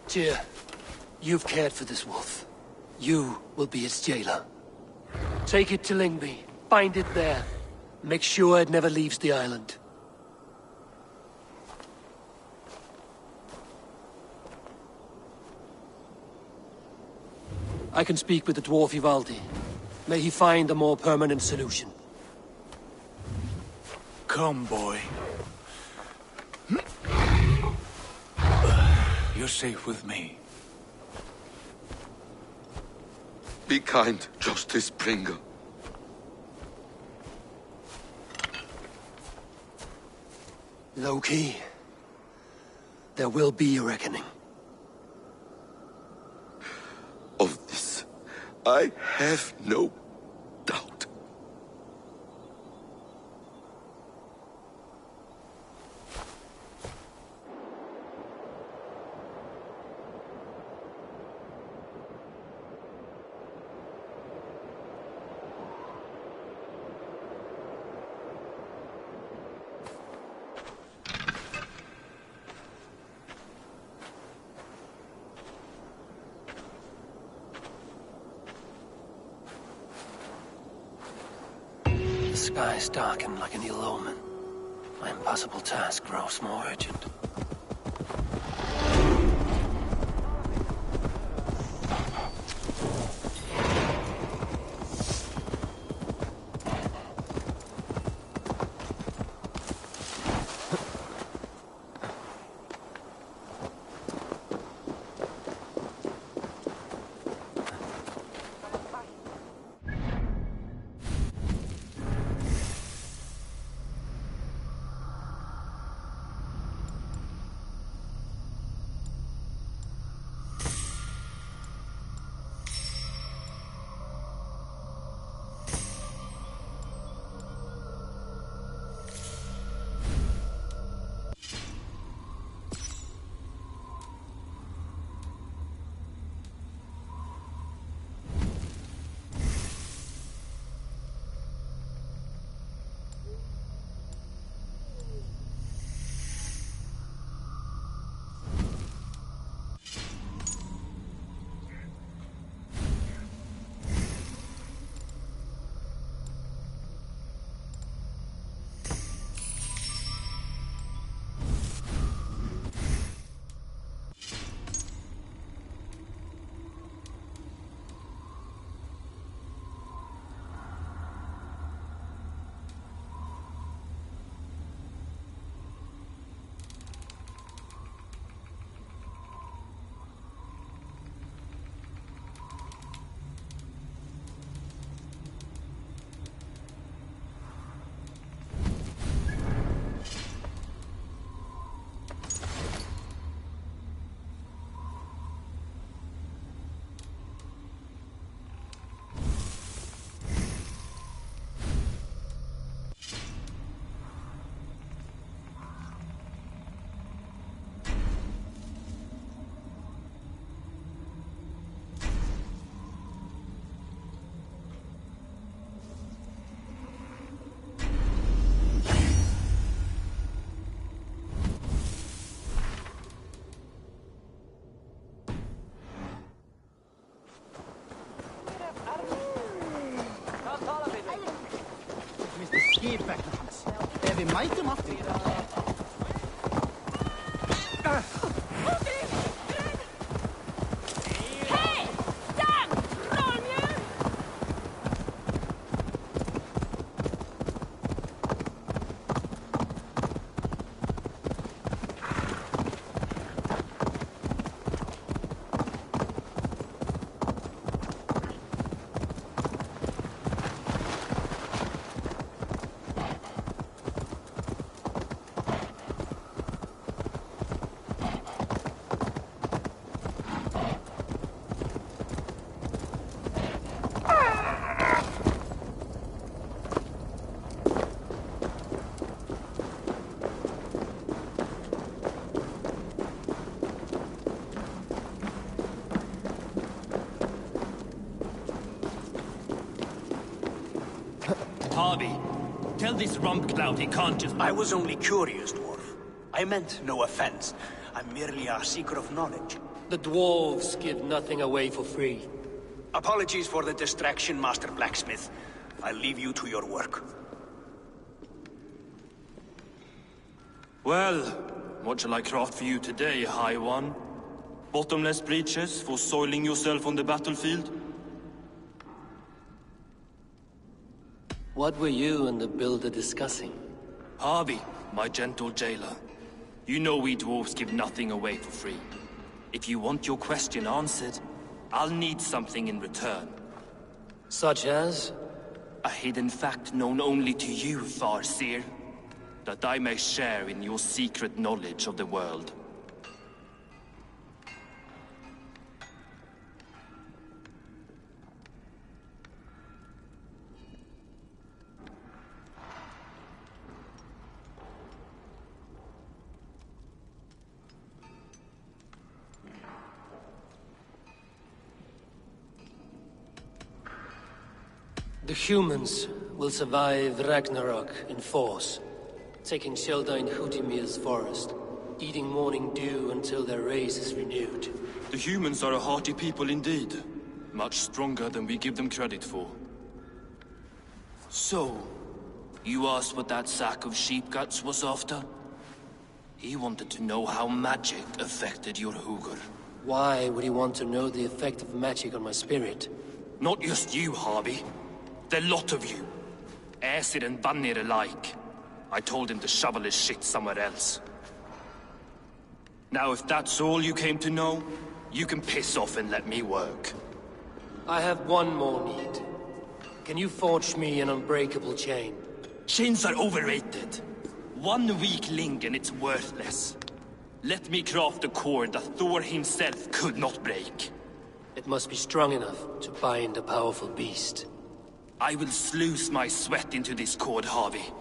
Tyr, you've cared for this wolf. You will be its jailer. Take it to Lingby. Bind it there. Make sure it never leaves the island. I can speak with the dwarf Ivaldi. May he find a more permanent solution. Come, boy. You're safe with me. Be kind, Justice Bringer. Loki, there will be a reckoning. Of this, I have no doubt. The skies darken like an ill omen. My impossible task grows more urgent. mætum aftur. Harvey, tell this Rumpcloud he can't just... I was only curious, dwarf. I meant no offense. I'm merely a seeker of knowledge. The dwarves give nothing away for free. Apologies for the distraction, Master Blacksmith. I'll leave you to your work. Well, what shall I craft for you today, High One? Bottomless breeches for soiling yourself on the battlefield? What were you and the builder discussing? Harvey, my gentle jailer. You know we dwarves give nothing away for free. If you want your question answered, I'll need something in return. Such as? A hidden fact known only to you, Farseer. That I may share in your secret knowledge of the world. The humans will survive Ragnarok in force, taking shelter in Hutimir's forest, eating morning dew until their race is renewed. The humans are a hearty people indeed. Much stronger than we give them credit for. So, you asked what that sack of sheep guts was after? He wanted to know how magic affected your Hugr. Why would he want to know the effect of magic on my spirit? Not just you, Harvey. The lot of you. Aesir and Vanir alike. I told him to shovel his shit somewhere else. Now if that's all you came to know, you can piss off and let me work. I have one more need. Can you forge me an unbreakable chain? Chains are overrated. 1 weak link and it's worthless. Let me craft a cord that Thor himself could not break. It must be strong enough to bind a powerful beast. I will sluice my sweat into this cord, Harvey.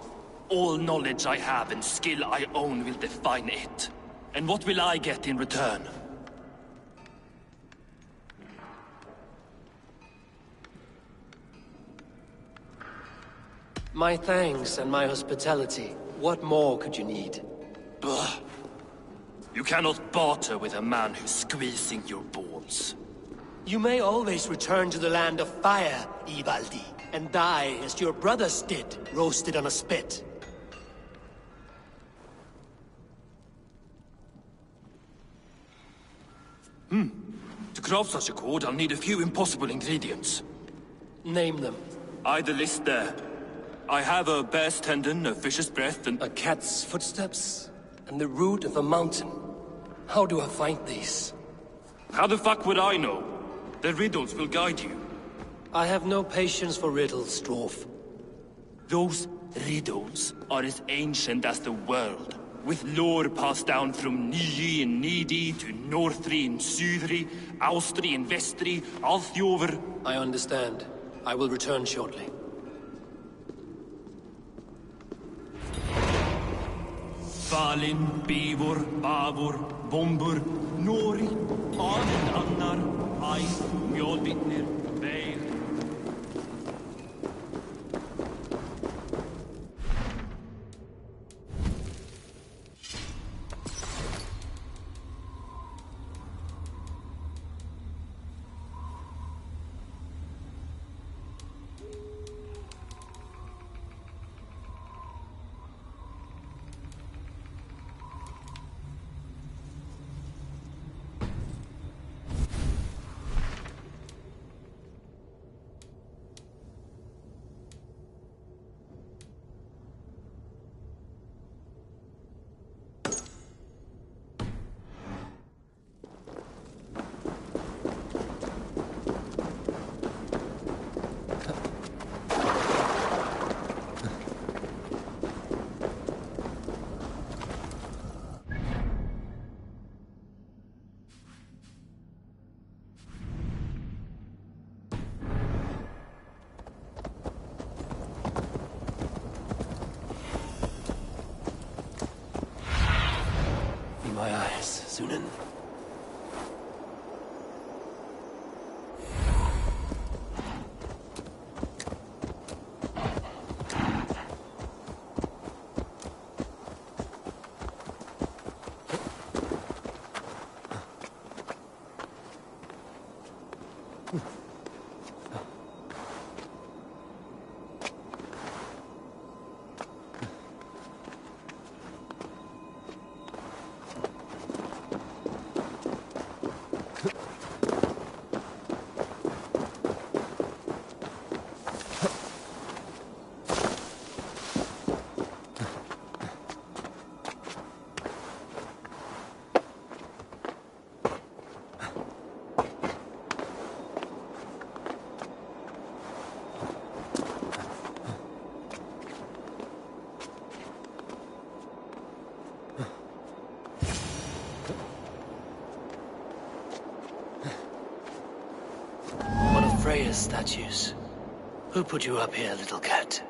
All knowledge I have and skill I own will define it. And what will I get in return? My thanks and my hospitality. What more could you need? Blah. You cannot barter with a man who's squeezing your balls. You may always return to the land of fire, Ivaldi, and die as your brothers did, roasted on a spit. To craft such a cord, I'll need a few impossible ingredients. Name them. The list there. I have a bear's tendon, a fish's breath, and... A cat's footsteps, and the root of a mountain. How do I find these? How the fuck would I know? The riddles will guide you. I have no patience for riddles, dwarf. Those riddles are as ancient as the world, with lore passed down from Niji and Nidi to Northri and Sudri, Austri and Vestri, Althjover. I understand. I will return shortly. Valin, Bivor, Bavor, Bombur, Nori, Anin Annar, Ai, Mjolvitnir, Veir. my eyes, Sunan. Freya's statues. Who put you up here, little cat?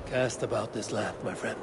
Cast about this land, my friend.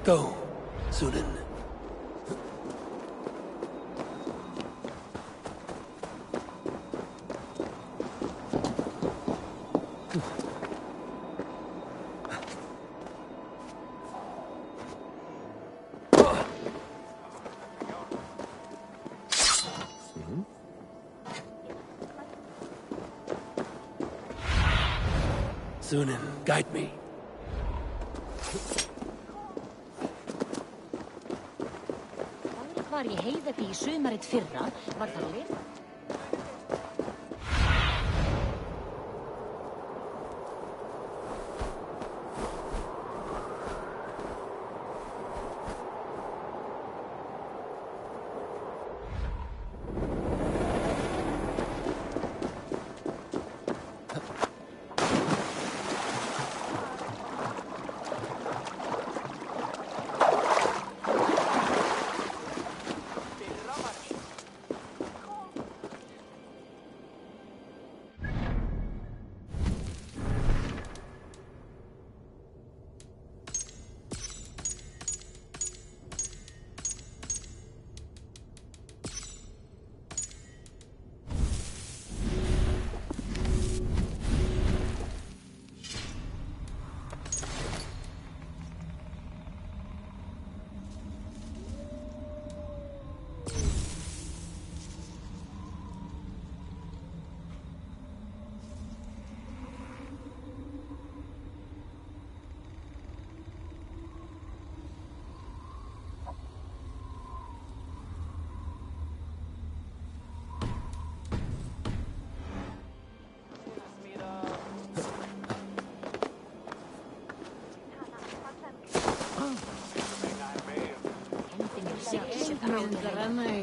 Go, Sunan. Sunan, guide me. Var í Heiðaby í sumarið fyrra, var það lið?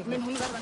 Mun hún verða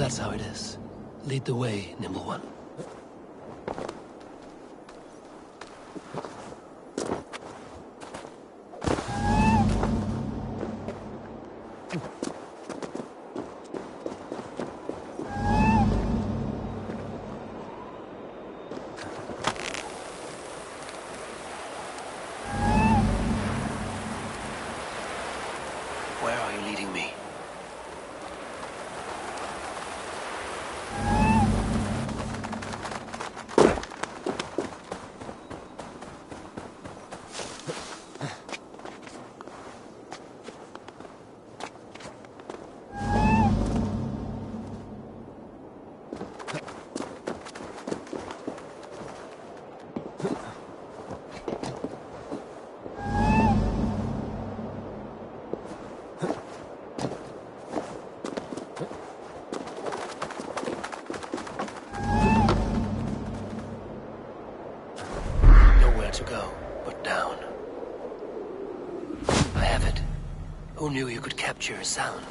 that's how it is. Lead the way, Nimble One. Where are you leading me? To go, but down. I have it. Who knew you could capture a sound?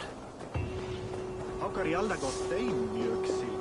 Hakkar i alla gått steinmjuksil.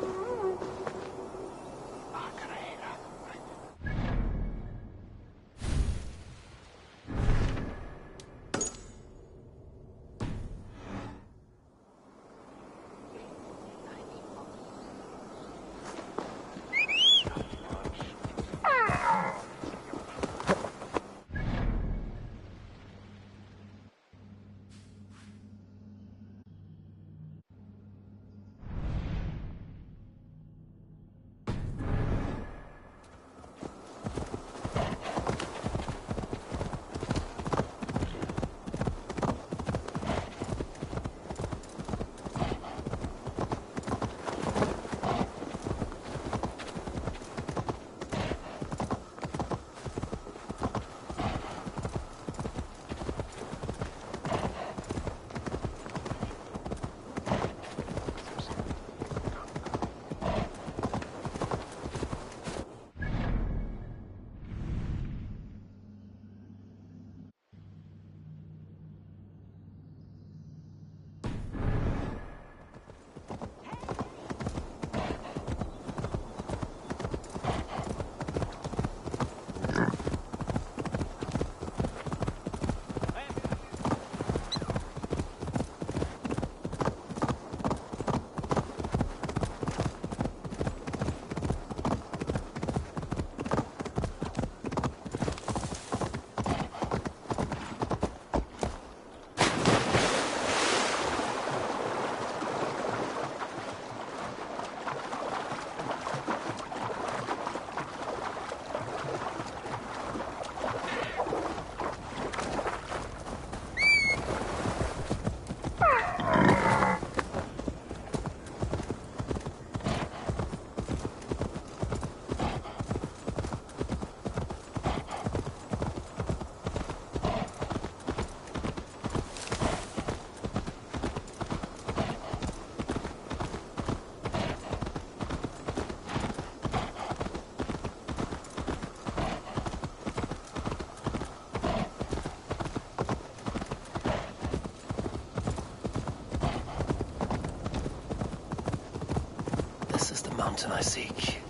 Mountain I seek.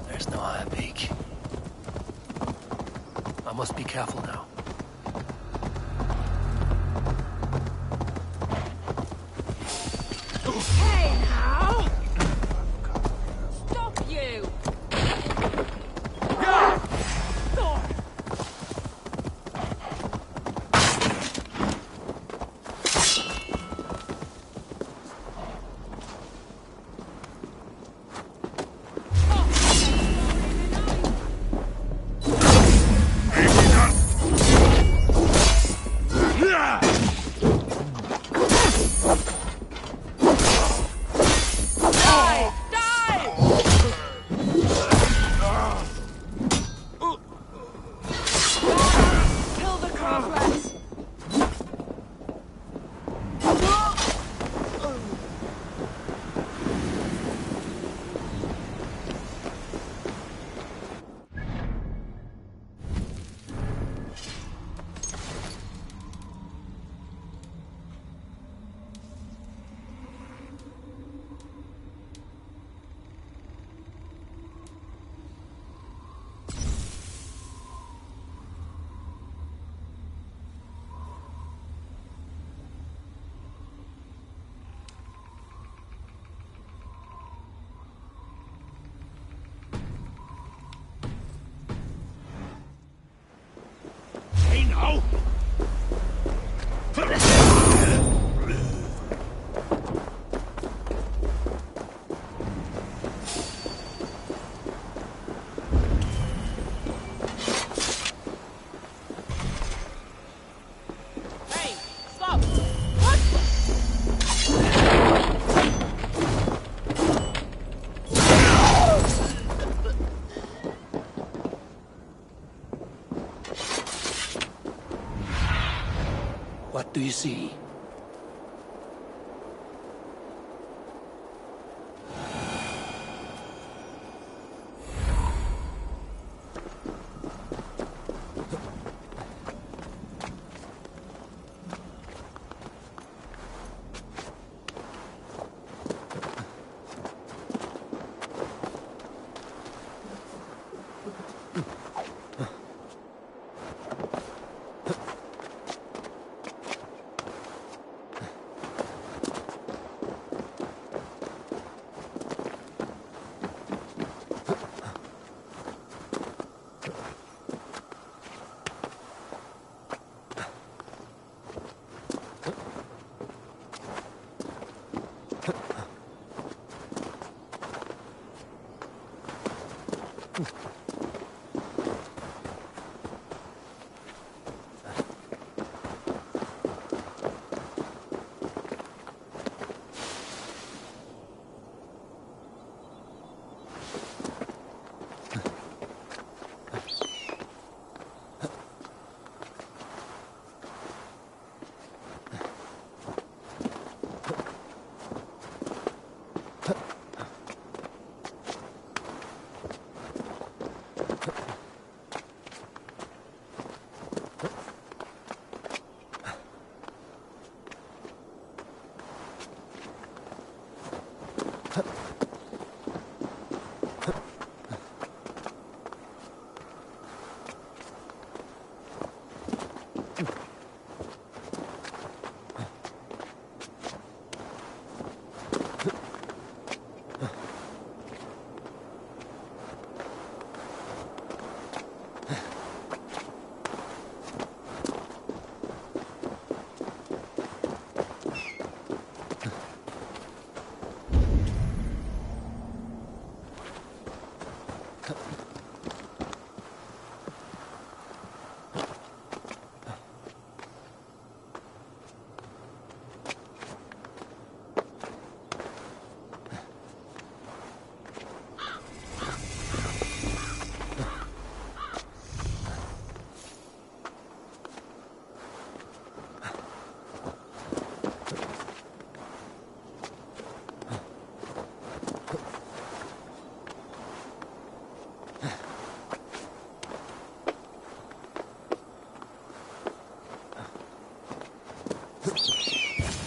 There's no higher peak. I must be careful now. Hey now! Stop you! Thor! What do you see?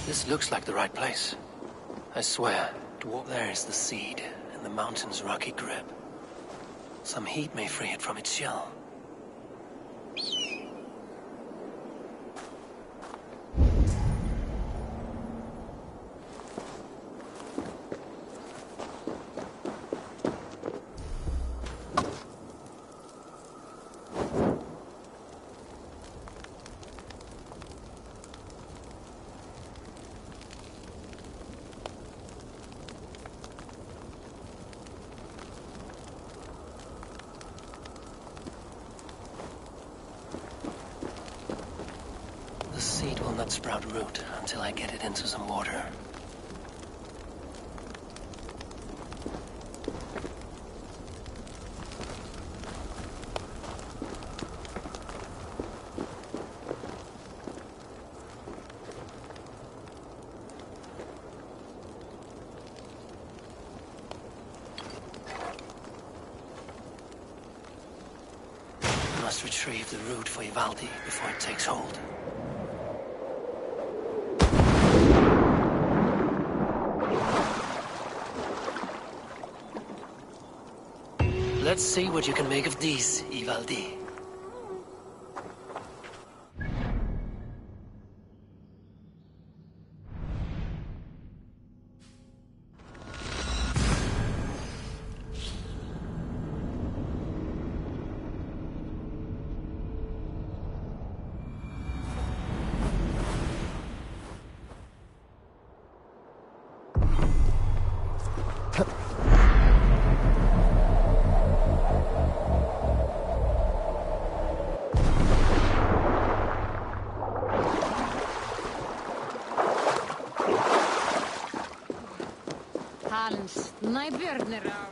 This looks like the right place. I swear, dwarf, there is the seed in the mountain's rocky grip. Some heat may free it from its shell. The seed will not sprout root until I get it into some water. I must retrieve the root for Ivaldi before it takes hold. Let's see what you can make of these, Ivaldi. My Björner.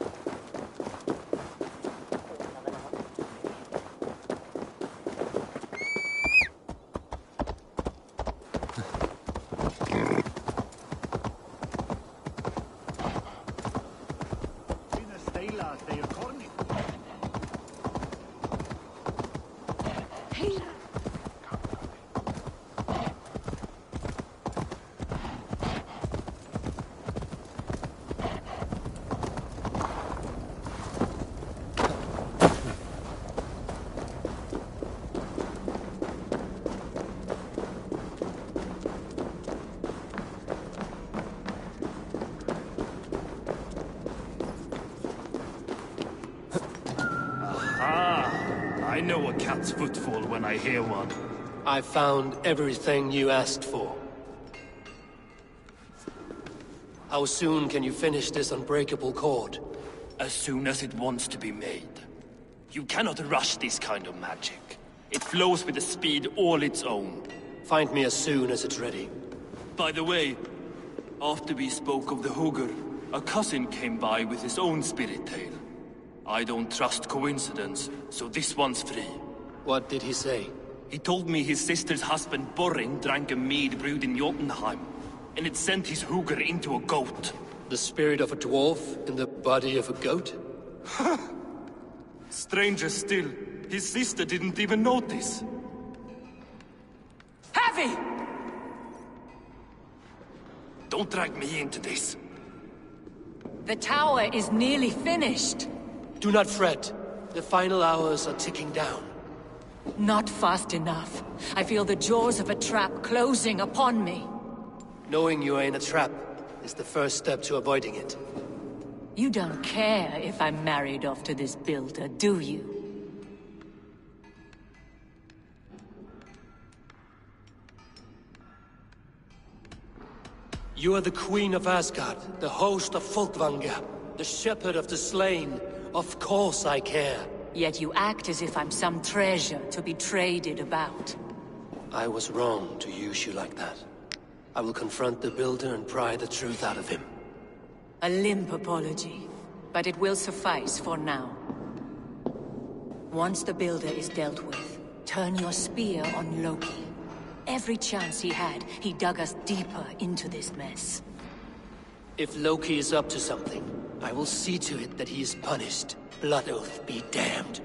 I know a cat's footfall when I hear one. I found everything you asked for. How soon can you finish this unbreakable cord? As soon as it wants to be made. You cannot rush this kind of magic. It flows with a speed all its own. Find me as soon as it's ready. By the way, after we spoke of the Hugr, a cousin came by with his own spirit tale. I don't trust coincidence, so this one's free. What did he say? He told me his sister's husband Borin drank a mead brewed in Jotunheim, and it sent his Hugr into a goat. The spirit of a dwarf in the body of a goat? Stranger still, his sister didn't even notice. Heavy! Don't drag me into this. The tower is nearly finished. Do not fret. The final hours are ticking down. Not fast enough. I feel the jaws of a trap closing upon me. Knowing you are in a trap is the first step to avoiding it. You don't care if I'm married off to this builder, do you? You are the Queen of Asgard, the host of Folkvanga, the shepherd of the slain. Of course I care. Yet you act as if I'm some treasure to be traded about. I was wrong to use you like that. I will confront the builder and pry the truth out of him. A limp apology, but it will suffice for now. Once the builder is dealt with, turn your spear on Loki. Every chance he had, he dug us deeper into this mess. If Loki is up to something, I will see to it that he is punished. Blood Oath be damned.